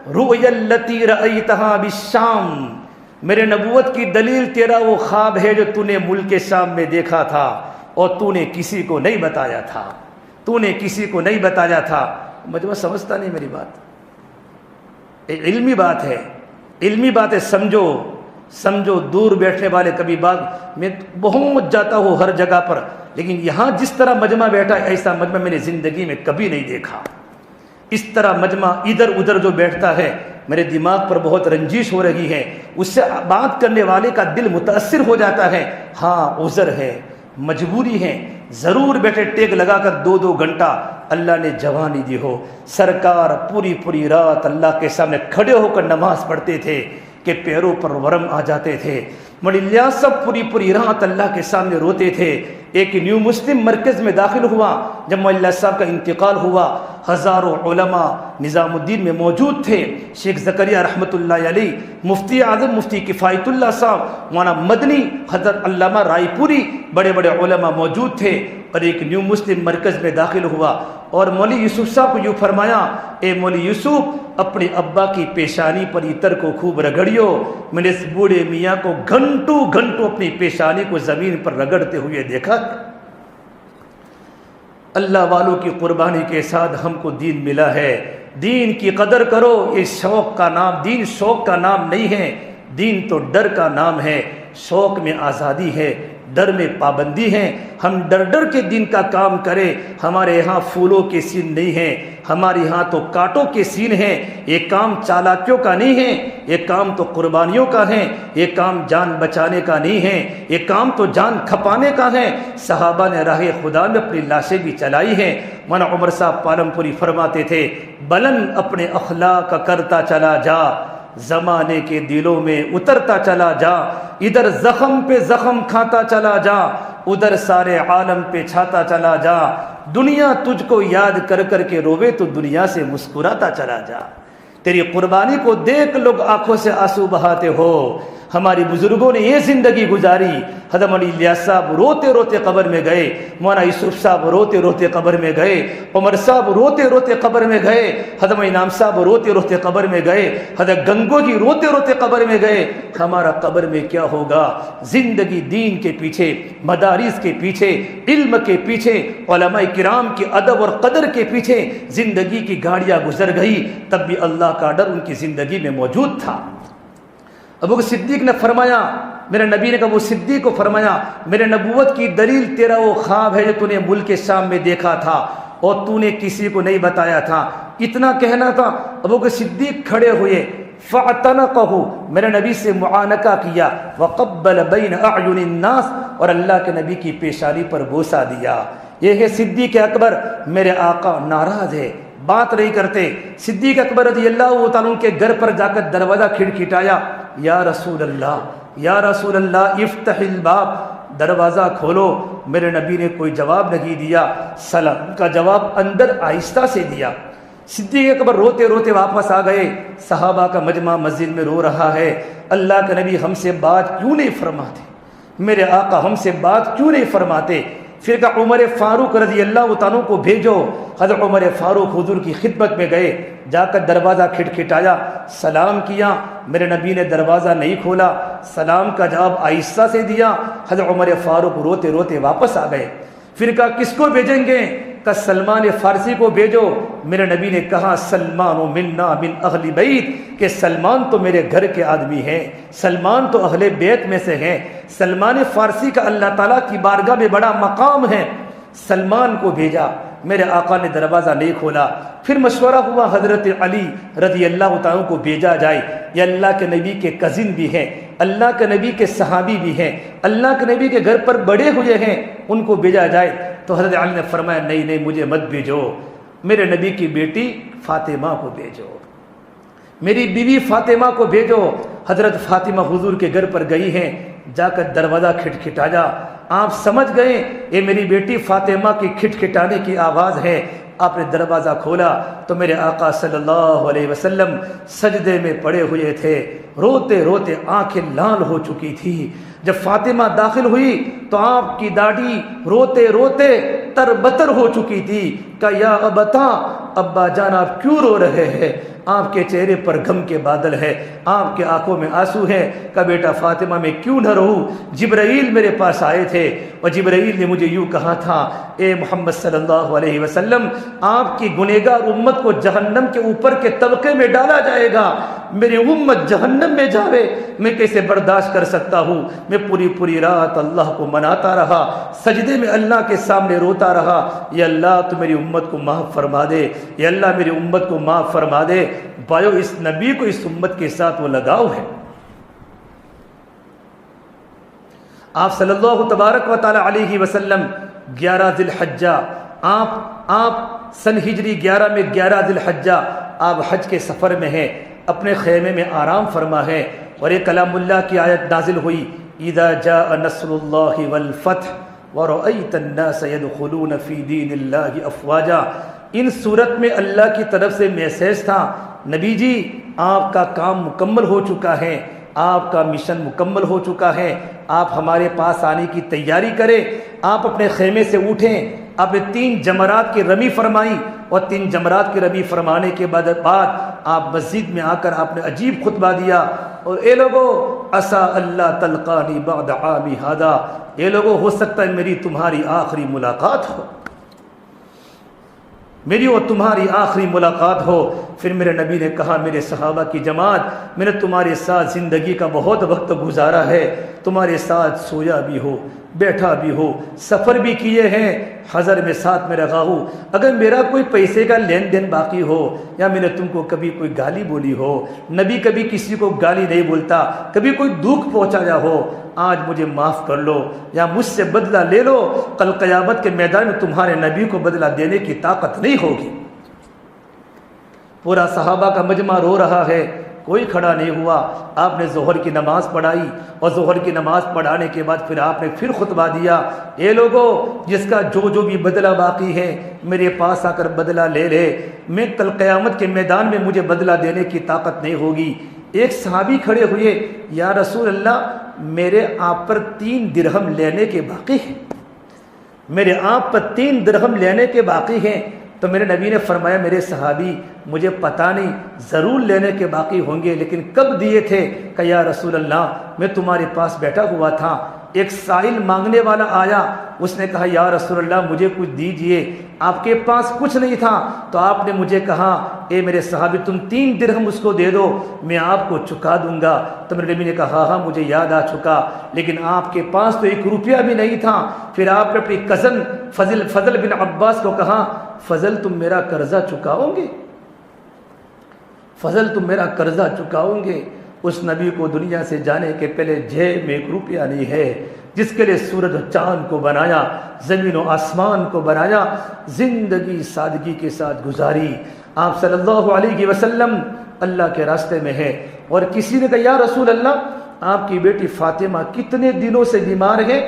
رؤیا التی رأیتہا بالشام، میرے نبوت کی دلیل تیرا وہ خواب ہے جو تو نے ملک شام میں دیکھا تھا اور تو نے کسی کو نہیں بتایا تھا، تو نے کسی کو نہیں بتایا تھا۔ مجمع سمجھتا نہیں میری بات، ایک علمی بات ہے، علمی بات ہے، سمجھو۔ دور بیٹھنے والے کبھی بات، میں بہت جاتا ہوں ہر جگہ پر، لیکن یہاں جس طرح مجمع بیٹھا ہے ایسا مجمع میں نے زندگی میں کبھی نہیں دیکھا۔ اس طرح مجمع ادھر ادھر جو بیٹھتا ہے میرے دماغ پر بہت رنجش ہو رہی ہے، اس سے بات کرنے والے کا دل متاثر ہو جاتا ہے۔ ہاں عذر ہے، مجبوری ہے، ضرور بیٹھے ٹیک لگا کر 2 گھنٹہ اللہ نے جوانی دی ہو۔ سرکار پوری رات اللہ کے سامنے کھڑے ہو کر نماز پڑھتے تھے کہ پیروں پر ورم آ جاتے تھے۔ مولانا الیاس صاحب پوری رات اللہ کے سامنے روتے تھے۔ ایک نیو مسلم مرکز میں داخل ہوا جب مولانا الیاس صاحب کا انتقال ہوا، ہزاروں علماء نظام الدین میں موجود تھے، شیخ زکریا رحمۃ اللہ علیہ، مفتی اعظم مفتی کفایت اللہ صاحب، مولانا مدنی، حضرت علامہ رائے پوری، بڑے علماء موجود تھے، اور ایک نیو مسلم مرکز میں داخل ہوا اور مولوی یوسف صاحب کو یوں فرمایا، اے مولوی یوسف اپنے ابا کی پیشانی پر عطر کو خوب رگڑیو۔ میں نے اس بوڑھے میاں کو گھنٹوں اپنی پیشانی کو زمین پر رگڑتے ہوئے دیکھا۔ اللہ والوں کی قربانی کے ساتھ ہم کو دین ملا ہے، دین کی قدر کرو۔ یہ شوق کا نام، دین شوق کا نام نہیں ہے، دین تو ڈر کا نام ہے۔ شوق میں آزادی ہے، ڈر میں پابندی ہے۔ ہم ڈر کے دین کا کام کریں۔ ہمارے یہاں پھولوں کے سین نہیں ہیں، ہمارے یہاں تو کانٹوں کے سین ہیں۔ یہ کام چالاکیوں کا نہیں ہے، یہ کام تو قربانیوں کا ہے، یہ کام جان بچانے کا نہیں ہے، یہ کام تو جان کھپانے کا ہے۔ صحابہ نے راہ خدا میں اپنی لاشیں بھی چلائی ہیں۔ مولانا عمر صاحب پالم پوری فرماتے تھے، بلند اپنے اخلاق کا کرتا چلا جا، زمانے کے دلوں میں اترتا چلا جا، ادھر زخم پہ زخم کھاتا چلا جا، ادھر سارے عالم پہ چھاتا چلا جا، دنیا تجھ کو یاد کر کے روے تو دنیا سے مسکراتا چلا جا۔ تیری قربانی کو دیکھ لوگ آنکھوں سے آنسو بہاتے ہو۔ ہماری بزرگوں نے یہ زندگی گزاری۔ حضرت مولانا الیاس صاحب روتے قبر میں گئے، مولانا یوسف صاحب روتے قبر میں گئے، عمر صاحب روتے قبر میں گئے، حضرت انعام صاحب روتے قبر میں گئے، حضرت گنگو جی روتے قبر میں گئے۔ ہمارا قبر میں کیا ہوگا؟ زندگی دین کے پیچھے، مدارس کے پیچھے، علم کے پیچھے، علماء کرام کی ادب اور قدر کے پیچھے زندگی کی گاڑیاں گزر گئی، تب بھی اللہ کا ڈر ان کی زندگی میں موجود تھا۔ ابو بکر صدیق نے فرمایا، میرے نبی نے کہا، وہ صدیق کو فرمایا، میرے نبوت کی دلیل تیرا وہ خواب ہے جو تو نے ملک شام میں دیکھا تھا اور تو نے کسی کو نہیں بتایا تھا۔ اتنا کہنا تھا، ابو بکر صدیق کھڑے ہوئے، فاعتنقہ، میرے نبی سے معانقہ کیا، وقبل بین اعین الناس، اور اللہ کے نبی کی پیشانی پر بوسہ دیا۔ یہ ہے صدیق اکبر۔ میرے آقا ناراض ہے، بات نہیں کرتے۔ صدیق اکبر رضی اللہ تعالیٰ کے گھر پر جا کر دروازہ کھٹکھٹایا، یا رسول اللہ افتح الباب، دروازہ کھولو۔ میرے نبی نے کوئی جواب نہیں دیا، سلام کا جواب اندر آہستہ سے دیا۔ صدیق اکبر روتے واپس آ گئے۔ صحابہ کا مجمع مسجد میں رو رہا ہے، اللہ کے نبی ہم سے بات کیوں نہیں فرماتے، میرے آقا ہم سے بات کیوں نہیں فرماتے؟ پھر کہا عمر فاروق رضی اللہ تعالیٰ کو بھیجو۔ حضرت عمر فاروق حضور کی خدمت میں گئے، جا کر دروازہ کھٹکھٹایا، سلام کیا۔ میرے نبی نے دروازہ نہیں کھولا، سلام کا جواب آہستہ سے دیا۔ حضرت عمر فاروق روتے واپس آ گئے۔ پھر کہا کس کو بھیجیں گے؟ کہا سلمان فارسی کو بھیجو۔ میرے نبی نے کہا سلمان منا من اہل بیت، کہ سلمان تو میرے گھر کے آدمی ہیں، سلمان تو اہل بیت میں سے ہیں۔ سلمان فارسی کا اللہ تعالیٰ کی بارگاہ میں بڑا مقام ہے۔ سلمان کو بھیجا، میرے آقا نے دروازہ نہیں کھولا۔ پھر مشورہ ہوا حضرت علی رضی اللہ تعالیٰ کو بھیجا جائے، یہ اللہ کے نبی کے کزن بھی ہیں، اللہ کے نبی کے صحابی بھی ہیں، اللہ کے نبی کے گھر پر بڑے ہوئے ہیں، ان کو بھیجا جائے۔ تو حضرت علی نے فرمایا نہیں مجھے مت بھیجو، میرے نبی کی بیٹی فاطمہ کو بھیجو، میری بیوی فاطمہ کو بھیجو۔ حضرت فاطمہ حضور کے گھر پر گئی ہیں، جا کر دروازہ کھٹکھٹایا۔ آپ سمجھ گئے یہ میری بیٹی فاطمہ کی کھٹکھٹانے کی آواز ہے۔ آپ نے دروازہ کھولا تو میرے آقا صلی اللہ علیہ وسلم سجدے میں پڑے ہوئے تھے، روتے آنکھیں لال ہو چکی تھی۔ جب فاطمہ داخل ہوئی تو آپ کی داڑھی روتے تربتر ہو چکی تھی۔ کہ یا ابتا، ابا جان آپ کیوں رو رہے ہیں؟ آپ کے چہرے پر غم کے بادل ہے، آپ کے آنکھوں میں آنسو ہیں۔ کہ بیٹا فاطمہ میں کیوں نہ رہوں؟ جبرائیل میرے پاس آئے تھے اور جبرائیل نے مجھے یوں کہا تھا، اے محمد صلی اللہ علیہ وسلم، آپ کی گنہگار امت کو جہنم کے اوپر کے طبقے میں ڈالا جائے گا، میری امت جہنم میں جاوے میں کیسے برداشت کر سکتا ہوں؟ میں پوری رات اللہ کو مناتا رہا، سجدے میں اللہ کے سامنے روتا رہا، یا اللہ تو میری امت کو معاف فرما دے، یا اللہ میری امت کو معاف فرما دے۔ بھائیو، اس نبی کو اس امت کے ساتھ وہ لگاؤ ہے۔ آپ صلی اللہ تبارک و تعالی علیہ وسلم 11 ذی الحجہ، آپ سن ہجری 11 میں 11 ذی الحجہ آپ حج کے سفر میں ہیں، اپنے خیمے میں آرام فرما ہے، اور ایک کلام اللہ کی آیت نازل ہوئی، اذا جاء نصر اللہ والفتح ورأیت الناس يدخلون فی دین اللہ افواجا۔ ان صورت میں اللہ کی طرف سے میسیج تھا، نبی جی آپ کا کام مکمل ہو چکا ہے، آپ کا مشن مکمل ہو چکا ہے، آپ ہمارے پاس آنے کی تیاری کریں۔ آپ اپنے خیمے سے اٹھیں، آپ نے 3 جمرات کی رمی فرمائی، اور 3 جمرات کی رمی فرمانے کے بعد آپ مسجد میں آ کر آپ نے عجیب خطبہ دیا، اور اے لوگو عسیٰ اللہ تلقانی بعد عامی ھذا، اے لوگو ہو سکتا ہے میری تمہاری آخری ملاقات ہو، میری اور تمہاری آخری ملاقات ہو۔ پھر میرے نبی نے کہا، میرے صحابہ کی جماعت، میں نے تمہارے ساتھ زندگی کا بہت وقت گزارا ہے، تمہارے ساتھ سویا بھی ہو، بیٹھا بھی ہو، سفر بھی کیے ہیں، حضر میں ساتھ میں رہا ہوں، اگر میرا کوئی پیسے کا لین دین باقی ہو، یا میں نے تم کو کبھی کوئی گالی بولی ہو، نبی کبھی کسی کو گالی نہیں بولتا، کبھی کوئی دکھ پہنچایا ہو، آج مجھے معاف کر لو یا مجھ سے بدلہ لے لو، کل قیامت کے میدان میں تمہارے نبی کو بدلہ دینے کی طاقت نہیں ہوگی۔ پورا صحابہ کا مجمع رو رہا ہے، کوئی کھڑا نہیں ہوا۔ آپ نے ظہر کی نماز پڑھائی، اور ظہر کی نماز پڑھانے کے بعد پھر آپ نے پھر خطبہ دیا، اے لوگو جس کا جو بھی بدلہ باقی ہے میرے پاس آ کر بدلہ لے لے، میں کل قیامت کے میدان میں مجھے بدلہ دینے کی طاقت نہیں ہوگی۔ ایک صحابی کھڑے ہوئے، یا رسول اللہ میرے آپ پر 3 درہم لینے کے باقی ہیں، میرے آپ پر 3 درہم لینے کے باقی ہیں۔ تو میرے نبی نے فرمایا، میرے صحابی مجھے پتہ نہیں، ضرور لینے کے باقی ہوں گے، لیکن کب دیے تھے؟ کہ یا رسول اللہ میں تمہارے پاس بیٹھا ہوا تھا، ایک سائل مانگنے والا آیا، اس نے کہا یا رسول اللہ مجھے کچھ دیجئے، آپ کے پاس کچھ نہیں تھا، تو آپ نے مجھے کہا اے میرے صحابی تم 3 درہم اس کو دے دو، میں آپ کو چکا دوں گا۔ تو میرے نبی نے کہا ہاں مجھے یاد آ چکا، لیکن آپ کے پاس تو 1 روپیہ بھی نہیں تھا۔ پھر آپ نے اپنی کزن فضل بن عباس کو کہا، فضل تم میرا قرضہ چکاؤ گے؟ فضل تم میرا قرضہ چکاؤ گے؟ اس نبی کو دنیا سے جانے کے پہلے جیب میں 1 روپیہ نہیں ہے، جس کے لیے سورج و چاند کو بنایا، زمین و آسمان کو بنایا، زندگی سادگی کے ساتھ گزاری۔ آپ صلی اللہ علیہ وسلم اللہ کے راستے میں ہے، اور کسی نے کہا یا رسول اللہ آپ کی بیٹی فاطمہ کتنے دنوں سے بیمار ہے،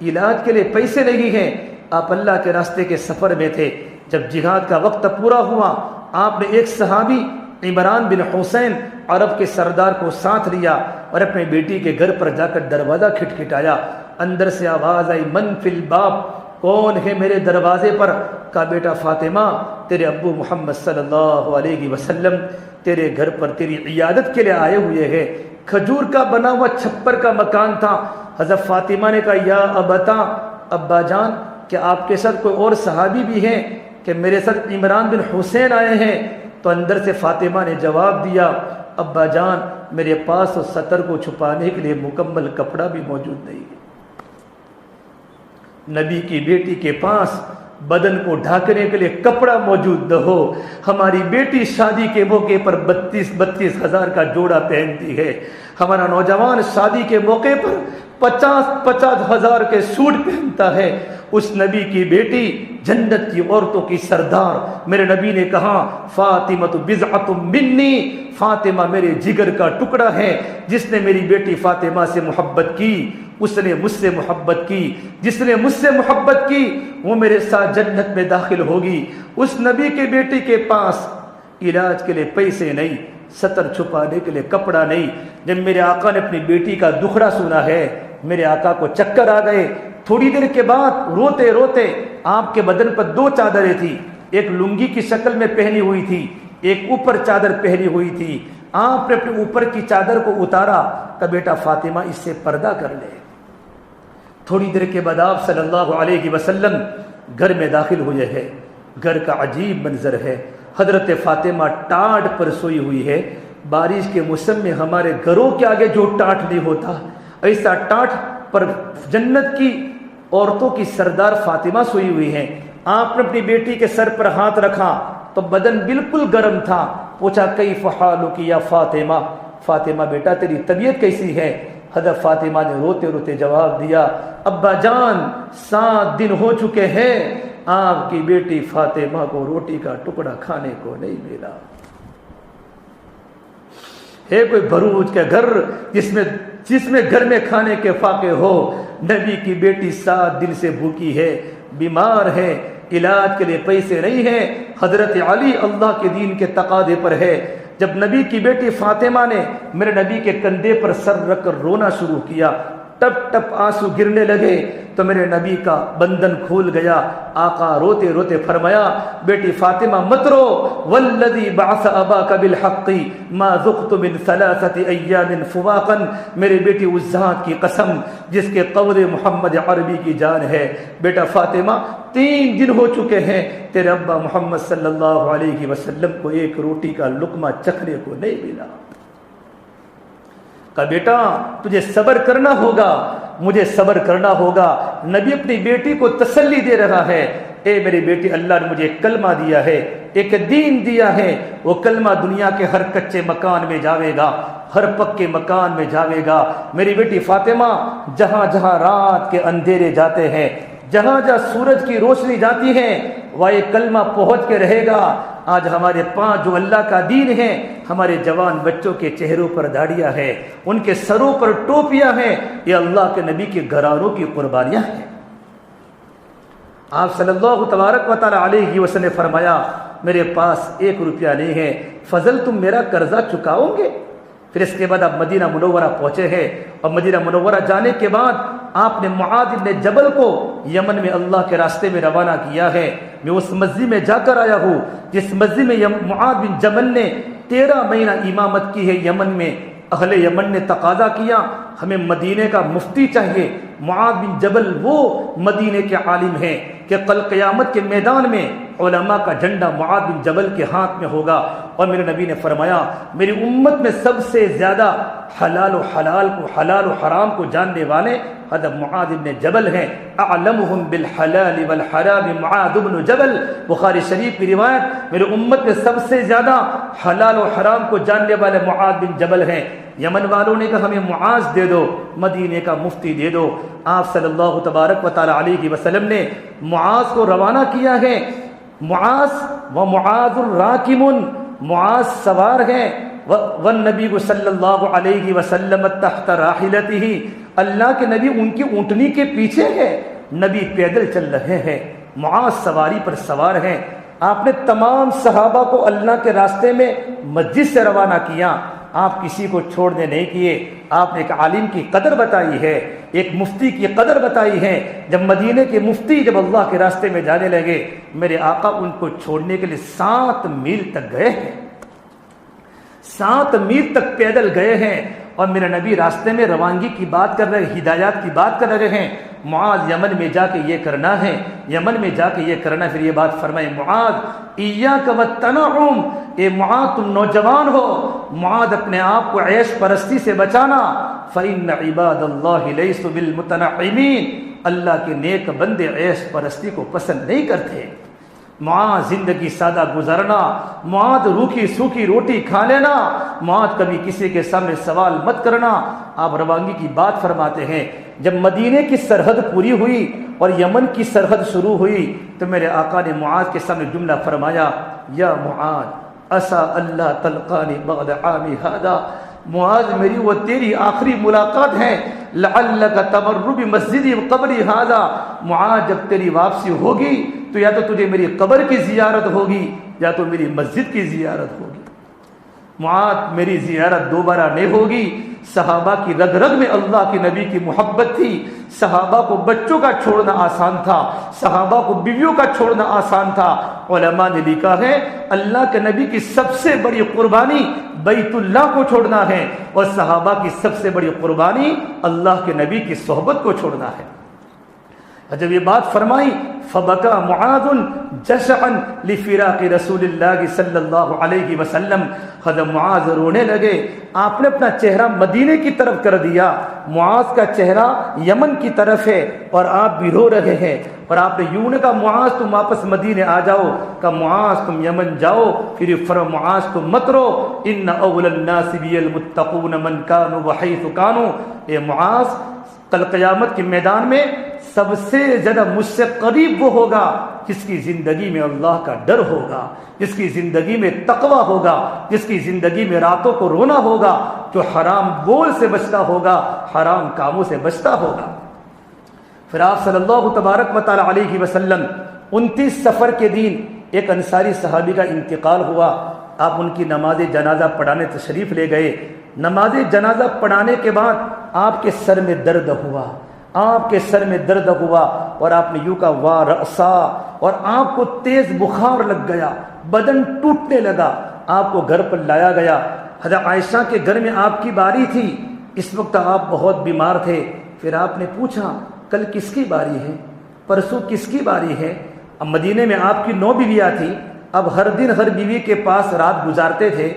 علاج کے لیے پیسے نہیں ہیں۔ آپ اللہ کے راستے کے سفر میں تھے، جب جہاد کا وقت پورا ہوا آپ نے ایک صحابی عمران بن حسین عرب کے سردار کو ساتھ لیا، اور اپنے بیٹی کے گھر پر جا کر دروازہ کھٹکھٹایا، اندر سے آواز آئی من فی الباب، کون ہے میرے دروازے پر؟ کہا بیٹا فاطمہ تیرے ابو محمد صلی اللہ علیہ وسلم تیرے گھر پر تیری عیادت کے لیے آئے ہوئے ہیں۔ کھجور کا بنا ہوا چھپر کا مکان تھا۔ حضرت فاطمہ نے کہا یا ابتا، ابا جان کیا آپ کے ساتھ کوئی اور صحابی بھی ہیں؟ کہ میرے ساتھ عمران بن حسین آئے ہیں۔ تو اندر سے فاطمہ نے جواب دیا ابا جان میرے پاس اس سطر کو چھپانے کے لیے مکمل کپڑا بھی موجود نہیں ہے۔ نبی کی بیٹی کے پاس بدن کو ڈھانکنے کے لیے کپڑا موجود نہ ہو، ہماری بیٹی شادی کے موقع پر 32 ہزار کا جوڑا پہنتی ہے، ہمارا نوجوان شادی کے موقع پر 50 ہزار کے سوٹ پہنتا ہے۔ اس نبی کی بیٹی جنت کی عورتوں کی سردار، میرے نبی نے کہا فاطمہ بضعۃ منی، فاطمہ میرے جگر کا ٹکڑا ہے۔ جس نے میری بیٹی فاطمہ سے محبت کی اس نے مجھ سے محبت کی، جس نے مجھ سے محبت کی وہ میرے ساتھ جنت میں داخل ہوگی۔ اس نبی کی بیٹی کے پاس علاج کے لیے پیسے نہیں، سطر چھپانے کے لیے کپڑا نہیں۔ جب میرے آقا نے اپنی بیٹی کا دکھڑا سنا ہے، میرے آقا کو چکر آ گئے۔ تھوڑی دیر کے بعد روتے روتے آپ کے بدن پر 2 چادریں تھی، ایک لنگی کی شکل میں پہنی ہوئی تھی، ایک اوپر چادر پہنی ہوئی تھی۔ آپ نے اپنے اوپر کی چادر کو اتارا کہ بیٹا فاطمہ اس سے پردہ کر لے۔ تھوڑی دیر کے بعد آپ صلی اللہ علیہ وسلم گھر میں داخل ہوئے ہیں۔ گھر کا عجیب منظر ہے، حضرت فاطمہ ٹاٹ پر سوئی ہوئی ہے۔ بارش کے موسم میں ہمارے گھروں کے آگے جو ٹاٹ نہیں ہوتا، ایسا ٹاٹ پر جنت کی عورتوں کی سردار فاطمہ سوئی ہوئی ہیں۔ آپ نے اپنی بیٹی کے سر پر ہاتھ رکھا تو بدن بالکل گرم تھا۔ پوچھا کیف حالک یا فاطمہ، فاطمہ بیٹا تیری طبیعت کیسی ہے؟ حضرت فاطمہ نے روتے روتے جواب دیا، ابا جان 7 دن ہو چکے ہیں آپ کی بیٹی فاطمہ کو روٹی کا ٹکڑا کھانے کو نہیں ملا۔ ہے کوئی بھروچ کا گھر جس میں گھر میں کھانے کے فاقے ہو؟ نبی کی بیٹی 7 دن سے بھوکی ہے، بیمار ہے، علاج کے لیے پیسے نہیں ہیں۔ حضرت علی اللہ کے دین کے تقاضے پر ہے۔ جب نبی کی بیٹی فاطمہ نے میرے نبی کے کندھے پر سر رکھ کر رونا شروع کیا، ٹپ ٹپ آنسو گرنے لگے تو میرے نبی کا بندن کھول گیا۔ آقا روتے روتے فرمایا، بیٹی فاطمہ مت رو، والذی بعث اباک بالحق ما ذقت من 3 ایام فواقا، میرے بیٹی اس ذات کی قسم جس کے قول محمد عربی کی جان ہے، بیٹا فاطمہ 3 دن ہو چکے ہیں تیرے ابا محمد صلی اللہ علیہ وسلم کو ایک روٹی کا لقمہ چکھنے کو نہیں ملا۔ کہا بیٹا تجھے صبر کرنا ہوگا، مجھے صبر کرنا ہوگا۔ نبی اپنی بیٹی کو تسلی دے رہا ہے، اے میری بیٹی اللہ نے مجھے ایک کلمہ دیا ہے، ایک دین دیا ہے، وہ کلمہ دنیا کے ہر کچے مکان میں جاوے گا، ہر پکے مکان میں جاوے گا۔ میری بیٹی فاطمہ جہاں جہاں رات کے اندھیرے جاتے ہیں، جہاں جہاں سورج کی روشنی جاتی ہے، وہ یہ کلمہ پہنچ کے رہے گا۔ آج ہمارے پاس جو اللہ کا دین ہے، ہمارے جوان بچوں کے چہروں پر داڑیاں ہیں، ان کے سروں پر ٹوپیاں ہیں، یہ اللہ کے نبی کے گھرانوں کی قربانیاں ہیں۔ آپ صلی اللہ تبارک و تعالی علیہ وسلم نے فرمایا، میرے پاس 1 روپیہ نہیں ہے، فضل تم میرا قرضہ چکاؤ گے؟ پھر اس کے بعد آپ مدینہ منورہ پہنچے ہیں، اور مدینہ منورہ جانے کے بعد آپ نے معاذ بن جبل کو یمن میں اللہ کے راستے میں روانہ کیا ہے۔ میں اس مسجد میں جا کر آیا ہوں جس مسجد میں معاذ بن جبل نے 13 مہینہ امامت کی ہے یمن میں۔ اہل یمن نے تقاضا کیا ہمیں مدینے کا مفتی چاہیے۔ معاذ بن جبل وہ مدینے کے عالم ہیں کہ کل قیامت کے میدان میں علماء کا جھنڈا معاذ بن جبل کے ہاتھ میں ہوگا۔ اور میرے نبی نے فرمایا میری امت میں سب سے زیادہ حلال و حرام کو جاننے والے حضرت معاذ بن جبل ہیں۔ اعلمهم بالحلال والحرام معاذ بن جبل، بخاری شریف کی روایت، میرے امت میں سب سے زیادہ حلال و حرام کو جاننے والے معاذ بن جبل ہیں۔ یمن والوں نے کہا ہمیں معاذ دے دو، مدینے کا مفتی دے دو۔ آپ صلی اللہ تبارک و تعالی علیہ وسلم نے معاذ کو روانہ کیا ہے۔ معاذ و معاذ الراکم، معاذ سوار ہیں، والنبی صلی اللہ علیہ وسلم تحت راحلتہ، اللہ کے نبی ان کی اونٹنی کے پیچھے ہے، نبی پیدل چل رہے ہیں، معاذ سواری پر سوار ہیں۔ آپ نے تمام صحابہ کو اللہ کے راستے میں مسجد سے روانہ کیا، آپ کسی کو چھوڑنے نہیں کیے۔ آپ نے ایک عالم کی قدر بتائی ہے، ایک مفتی کی قدر بتائی ہے۔ جب مدینے کے مفتی جب اللہ کے راستے میں جانے لگے، میرے آقا ان کو چھوڑنے کے لیے 7 میل تک گئے ہیں، 7 میل تک پیدل گئے ہیں۔ اور میرے نبی راستے میں روانگی کی بات کر رہے، ہدایات کی بات کر رہے ہیں۔ معاذ یمن میں جا کے یہ کرنا ہے، یمن میں جا کے یہ کرنا ہے۔ پھر یہ بات فرمائے معاذ ایاک والتنعم، اے معاذ تم نوجوان ہو، معاذ اپنے آپ کو عیش پرستی سے بچانا۔ فإن عباد اللہ لیسوا بالمتنعمین، اللہ کے نیک بندے عیش پرستی کو پسند نہیں کرتے۔ معاذ زندگی سادہ گزارنا، معاذ روکھی سوکھی روٹی کھا لینا، معاذ کبھی کسی کے سامنے سوال مت کرنا۔ آپ روانگی کی بات فرماتے ہیں، جب مدینے کی سرحد پوری ہوئی اور یمن کی سرحد شروع ہوئی تو میرے آقا نے معاذ کے سامنے جملہ فرمایا، یا معاذ عسى اللہ تلقانی بعد عامی ھذا، معاذ میری وہ تیری آخری ملاقات ہے، لعلک تمر بمسجدی قبری ھذا، معاذ جب تیری واپسی ہوگی تو یا تو تجھے میری قبر کی زیارت ہوگی یا تو میری مسجد کی زیارت ہوگی۔ معاذ میری زیارت دوبارہ نہیں ہوگی۔ صحابہ کی رگ رگ میں اللہ کے نبی کی محبت تھی، صحابہ کو بچوں کا چھوڑنا آسان تھا، صحابہ کو بیویوں کا چھوڑنا آسان تھا، علماء نے لکھا ہے اللہ کے نبی کی سب سے بڑی قربانی بیت اللہ کو چھوڑنا ہے، اور صحابہ کی سب سے بڑی قربانی اللہ کے نبی کی صحبت کو چھوڑنا ہے۔ جب یہ بات فرمائی فبکا معاذ جشعا لفراق رسول اللہ صلی اللہ علیہ وسلم، حضرت معاذ رونے لگے۔ آپ نے اپنا چہرہ مدینے کی طرف کر دیا، معاذ کا چہرہ یمن کی طرف ہے اور آپ بھی رو رہے ہیں، اور آپ نے یوں نے کہا معاذ تم واپس مدینے آ جاؤ، کہ معاذ تم یمن جاؤ، پھر فرمایا معاذ تم مت رو، ان اول الناس بی المتقون من کانوا وحیث کانوا، اے معاذ کل قیامت کے میدان میں سب سے زیادہ مجھ سے قریب وہ ہوگا جس کی زندگی میں اللہ کا ڈر ہوگا، جس کی زندگی میں تقوی ہوگا، جس کی زندگی میں راتوں کو رونا ہوگا، جو حرام بول سے بچتا ہوگا، حرام کاموں سے بچتا ہوگا۔ پھر آپ صلی اللہ تبارک و تعالی علیہ وسلم 29 سفر کے دن ایک انصاری صحابی کا انتقال ہوا، آپ ان کی نماز جنازہ پڑھانے تشریف لے گئے۔ نماز جنازہ پڑھانے کے بعد آپ کے سر میں درد ہوا، آپ کے سر میں درد ہوا، اور آپ نے یوں کہا وا رأسا، اور آپ کو تیز بخار لگ گیا، بدن ٹوٹنے لگا، آپ کو گھر پر لایا گیا۔ حضرت عائشہ کے گھر میں آپ کی باری تھی، اس وقت آپ بہت بیمار تھے۔ پھر آپ نے پوچھا کل کس کی باری ہے، پرسوں کس کی باری ہے؟ اب مدینے میں آپ کی 9 بیویاں تھیں، اب ہر دن ہر بیوی کے پاس رات گزارتے تھے،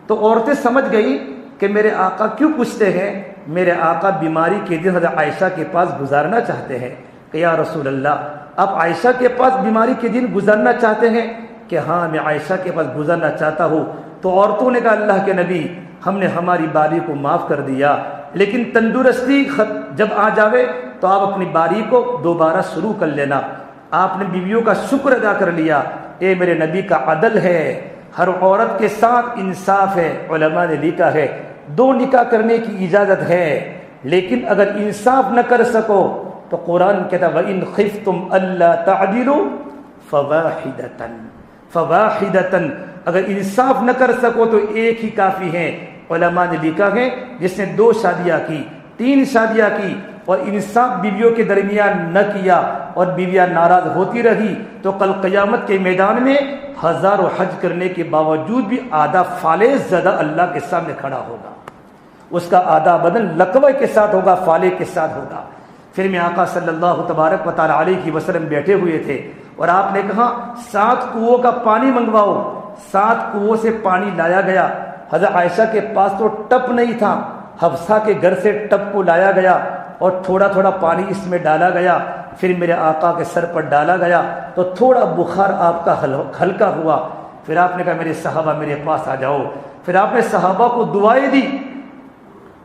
تو عورتیں سمجھ گئی کہ میرے آقا کیوں پوچھتے ہیں، میرے آقا بیماری کے دن حضرت عائشہ کے پاس گزارنا چاہتے ہیں، کہ یا رسول اللہ آپ عائشہ کے پاس بیماری کے دن گزارنا چاہتے ہیں؟ کہ ہاں میں عائشہ کے پاس گزارنا چاہتا ہوں۔ تو عورتوں نے کہا اللہ کے نبی ہم نے ہماری باری کو معاف کر دیا، لیکن تندرستی جب آ جاوے تو آپ اپنی باری کو دوبارہ شروع کر لینا۔ آپ نے بیویوں کا شکر ادا کر لیا۔ اے میرے نبی کا عدل ہے، ہر عورت کے ساتھ انصاف ہے۔ علماء نے لکھا ہے 2 نکاح کرنے کی اجازت ہے، لیکن اگر انصاف نہ کر سکو تو قرآن کہتا ہے وَإِنْ خِفْتُمْ أَلَّا تَعْدِلُوا فَوَاحِدَةً، اگر انصاف نہ کر سکو تو ایک ہی کافی ہے۔ علماء نے لکھا ہے جس نے 2 شادیاں کی، 3 شادیاں کی، اور انصاف بیویوں کے درمیان نہ کیا اور بیویاں ناراض ہوتی رہی، تو کل قیامت کے میدان میں ہزاروں حج کرنے کے باوجود بھی آدھا فالے زدہ اللہ کے سامنے کھڑا ہوگا، اس کا آدھا بدن لقوے کے ساتھ ہوگا، فالے کے ساتھ ہوگا۔ پھر میں آقا صلی اللہ تبارک و تعالی علیہ وسلم بیٹھے ہوئے تھے، اور آپ نے کہا 7 کنووں کا پانی منگواؤ۔ 7 کنووں سے پانی لایا گیا۔ حضرت عائشہ کے پاس تو ٹپ نہیں تھا، حفصہ کے گھر سے ٹپ کو لایا گیا اور تھوڑا تھوڑا پانی اس میں ڈالا گیا، پھر میرے آقا کے سر پر ڈالا گیا تو تھوڑا بخار آپ کا ہلکا ہوا۔ پھر آپ نے کہا میرے صحابہ میرے پاس آ جاؤ۔ پھر آپ نے صحابہ کو دعائیں دی،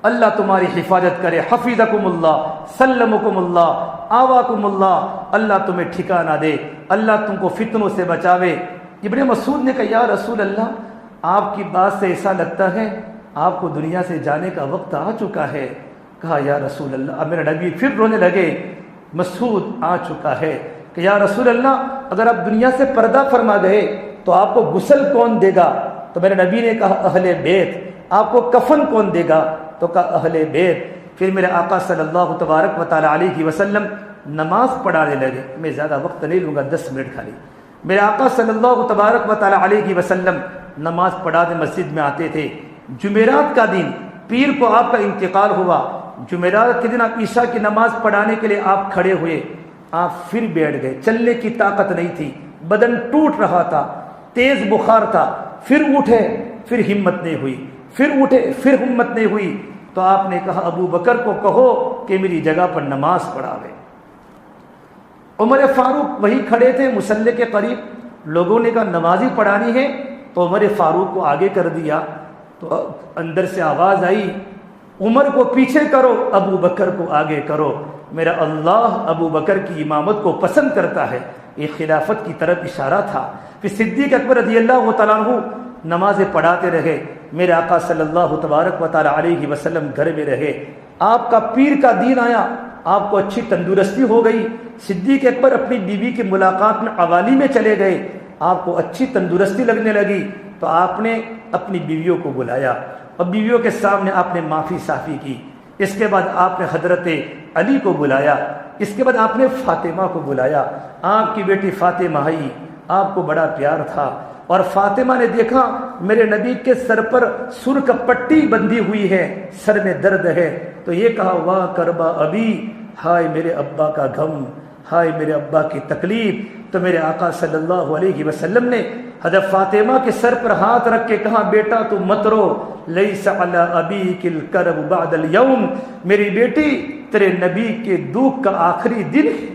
اللہ تمہاری حفاظت کرے، حفظکم اللہ، سلمکم اللہ، آواکم اللہ، اللہ تمہیں ٹھکانہ دے، اللہ تم کو فتنوں سے بچاوے۔ ابن مسعود نے کہا یا رسول اللہ آپ کی بات سے ایسا لگتا ہے آپ کو دنیا سے جانے کا وقت آ چکا ہے۔ کہا یا رسول اللہ، اب میرے نبی پھر رونے لگے، مسعود آ چکا ہے، کہ یا رسول اللہ اگر آپ دنیا سے پردہ فرما گئے تو آپ کو غسل کون دے گا؟ تو میرے نبی نے کہا اہل بیت۔ آپ کو کفن کون دے گا؟ تو کہا اہل بیت۔ پھر میرے آقا صلی اللہ تبارک و تعالی علیہ وسلم نماز پڑھانے لگے۔ میں زیادہ وقت نہیں لوں گا، 10 منٹ خالی۔ میرے آقا صلی اللہ تبارک و تعالی علیہ وسلم نماز پڑھانے مسجد میں آتے تھے۔ جمعرات کا دن، پیر کو آپ کا انتقال ہوا، جمعرات کے دن آپ عشاء کی نماز پڑھانے کے لیے آپ کھڑے ہوئے، آپ پھر بیٹھ گئے، چلنے کی طاقت نہیں تھی، بدن ٹوٹ رہا تھا، تیز بخار تھا، پھر اٹھے، پھر ہمت نہیں ہوئی، پھر اٹھے، پھر ہمت نہیں ہوئی، تو آپ نے کہا ابو بکر کو کہو کہ میری جگہ پر نماز پڑھاوے۔ عمر فاروق وہی کھڑے تھے مصلی کے قریب، لوگوں نے کہا نمازی پڑھانی ہے، تو عمر فاروق کو آگے کر دیا، تو اندر سے آواز آئی عمر کو پیچھے کرو، ابو بکر کو آگے کرو، میرا اللہ ابو بکر کی امامت کو پسند کرتا ہے۔ یہ خلافت کی طرف اشارہ تھا۔ پھر صدیق اکبر رضی اللہ تعالیٰ عنہ نمازیں پڑھاتے رہے، میرے آقا صلی اللہ تبارک و تعالی علیہ وسلم گھر میں رہے۔ آپ کا پیر کا دین آیا، آپ کو اچھی تندرستی ہو گئی۔ صدیق اکبر اپنی بیوی کی ملاقات میں عوالی میں چلے گئے، آپ کو اچھی تندرستی لگنے لگی، تو آپ نے اپنی بیویوں کو بلایا اور بیویوں کے سامنے آپ نے معافی صافی کی۔ اس کے بعد آپ نے حضرت علی کو بلایا، اس کے بعد آپ نے فاطمہ کو بلایا۔ آپ کی بیٹی فاطمہ آئی، آپ کو بڑا پیار تھا۔ اور فاطمہ نے دیکھا میرے نبی کے سر پر سرخ پٹی بندھی ہوئی ہے، سر میں درد ہے، تو یہ کہا واہ کربا ابی، ہائے میرے ابا کا غم، ہائے میرے ابا کی تکلیف۔ تو میرے آقا صلی اللہ علیہ وسلم نے حضرت فاطمہ کے سر پر ہاتھ رکھ کے کہا بیٹا تو مت رو، لیس علی ابیک الکرب بعد اليوم، میری بیٹی تیرے نبی کے دکھ کا آخری دن ہے،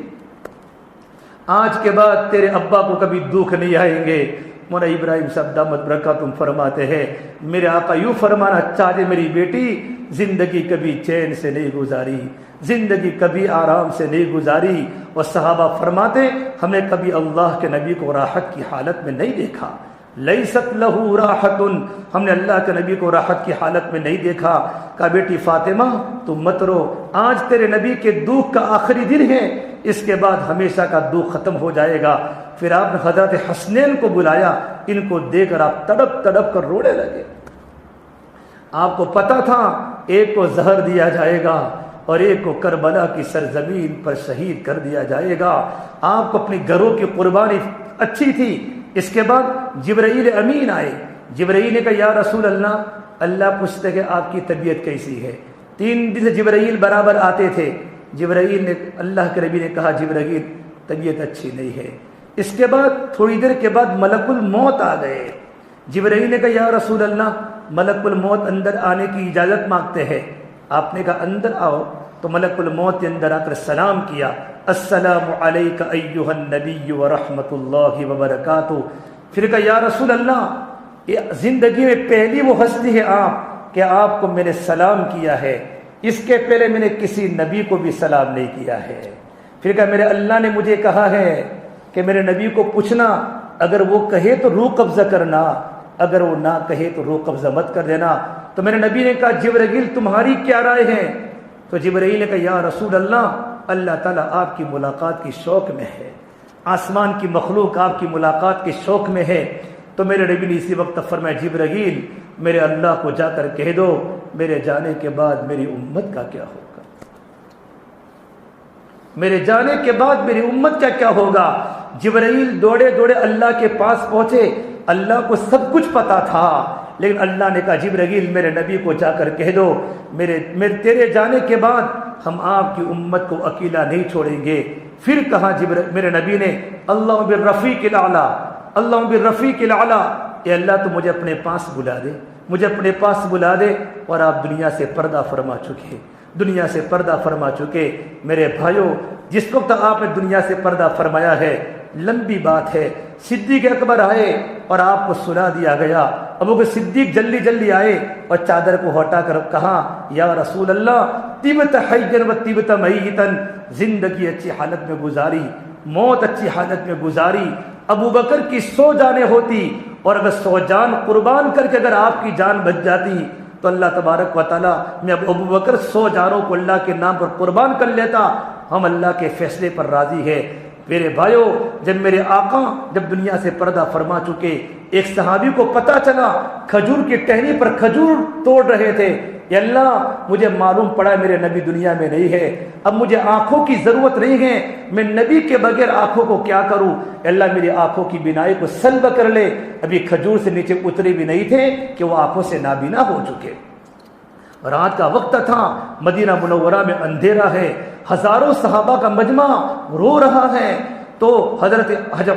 آج کے بعد تیرے ابا کو کبھی دکھ نہیں آئیں گے۔ مولانا ابراہیم صاحب دامت برکاتہم فرماتے ہیں میرے آقا یوں فرمانا چاہتے میری بیٹی زندگی کبھی چین سے نہیں گزاری، زندگی کبھی آرام سے نہیں گزاری، اور صحابہ فرماتے ہم نے کبھی اللہ کے نبی کو راحت کی حالت میں نہیں دیکھا، لیست لہو راحت، ہم نے اللہ کے نبی کو راحت کی حالت میں نہیں دیکھا۔ کہا بیٹی فاطمہ تم مت رو، آج تیرے نبی کے دکھ کا آخری دن ہے، اس کے بعد ہمیشہ کا دکھ ختم ہو جائے گا۔ پھر آپ نے حضرت حسنین کو بلایا، ان کو دیکھ کر آپ تڑپ تڑپ کر رونے لگے۔ آپ کو پتا تھا ایک کو زہر دیا جائے گا اور ایک کو کربلا کی سرزمین پر شہید کر دیا جائے گا۔ آپ کو اپنی گھروں کی قربانی اچھی تھی۔ اس کے بعد جبرائیل امین آئے، جبرائیل نے کہا یا رسول اللہ پوچھتے کہ آپ کی طبیعت کیسی ہے۔ 3 دن سے جبرائیل برابر آتے تھے۔ جبرائیل نے اللہ کے نبی نے کہا جبرائیل طبیعت اچھی نہیں ہے۔ اس کے بعد تھوڑی دیر کے بعد ملک الموت آ گئے۔ جبرائیل نے کہا یا رسول اللہ ملک الموت اندر آنے کی اجازت مانگتے ہیں۔ آپ نے کہا اندر آؤ، تو ملک الموت نے اندر آ کر سلام کیا، السلام علیک ایھا النبی ورحمۃ اللہ وبرکاتہ۔ پھر کہا یا رسول اللہ یہ زندگی میں پہلی وہ ہستی ہے آپ کہ آپ کو میں نے سلام کیا ہے، اس کے پہلے میں نے کسی نبی کو بھی سلام نہیں کیا ہے۔ پھر کہا میرے اللہ نے مجھے کہا ہے کہ میرے نبی کو پوچھنا، اگر وہ کہے تو روح قبضہ کرنا، اگر وہ نہ کہے تو روح قبضہ مت کر دینا۔ تو میرے نبی نے کہا جبرائیل تمہاری کیا رائے ہے؟ تو جبرائیل نے کہا یا رسول اللہ تعالیٰ آپ کی ملاقات کی شوق میں ہے، آسمان کی مخلوق آپ کی ملاقات کے شوق میں ہے۔ تو میرے نبی نے اسی وقت فرمایا جبرائیل میرے اللہ کو جا کر کہہ دو میرے جانے کے بعد میری امت کا کیا ہوگا، میرے جانے کے بعد میری امت کا کیا ہوگا۔ جبرائیل دوڑے دوڑے اللہ کے پاس پہنچے، اللہ کو سب کچھ پتا تھا، لیکن اللہ نے کہا جبرائیل میرے نبی کو جا کر کہہ دو میرے تیرے جانے کے بعد ہم آپ کی امت کو اکیلا نہیں چھوڑیں گے۔ پھر کہا میرے نبی نے اللہم بالرفیق الاعلی، اللہم بالرفیق الاعلی، اے اللہ تو مجھے اپنے پاس بلا دے، مجھے اپنے پاس بلا دے۔ اور آپ دنیا سے پردہ فرما چکے، دنیا سے پردہ فرما چکے۔ میرے بھائیوں جس وقت آپ نے دنیا سے پردہ فرمایا ہے لمبی بات ہے، صدیق اکبر آئے اور آپ کو سلا دیا گیا۔ ابو بکر صدیق جلدی جلدی آئے اور چادر کو ہٹا کر کہا یا رسول اللہ طبت حیا و طبت میتا، زندگی اچھی حالت میں گزاری، موت اچھی حالت میں گزاری۔ ابو بکر کی 100 جانیں ہوتی اور اگر 100 جان قربان کر کے اگر آپ کی جان بچ جاتی تو اللہ تبارک و تعالیٰ میں ابو بکر 100 جانوں کو اللہ کے نام پر قربان کر لیتا، ہم اللہ کے فیصلے پر راضی ہے۔ میرے بھائیوں جب میرے آقا جب دنیا سے پردہ فرما چکے، ایک صحابی کو پتا چلا کھجور کی ٹہنی پر کھجور توڑ رہے تھے، یا اللہ مجھے معلوم پڑا میرے نبی دنیا میں نہیں ہے، اب مجھے آنکھوں کی ضرورت نہیں ہے، میں نبی کے بغیر آنکھوں کو کیا کروں، اللہ میری آنکھوں کی بینائی کو سلب کر لے۔ ابھی کھجور سے نیچے اترے بھی نہیں تھے کہ وہ آنکھوں سے نابینا ہو چکے۔ رات کا وقت تھا، مدینہ منورہ میں اندھیرا ہے، ہزاروں صحابہ کا مجمع رو رہا ہے۔ تو حضرت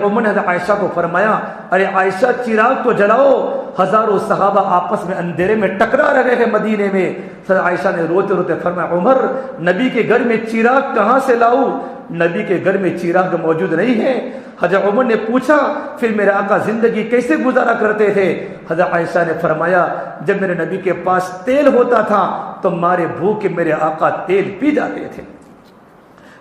عمر نے حضرت عائشہ کو فرمایا ارے عائشہ چراغ تو جلاؤ، ہزاروں صحابہ آپس میں اندھیرے میں ٹکرا رہے ہیں مدینے میں۔ حضرت عائشہ نے روتے روتے فرمایا عمر نبی کے گھر میں چراغ کہاں سے لاؤں، نبی کے گھر میں چراغ موجود نہیں ہے۔ حضرت عمر نے پوچھا پھر میرے آقا زندگی کیسے گزارا کرتے تھے؟ حضرت عائشہ نے فرمایا جب میرے نبی کے پاس تیل ہوتا تھا تو مارے بھوکے میرے آقا تیل پی جاتے تھے۔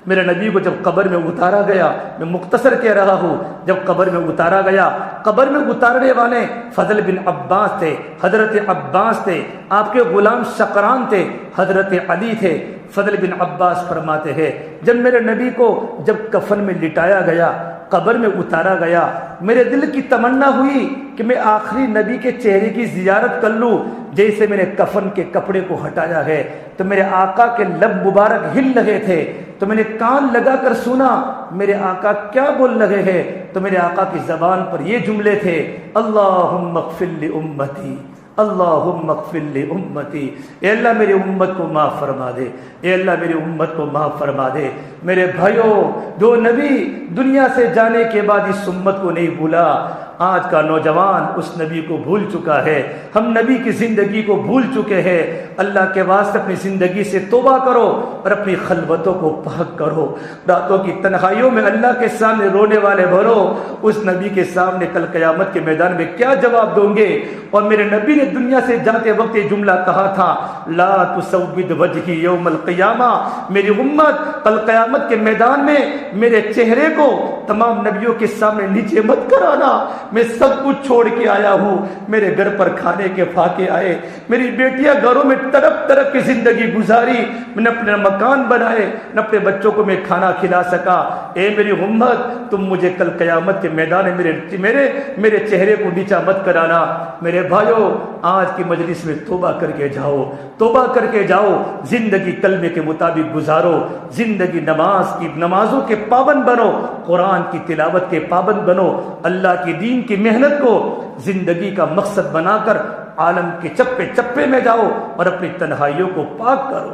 میرے نبی کو جب قبر میں اتارا گیا، میں مختصر کہہ رہا ہوں، جب قبر میں اتارا گیا، قبر میں اتارنے والے فضل بن عباس تھے، حضرت عباس تھے، آپ کے غلام شقران تھے، حضرت علی تھے۔ فضل بن عباس فرماتے ہیں جب میرے نبی کو جب کفن میں لٹایا گیا، قبر میں اتارا گیا، میرے دل کی تمنا ہوئی کہ میں آخری نبی کے چہرے کی زیارت کر لوں۔ جیسے میں نے کفن کے کپڑے کو ہٹایا ہے تو میرے آقا کے لب مبارک ہل رہے تھے، تو میں نے کان لگا کر سنا میرے آقا کیا بول رہے ہیں، تو میرے آقا کی زبان پر یہ جملے تھے، اللہم اغفر لامتی، اللہم اغفر لامتی، اے اللہ میری امت کو معاف فرما دے، اے اللہ میری امت کو معاف فرما دے۔ میرے بھائیوں، جو نبی دنیا سے جانے کے بعد اس امت کو نہیں بھولا، آج کا نوجوان اس نبی کو بھول چکا ہے۔ ہم نبی کی زندگی کو بھول چکے ہیں۔ اللہ کے واسطے اپنی زندگی سے توبہ کرو اور اپنی خلوتوں کو پاک کرو۔ راتوں کی تنہائیوں میں اللہ کے سامنے رونے والے بھرو، اس نبی کے سامنے کل قیامت کے میدان میں کیا جواب دوں گے؟ اور میرے نبی نے دنیا سے جاتے وقت یہ جملہ کہا تھا، لا تسود وجہی یوم القیامہ، میری امت کل قیامت کے میدان میں میرے چہرے کو تمام نبیوں کے سامنے نیچے مت کرانا، میں سب کچھ چھوڑ کے آیا ہوں، میرے گھر پر کھانے کے فاقے آئے، میری بیٹیاں گھروں میں تڑپ تڑپ کی زندگی گزاری، میں نے اپنا مکان بنائے، نہ اپنے بچوں کو میں کھانا کھلا سکا۔ اے میری امت، تم مجھے کل قیامت کے میدان میں میرے چہرے کو نیچا مت کرانا۔ میرے بھائیوں، آج کی مجلس میں توبہ کر کے جاؤ، توبہ کر کے جاؤ، زندگی کلمے کے مطابق گزارو، زندگی نمازوں کے پابند بنو، قرآن کی تلاوت کے پابند بنو، اللہ کی دین کی محنت کو زندگی کا مقصد بنا کر عالم کے چپے چپے میں جاؤ اور اپنی تنہائیوں کو پاک کرو۔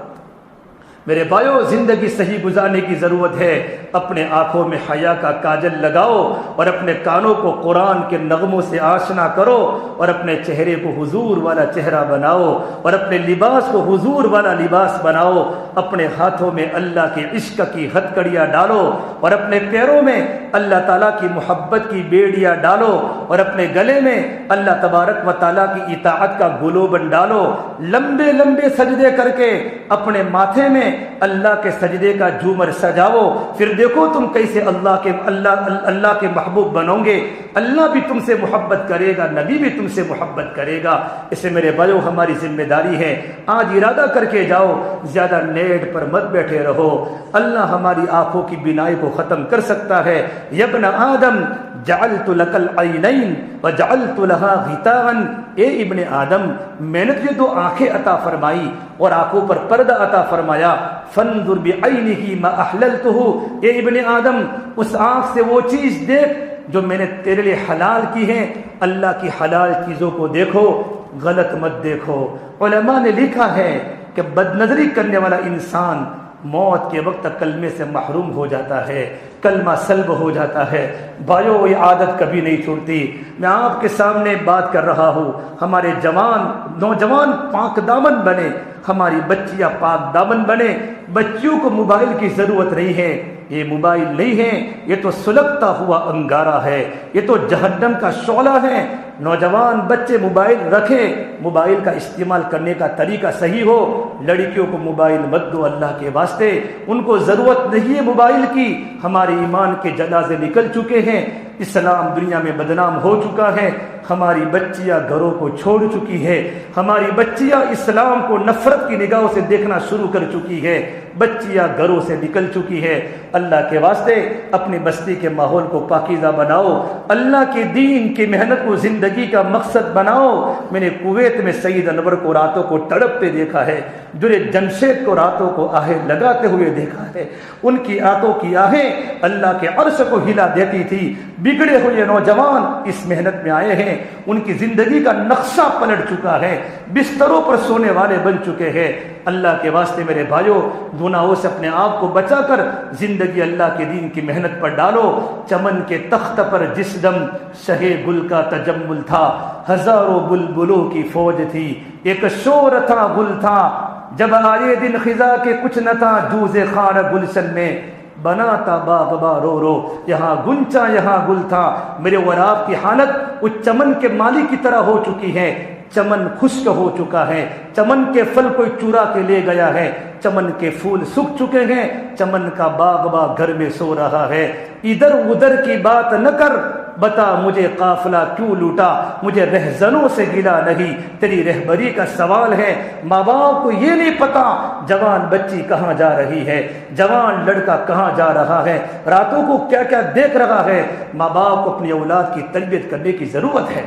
میرے بھائیو، زندگی صحیح گزارنے کی ضرورت ہے۔ اپنے آنکھوں میں حیا کا کاجل لگاؤ اور اپنے کانوں کو قرآن کے نغموں سے آشنا کرو اور اپنے چہرے کو حضور والا چہرہ بناؤ اور اپنے لباس کو حضور والا لباس بناؤ۔ اپنے ہاتھوں میں اللہ کے عشق کی ہتھکڑیاں ڈالو اور اپنے پیروں میں اللہ تعالیٰ کی محبت کی بیڑیاں ڈالو اور اپنے گلے میں اللہ تبارک و تعالیٰ کی اطاعت کا گلوبن ڈالو۔ لمبے لمبے سجدے کر کے اپنے ماتھے میں اللہ کے سجدے کا جھومر سجاؤ، پھر دیکھو تم کیسے اللہ کے محبوب بنو گے۔ اللہ بھی تم سے محبت کرے گا، نبی بھی تم سے محبت کرے گا۔ اسے میرے بھائیو ہماری ذمہ داری ہے، آج ارادہ کر کے جاؤ، زیادہ نیٹ پر مت بیٹھے رہو۔ اللہ ہماری آنکھوں کی بینائی کو ختم کر سکتا ہے۔ یا ابن آدم جعلت لک العینین وجعلت لها غطاء، اے ابن آدم، میں نے تجھے دو آنکھیں عطا فرمائی اور آنکھوں پر پردہ عطا فرمایا، فانظر بعینہ ما احللتہ، اے ابن آدم اس آنکھ سے وہ چیز دیکھ جو میں نے تیرے لیے حلال کی ہے۔ اللہ کی حلال چیزوں کو دیکھو، غلط مت دیکھو۔ علماء نے لکھا ہے کہ بد نظری کرنے والا انسان موت کے وقت کلمے سے محروم ہو جاتا ہے، کلمہ سلب ہو جاتا ہے۔ بھائیو، یہ عادت کبھی نہیں چھوڑتی۔ میں آپ کے سامنے بات کر رہا ہوں، ہمارے نوجوان پاک دامن بنے، ہماری بچیاں پاک دامن بنے۔ بچیوں کو موبائل کی ضرورت نہیں ہے، یہ موبائل نہیں ہے، یہ تو سلگتا ہوا انگارہ ہے، یہ تو جہنم کا شعلہ ہے۔ نوجوان بچے موبائل رکھیں، موبائل کا استعمال کرنے کا طریقہ صحیح ہو۔ لڑکیوں کو موبائل مت دو اللہ کے واسطے، ان کو ضرورت نہیں ہے موبائل کی۔ ہمارے ایمان کے جنازے نکل چکے ہیں، اسلام دنیا میں بدنام ہو چکا ہے، ہماری بچیاں گھروں کو چھوڑ چکی ہے، ہماری بچیاں اسلام کو نفرت کی نگاہوں سے دیکھنا شروع کر چکی ہے، بچیاں گھروں سے نکل چکی ہے۔ اللہ کے واسطے اپنی بستی کے ماحول کو پاکیزہ بناؤ، اللہ کے دین کی محنت کو زندگی کا مقصد بناؤ۔ میں نے کویت میں سید انور کو راتوں کو تڑپتے دیکھا ہے، در جمشید کو راتوں کو آہیں لگاتے ہوئے دیکھا ہے۔ ان کی آنکھوں کی آہیں اللہ کے عرش کو ہلا دیتی تھی۔ بگڑے ہوئے نوجوان اس محنت میں آئے ہیں، ان کی زندگی کا نقشہ پلٹ چکا ہے، بستروں پر سونے والے بن چکے ہیں۔ اللہ کے واسطے میرے بھائیوں، گناہوں سے اپنے آپ کو بچا کر زندگی اللہ کے دین کی محنت پر ڈالو۔ چمن کے تخت پر جس دم شہ گل کا تجمل تھا، ہزاروں بلبلوں کی فوج تھی، ایک شور تھا گل تھا، جب آئے دن خزاں کے کچھ نہ تھا، جوزے خار گلشن میں بنا تھا باغباں رو رو، یہاں گنچا یہاں گل تھا۔ میرے اور آپ کی حالت اس چمن کے مالی کی طرح ہو چکی ہے۔ چمن خشک ہو چکا ہے، چمن کے پھل کوئی چرا کے لے گیا ہے، چمن کے پھول سوکھ چکے ہیں، چمن کا باغباں گھر میں سو رہا ہے۔ ادھر ادھر کی بات نہ کر، بتا مجھے قافلہ کیوں لوٹا، مجھے رہزنوں سے گلا نہیں، تیری رہبری کا سوال ہے۔ ماں باپ کو یہ نہیں پتا جوان بچی کہاں جا رہی ہے، جوان لڑکا کہاں جا رہا ہے، راتوں کو کیا کیا دیکھ رہا ہے۔ ماں باپ کو اپنی اولاد کی تربیت کرنے کی ضرورت ہے۔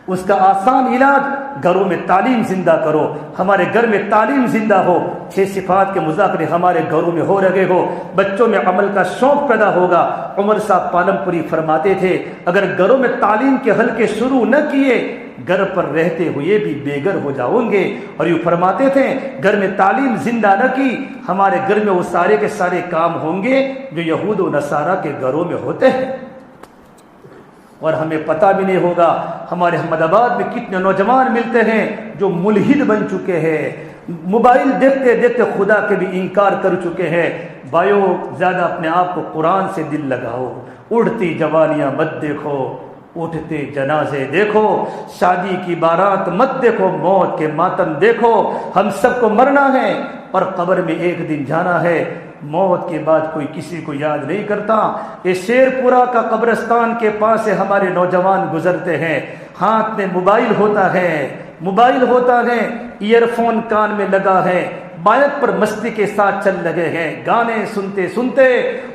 اس کا آسان علاج گھروں میں تعلیم زندہ کرو. ہمارے گھر میں تعلیم زندہ ہو, 6 صفات کے مذاکرے ہمارے گھروں میں ہو رہے ہو, بچوں میں عمل کا شوق پیدا ہوگا. عمر صاحب پالم پوری فرماتے تھے اگر گھروں میں تعلیم کے حلقے شروع نہ کیے گھر پر رہتے ہوئے بھی بے گھر ہو جاؤں گے. اور یوں فرماتے تھے گھر میں تعلیم زندہ نہ کی ہمارے گھر میں وہ سارے کے سارے کام ہوں گے جو یہود و نصارہ کے گھروں میں ہوتے ہیں. اور ہمیں پتہ بھی نہیں ہوگا ہمارے احمد آباد میں کتنے نوجوان ملتے ہیں جو ملحد بن چکے ہیں, موبائل دیکھتے دیکھتے خدا کے بھی انکار کر چکے ہیں. بھائیو زیادہ اپنے آپ کو قرآن سے دل لگاؤ. اڑتی جوانیاں مت دیکھو, اٹھتے جنازے دیکھو, شادی کی بارات مت دیکھو, موت کے ماتم دیکھو. ہم سب کو مرنا ہے اور قبر میں ایک دن جانا ہے. موت کے بعد کوئی کسی کو یاد نہیں کرتا. یہ شیر پورا کا قبرستان کے پاس سے ہمارے نوجوان گزرتے ہیں, ہاتھ میں موبائل ہوتا ہے, ایئر فون کان میں لگا ہے, بائک پر مستی کے ساتھ چل لگے ہیں, گانے سنتے سنتے.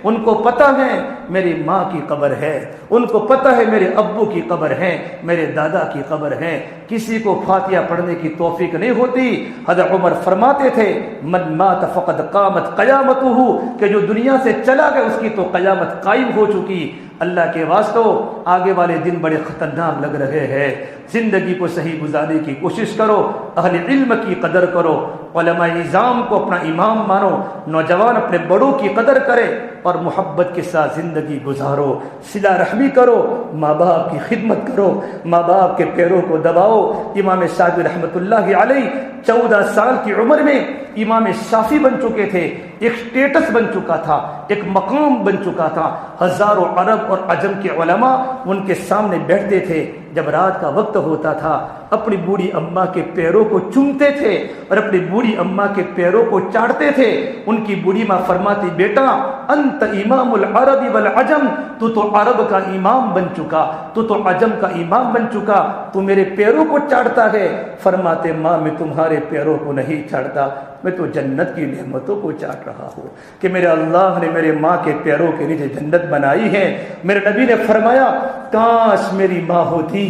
ان کو پتہ ہے میری ماں کی قبر ہے, ان کو پتہ ہے میرے ابو کی قبر ہے, میرے دادا کی قبر ہے. کسی کو فاتحہ پڑھنے کی توفیق نہیں ہوتی. حضرت عمر فرماتے تھے من مات فقد قامت قیامتہ, کہ جو دنیا سے چلا گیا اس کی تو قیامت قائم ہو چکی. اللہ کے واسطوں آگے والے دن بڑے خطرناک لگ رہے ہیں. زندگی کو صحیح گزارنے کی کوشش کرو, اہل علم کی قدر کرو, علماء نظام کو اپنا امام مانو, نوجوان اپنے بڑوں کی قدر کرے اور محبت کے ساتھ زندگی گزارو. صلہ رحمی کرو, ماں باپ کی خدمت کرو, ماں باپ کے پیروں کو دباؤ. امام شافعی رحمۃ اللہ علیہ 14 سال کی عمر میں امام شافعی بن چکے تھے. ایک سٹیٹس بن چکا تھا, ایک مقام بن چکا تھا. ہزاروں عرب اور عجم کے علماء ان کے سامنے بیٹھتے تھے. جب رات کا وقت ہوتا تھا اپنی بوڑھی اماں کے پیروں کو چومتے تھے اور اپنی بوڑھی اماں کے پیروں کو چاٹتے تھے. ان کی بوڑھی ماں فرماتی بیٹا انت امام العرب والعجم, تو عرب کا امام بن چکا, تو عجم کا امام بن چکا, تو میرے پیروں کو چاٹتا ہے. فرماتے ماں میں تمہارے پیروں کو نہیں چاٹتا, میں تو جنت کی نعمتوں کو چاٹ رہا ہوں کہ میرے اللہ نے میرے ماں کے پیروں کے نیچے جنت بنائی ہے. میرے نبی نے فرمایا کاش میری ماں ہوتی,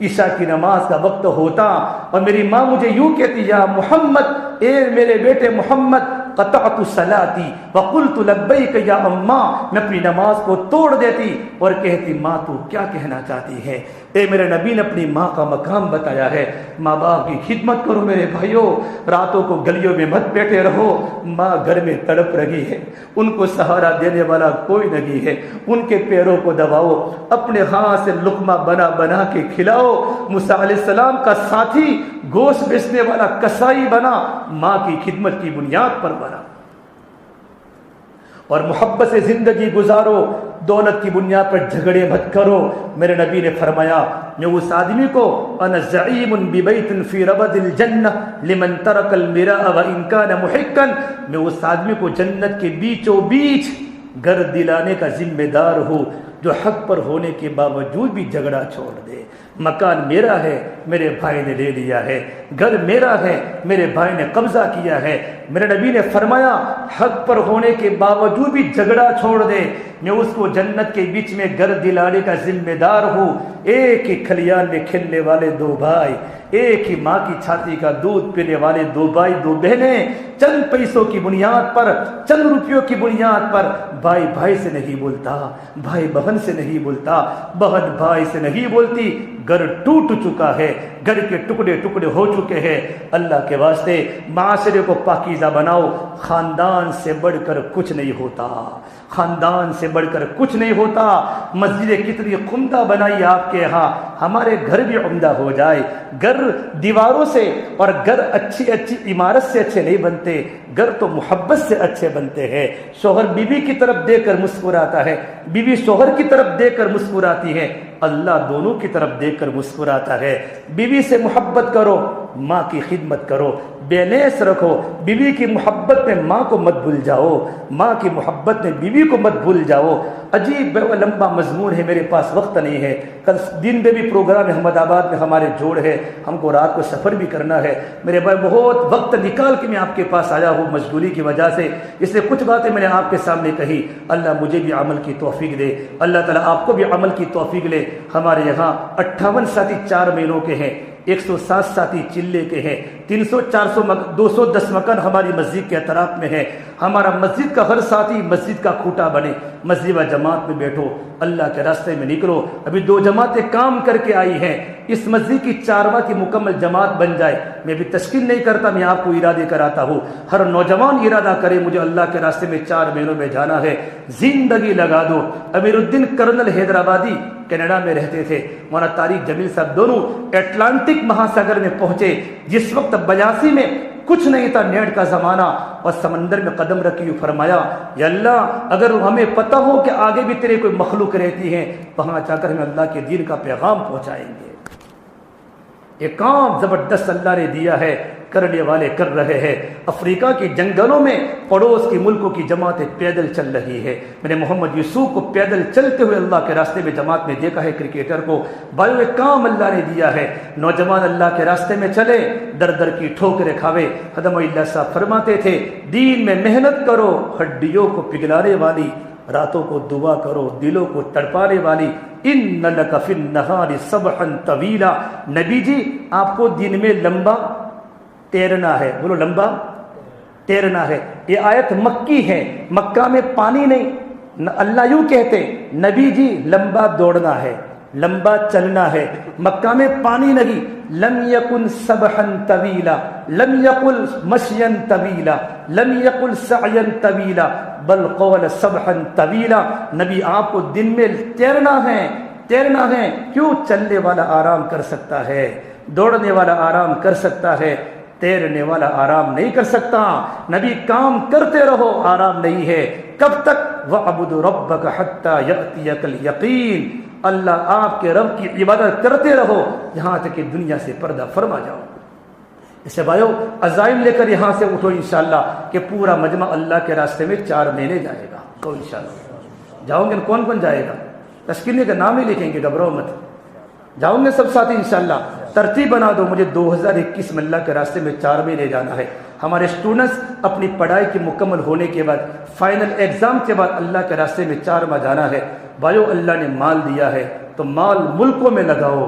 عشاء کی نماز کا وقت ہوتا اور میری ماں مجھے یوں کہتی یا محمد, اے میرے بیٹے محمد, قطعت صلاتی وقلت لبیک یا اماں, میں اپنی نماز کو توڑ دیتی اور کہتی ماں تو کیا کہنا چاہتی ہے. اے میرے نبی نے اپنی ماں کا مقام بتایا ہے. ماں باپ کی خدمت کرو میرے بھائیوں, راتوں کو گلیوں میں مت بیٹھے رہو. ماں گھر میں تڑپ رہی ہے, ان کو سہارا دینے والا کوئی نہیں ہے, ان کے پیروں کو دباؤ, اپنے ہاتھ سے لقمہ بنا بنا کے کھلاؤ. موسیٰ علیہ السلام کا ساتھی گوشت بیچنے والا کسائی بنا, ماں کی خدمت کی بنیاد پر بنا. اور محبت سے زندگی گزارو, دولت کی بنیاد پر جھگڑے مت کرو. میرے نبی نے فرمایا میں اس آدمی کو انا زعیم ببیت فی ربد الجنہ لمن ترک المراء وان کان محقا, میں اس آدمی کو جنت کے بیچوں بیچ گھر دلانے کا ذمہ دار ہوں جو حق پر ہونے کے باوجود بھی جھگڑا چھوڑ دے. مکان میرا ہے, میرے بھائی نے لے لیا ہے, گھر میرا ہے, میرے بھائی نے قبضہ کیا ہے. میرے نبی نے فرمایا حق پر ہونے کے باوجود بھی جھگڑا چھوڑ دے, میں اس کو جنت کے بیچ میں گھر دلانے کا ذمہ دار ہوں. ایک ہی کھلیان میں کھیلنے والے 2 بھائی, ایک ہی ماں کی چھاتی کا دودھ پینے والے 2 بھائی 2 بہنیں, چند پیسوں کی بنیاد پر, چند روپیوں کی بنیاد پر بھائی بھائی سے نہیں بولتا, بھائی بہن سے نہیں بولتا, بہن بھائی سے نہیں بولتی. گھر ٹوٹ چکا ہے, گھر کے ٹکڑے ٹکڑے ہو چکے ہیں. اللہ کے واسطے معاشرے کو پاکیزہ بناؤ. خاندان سے بڑھ کر کچھ نہیں ہوتا, خاندان سے بڑھ کر کچھ نہیں ہوتا. مسجدیں کتنی عمدہ بنائی آپ کے ہاں, ہمارے گھر بھی عمدہ ہو جائے. گھر دیواروں سے اور گھر اچھی اچھی عمارت سے اچھے نہیں بنتے, گھر تو محبت سے اچھے بنتے ہیں. شوہر بیوی کی طرف دیکھ کر مسکراتا ہے, بیوی شوہر کی طرف دیکھ کر مسکراتی ہے, اللہ دونوں کی طرف دیکھ کر مسکراتا ہے. بیوی سے محبت کرو, ماں کی خدمت کرو، بے نیس رکھو، بیوی کی محبت میں ماں کو مت بھول جاؤ، ماں کی محبت میں بیوی کو مت بھول جاؤ۔ عجیب لمبا مضمون ہے، میرے پاس وقت نہیں ہے، کل دن میں بھی پروگرام احمد آباد میں ہمارے جوڑ ہے، ہم کو رات کو سفر بھی کرنا ہے، میرے بھائی بہت وقت نکال کے میں آپ کے پاس آیا ہوں مشغولی کی وجہ سے، اس لیے کچھ باتیں میں نے آپ کے سامنے کہی۔ اللہ مجھے بھی عمل کی توفیق دے، اللہ تعالیٰ آپ کو بھی عمل کی توفیق لے۔ ہمارے یہاں 58 ساتھی 4 مہینوں کے ہیں، 107 ساتھی چلے کے ہیں، 210 مکان ہماری مسجد کے اطراف میں ہے۔ ہمارا مسجد کا ہر ساتھی مسجد کا کھوٹا بنے، مسجد و جماعت میں بیٹھو، اللہ کے راستے میں نکلو۔ ابھی 2 جماعتیں کام کر کے آئی ہیں، اس مسجد کی 4واں کی مکمل جماعت بن جائے۔ میں بھی تشکیل نہیں کرتا، میں آپ کو ارادے کراتا ہوں، ہر نوجوان ارادہ کرے مجھے اللہ کے راستے میں 4 مہینوں میں جانا ہے، زندگی لگا دو۔ امیر الدین کرنل حیدرآبادی کینیڈا میں رہتے تھے، مولانا طارق جمیل صاحب دونوں اٹلانٹک مہاساگر میں پہنچے، جس وقت 82 میں کچھ نہیں تھا، نیٹ کا زمانہ، اور سمندر میں قدم رکھی، فرمایا یا اللہ اگر ہمیں پتہ ہو کہ آگے بھی تیرے کوئی مخلوق رہتی ہے، وہاں جا کر ہمیں اللہ کے دین کا پیغام پہنچائیں گے۔ یہ کام زبردست اللہ نے دیا ہے، کرنے والے کر رہے ہیں۔ افریقہ کے جنگلوں میں پڑوس کے ملکوں کی جماعتیں پیدل چل رہی ہے۔ میں نے محمد یوسف کو پیدل چلتے ہوئے اللہ کے راستے میں جماعت میں دیکھا ہے، کرکٹر کو۔ بھائیو ایک کام اللہ نے دیا ہے، نوجوان اللہ کے راستے میں چلے، در در کی ٹھوکریں کھاوے۔ خدم اللہ صاحب فرماتے تھے دین میں محنت کرو، ہڈیوں کو پگھلانے والی، راتوں کو دعا کرو، دلوں کو تڑپانے والی۔ ان لک فی النہار سبحا طویلا، نبی جی آپ کو دن میں لمبا تیرنا ہے، بولو لمبا تیرنا ہے۔ یہ آیت مکی ہے، مکہ میں پانی نہیں، اللہ یوں کہتے نبی جی لمبا دوڑنا ہے، لمبا چلنا ہے، مکہ میں پانی نہیں۔ لم یکن سبحا طویلا، لم یقل مشیا طویلا، لم یقل سعیا طویلا، بل قول سبحا طویلا۔ نبی آپ کو دن میں تیرنا ہے، تیرنا ہے۔ کیوں؟ چلنے والا آرام کر سکتا ہے، دوڑنے والا آرام کر سکتا ہے، تیرنے والا آرام نہیں کر سکتا۔ نبی کام کرتے رہو، آرام نہیں ہے۔ کب تک؟ وَعْبُدْ رَبَّكَ حَتَّى يَأْتِيَكَ الْيَقِينُ، اللہ آپ کے رب کی عبادت کرتے رہو یہاں تک کہ دنیا سے پردہ فرما جاؤ۔ اسے بھائیو عزائم لے کر یہاں سے اٹھو انشاءاللہ کہ پورا مجمع اللہ کے راستے میں 4 مہینے جائے گا۔ تو انشاءاللہ جاؤں گے، کون کون جائے گا؟ تشکیل کا نام ہی لکھیں گے، گھبراؤ مت، جاؤں گے سب ساتھی انشاءاللہ۔ ترتیب بنا دو، مجھے 2021 میں اللہ کے راستے میں 4 مہینے جانا ہے۔ ہمارے اسٹوڈنٹس اپنی پڑھائی کی مکمل ہونے کے بعد فائنل ایگزام کے بعد اللہ کے راستے میں 4 ماہ جانا ہے۔ بھائیو اللہ نے مال دیا ہے تو مال ملکوں میں لگاؤ،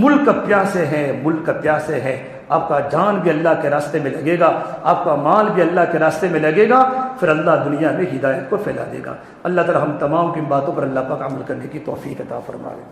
ملک پیاسے ہیں، ملک پیاسے ہیں۔ آپ کا جان بھی اللہ کے راستے میں لگے گا، آپ کا مال بھی اللہ کے راستے میں لگے گا، پھر اللہ دنیا میں ہدایت کو پھیلا دے گا۔ اللہ تعالی ہم تمام کی باتوں پر اللہ پاک عمل کرنے کی توفیق عطا فرمائے۔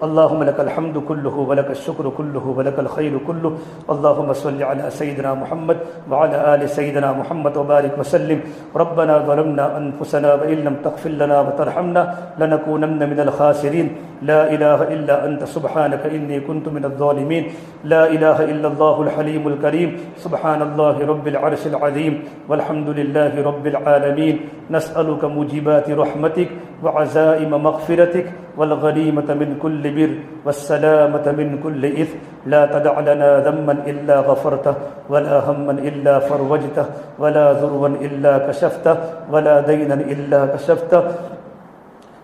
اللهم لك الحمد كله ولك الشكر كله ولك الخير كله، اللهم صل على سيدنا محمد وعلى آل سيدنا محمد وبارك وسلم۔ ربنا ظلمنا أنفسنا وإن لم تغفر لنا وترحمنا لنكونن من الخاسرين، لا إله إلا أنت سبحانك إني كنت من الظالمين، لا إله إلا الله الحليم الكريم، سبحان الله رب العرش العظيم، والحمد لله رب العالمين۔ نسألك موجبات رحمتك وعزائم مغفرتك والغنيمة من كل بر والسلامة من كل إثم، لا تدع لنا ذنبا إلا غفرته ولا هما إلا فرجته ولا ذروا إلا كشفته ولا دينا إلا كشفته،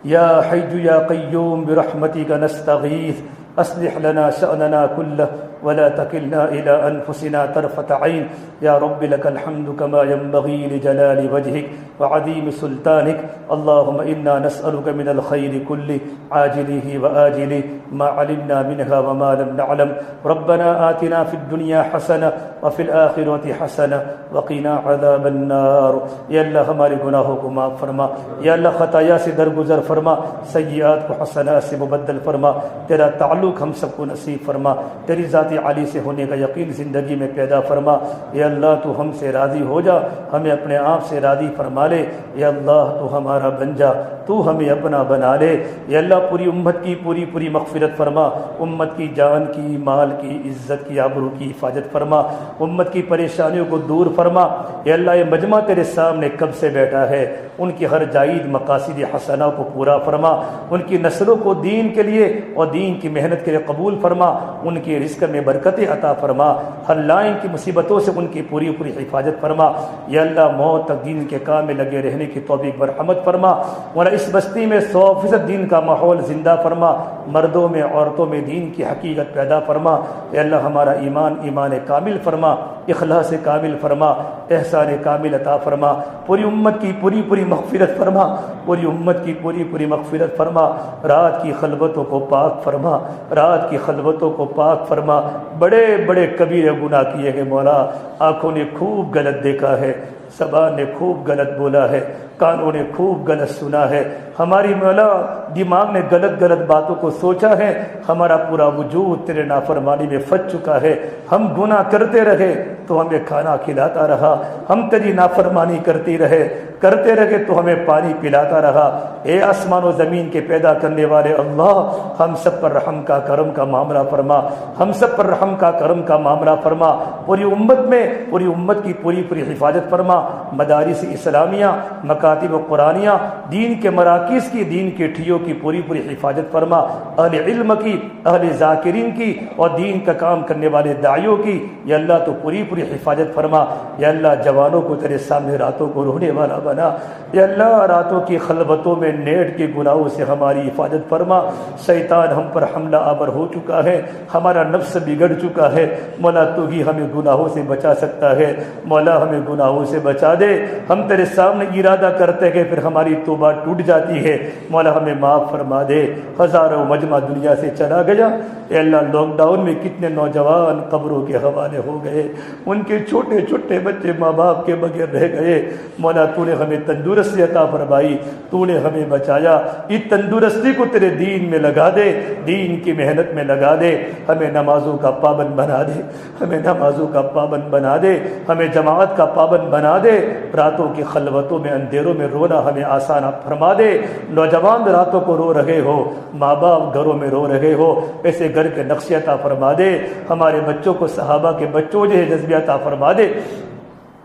يا حي يا قيوم برحمتك نستغيث، أصلح لنا شأننا كله ولا تكلنا إلى أنفسنا طرفة عين، يا رب لك الحمد كما ينبغي لجلال وجهك وعظيم سلطانك، اللهم إنا نسألك من الخير كله عاجله وآجله ما علمنا منها وما لم نعلم، ربنا آتنا في الدنيا حسنة وفي الآخرة حسنة وقنا عذاب النار۔ یا اللہ ہمارے گناہوں کو معاف فرما، یا اللہ خطایا سے درگزر فرما، سیئات کو حسنات سے مبدل فرما، تیرا تعلق ہم سب کو نصیب فرما، تیری ذات عالی سے ہونے کا یقین زندگی میں پیدا فرما۔ یا اللہ تو ہم سے راضی ہو جا، ہمیں اپنے آپ سے راضی فرما لے، یا اللہ تو ہمارا بن جا، تو ہمیں اپنا بنا لے۔ یا اللہ پوری امت کی پوری مغفرت فرما، امت کی جان کی، مال کی، عزت کی، آبرو کی حفاظت فرما، امت کی پریشانیوں کو دور فرما۔ یا اللہ یہ مجمع تیرے سامنے کب سے بیٹھا ہے، ان کی ہر جائز مقاصد حسنہ کو پورا فرما، ان کی نسلوں کو دین کے لیے اور دین کی محنت کے لیے قبول فرما، ان کے رزق میں برکتیں عطا فرما، ہر لائن کی مصیبتوں سے ان کی پوری پوری حفاظت فرما۔ یا اللہ موت تک دین کے کام میں لگے رہنے کی توفیق مرحمت فرما، اور اس بستی میں 100% دین کا ماحول زندہ فرما، مردوں میں عورتوں میں دین کی حقیقت پیدا فرما۔ یا اللہ ہمارا ایمان کامل فرما، اخلاص کامل فرما، احسان کامل عطا فرما، پوری امت کی پوری مغفرت فرما، پوری امت کی پوری مغفرت فرما، رات کی خلوتوں کو پاک فرما، رات کی خلوتوں کو پاک فرما۔ بڑے بڑے کبیرے گناہ کیے ہیں مولا، آنکھوں نے خوب غلط دیکھا ہے، زبان نے خوب غلط بولا ہے، کانوں نے خوب غلط سنا ہے، ہماری مولا دماغ نے غلط باتوں کو سوچا ہے، ہمارا پورا وجود تیرے نافرمانی میں پھنس چکا ہے۔ ہم گناہ کرتے رہے تو ہمیں کھانا کھلاتا رہا، ہم تیری نافرمانی کرتے رہے تو ہمیں پانی پلاتا رہا۔ اے آسمان و زمین کے پیدا کرنے والے اللہ، ہم سب پر رحم کا کرم کا معاملہ فرما، ہم سب پر رحم کا کرم کا معاملہ فرما، پوری امت کی پوری حفاظت فرما، مدارس اسلامیہ، مکاتب قرآنیہ، دین کے مراکز کی، دین کے ٹھیوں کی پوری حفاظت فرما، اہل علم کی، اہل ذاکرین کی، اور دین کا کام کرنے والے داعیوں کی یا اللہ تو پوری حفاظت فرما۔ یا اللہ جوانوں کو تیرے سامنے راتوں کو رونے والا بنا، یا اللہ راتوں کی خلوتوں میں نیٹ کے گناہوں سے ہماری حفاظت فرما۔ شیطان ہم پر حملہ آور ہو چکا ہے، ہمارا نفس بگڑ چکا ہے، مولا تو ہی ہمیں گناہوں سے بچا سکتا ہے، مولا ہمیں گناہوں سے بچا دے۔ ہم تیرے سامنے ارادہ کرتے ہیں پھر ہماری توبہ ٹوٹ جاتی ہے، مولا ہمیں معاف فرما دے۔ ہزاروں مجمع دنیا سے چلا گیا، اے اللہ لاک ڈاؤن میں کتنے نوجوان قبروں کے حوالے ہو گئے، ان کے چھوٹے بچے ماں باپ کے بغیر رہ گئے، مولا تو نے ہمیں تندرستی عطا فرمائی، تو نے ہمیں بچایا۔ اس تندرستی کو تیرے دین میں لگا دے، دین کی محنت میں لگا دے، ہمیں نمازوں کا پابند بنا دے، ہمیں نمازوں کا پابند بنا دے، ہمیں جماعت کا پابند بنا دے، راتوں کی خلوتوں میں اندھیروں میں رونا ہمیں آسان فرما دے۔ نوجوان راتوں کو رو رہے ہو، ماں باپ گھروں میں رو رہے ہو، ایسے گھر کے نقشے عطا فرما دے، ہمارے بچوں کو صحابہ کے بچوں جیسے جذبہ عطا فرما دے۔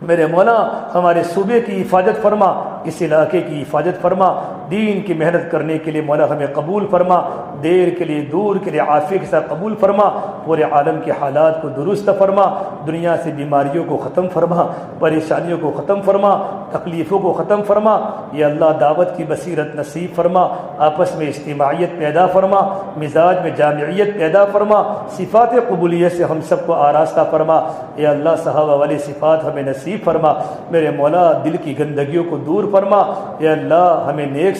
میرے مولا ہمارے صوبے کی حفاظت فرما، اس علاقے کی حفاظت فرما، دین کی محنت کرنے کے لیے مولا ہمیں قبول فرما، دیر کے لیے دور کے لیے عافیت کے ساتھ قبول فرما، پورے عالم کے حالات کو درست فرما، دنیا سے بیماریوں کو ختم فرما، پریشانیوں کو ختم فرما، تکلیفوں کو ختم فرما۔ یا اللہ دعوت کی بصیرت نصیب فرما، آپس میں اجتماعیت پیدا فرما، مزاج میں جامعیت پیدا فرما، صفات قبولیت سے ہم سب کو آراستہ فرما۔ یا اللہ صحابہ والی صفات ہمیں نصیب فرما، میرے مولا دل کی گندگیوں کو دور فرما۔ یا اللہ ہمیں نیک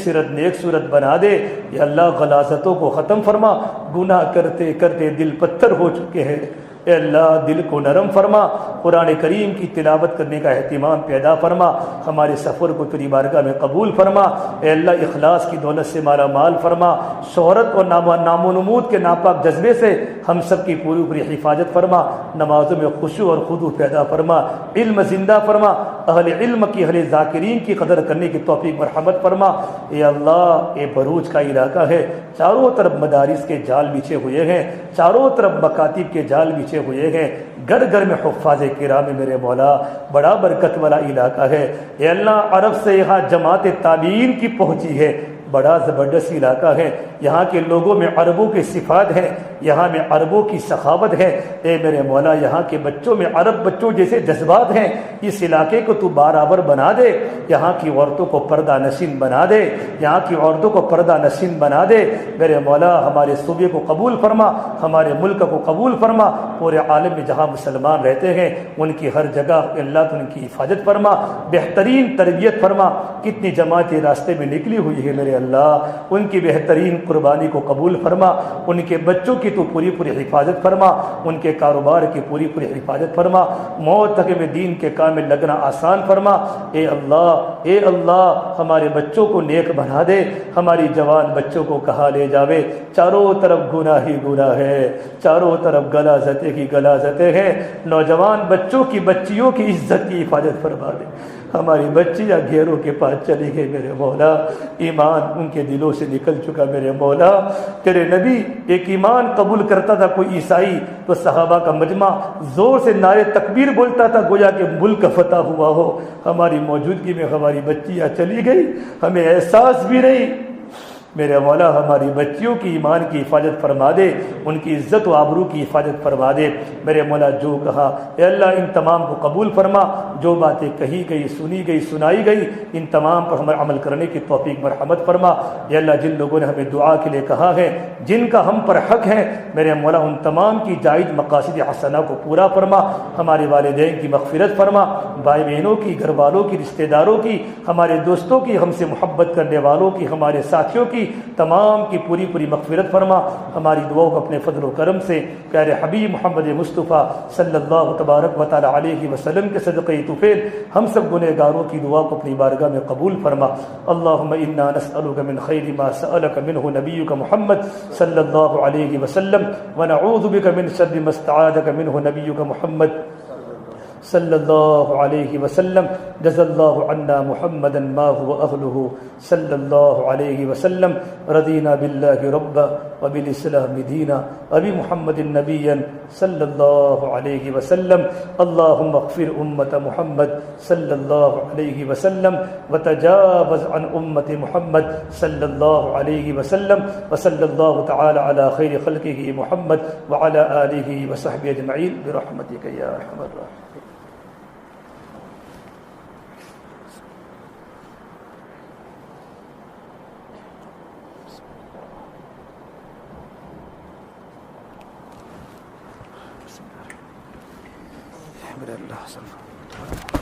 صورت بنا دے، یا اللہ غلاظتوں کو ختم فرما، گناہ کرتے کرتے دل پتھر ہو چکے ہیں، اے اللہ دل کو نرم فرما، قرآن کریم کی تلاوت کرنے کا اہتمام پیدا فرما، ہمارے سفر کو تیری بارگاہ میں قبول فرما، اے اللہ اخلاص کی دولت سے مالا مال فرما، شہرت اور نام و نمود کے ناپاک جذبے سے ہم سب کی پوری حفاظت فرما، نمازوں میں خشوع اور خضوع پیدا فرما، علم زندہ فرما، اہل علم کی اہل ذاکرین کی قدر کرنے کی توفیق مرحمت فرما۔ اے اللہ اے بروج کا علاقہ ہے، چاروں طرف مدارس کے جال بچھے ہوئے ہیں، چاروں طرف مکاتب کے جال بچھے ہوئے ہیں، گھر گھر میں حفاظ کرام میرے مولا، بڑا برکت والا علاقہ ہے۔ اے اللہ عرب سے یہاں جماعت تابعین کی پہنچی ہے، بڑا زبردست علاقہ ہے، یہاں کے لوگوں میں عربوں کے صفات ہیں، یہاں میں عربوں کی سخاوت ہے۔ اے میرے مولا یہاں کے بچوں میں عرب بچوں جیسے جذبات ہیں، اس علاقے کو تو برابر بنا دے، یہاں کی عورتوں کو پردہ نشین بنا دے، یہاں کی عورتوں کو پردہ نشین بنا دے۔ میرے مولا ہمارے صوبے کو قبول فرما، ہمارے ملک کو قبول فرما، پورے عالم میں جہاں مسلمان رہتے ہیں ان کی ہر جگہ اللہ تو ان کی حفاظت فرما، بہترین تربیت فرما۔ کتنی جماعتیں راستے میں نکلی ہوئی ہے میرے اللہ، ان کی بہترین قربانی کو قبول فرما، ان کے بچوں کی تو پوری حفاظت فرما، ان کے کاروبار کی پوری حفاظت فرما، موت تک میں دین کے کام میں لگنا آسان فرما۔ اے اللہ ہمارے بچوں کو نیک بنا دے، ہماری جوان بچوں کو کہاں لے جاوے، چاروں طرف گناہ ہی گناہ ہے، چاروں طرف غلاظتیں ہی غلاظتیں ہیں، نوجوان بچوں کی بچیوں کی عزت کی حفاظت فرما دے۔ ہماری بچیاں گھیروں کے پاس چلی گئی میرے مولا، ایمان ان کے دلوں سے نکل چکا میرے مولا۔ تیرے نبی ایک ایمان قبول کرتا تھا کوئی عیسائی تو صحابہ کا مجمع زور سے نعرے تکبیر بولتا تھا گویا کہ ملک فتح ہوا ہو۔ ہماری موجودگی میں ہماری بچیاں چلی گئی، ہمیں احساس بھی نہیں میرے مولا ہماری بچیوں کی ایمان کی حفاظت فرما دے، ان کی عزت و آبرو کی حفاظت فرما دے۔ میرے مولا جو کہا اے اللہ ان تمام کو قبول فرما، جو باتیں کہی گئی، سنی گئی، سنائی گئی، ان تمام پر ہمیں عمل کرنے کی توفیق مرحمت فرما۔ اے اللہ جن لوگوں نے ہمیں دعا کے لیے کہا ہے، جن کا ہم پر حق ہے، میرے مولا ان تمام کی جائز مقاصد حسنہ کو پورا فرما، ہمارے والدین کی مغفرت فرما، بھائی بہنوں کی، گھر والوں کی، رشتہ داروں کی، ہمارے دوستوں کی، ہم سے محبت کرنے والوں کی، ہمارے ساتھیوں کی، تمام کی پوری پوری مغفرت فرما۔ ہماری دعاؤں کو اپنے فضل و کرم سے پیارے حبیب محمد مصطفیٰ صلی اللہ تبارک و تعالی علیہ وسلم کے صدقے طفیل ہم سب گنہگاروں کی دعا کو اپنی بارگاہ میں قبول فرما۔ اللہم انا نسألک من خیر ما سألک منہ نبیک محمد صلی اللہ علیہ وسلم ونعوذ بک من شر ما استعاذک منہ نبیک محمد صلی اللہ علیہ وسلم۔ جزا اللہ عنا محمدا ما هو اہلہ صلی اللہ علیہ وسلم۔ رضینا باللہ ربا وبالاسلام دینا وبمحمد نبیا صلی اللہ علیہ وسلم۔ اللہم اغفر امت محمد صلی اللہ علیہ وسلم وتجاوز عن امت محمد صلی اللہ علیہ وسلم، وصلی اللہ تعالی علی خیر خلقہ محمد وعلی آلہ وصحبہ اجمعین برحمتک یا ارحم الراحمین۔ اللہ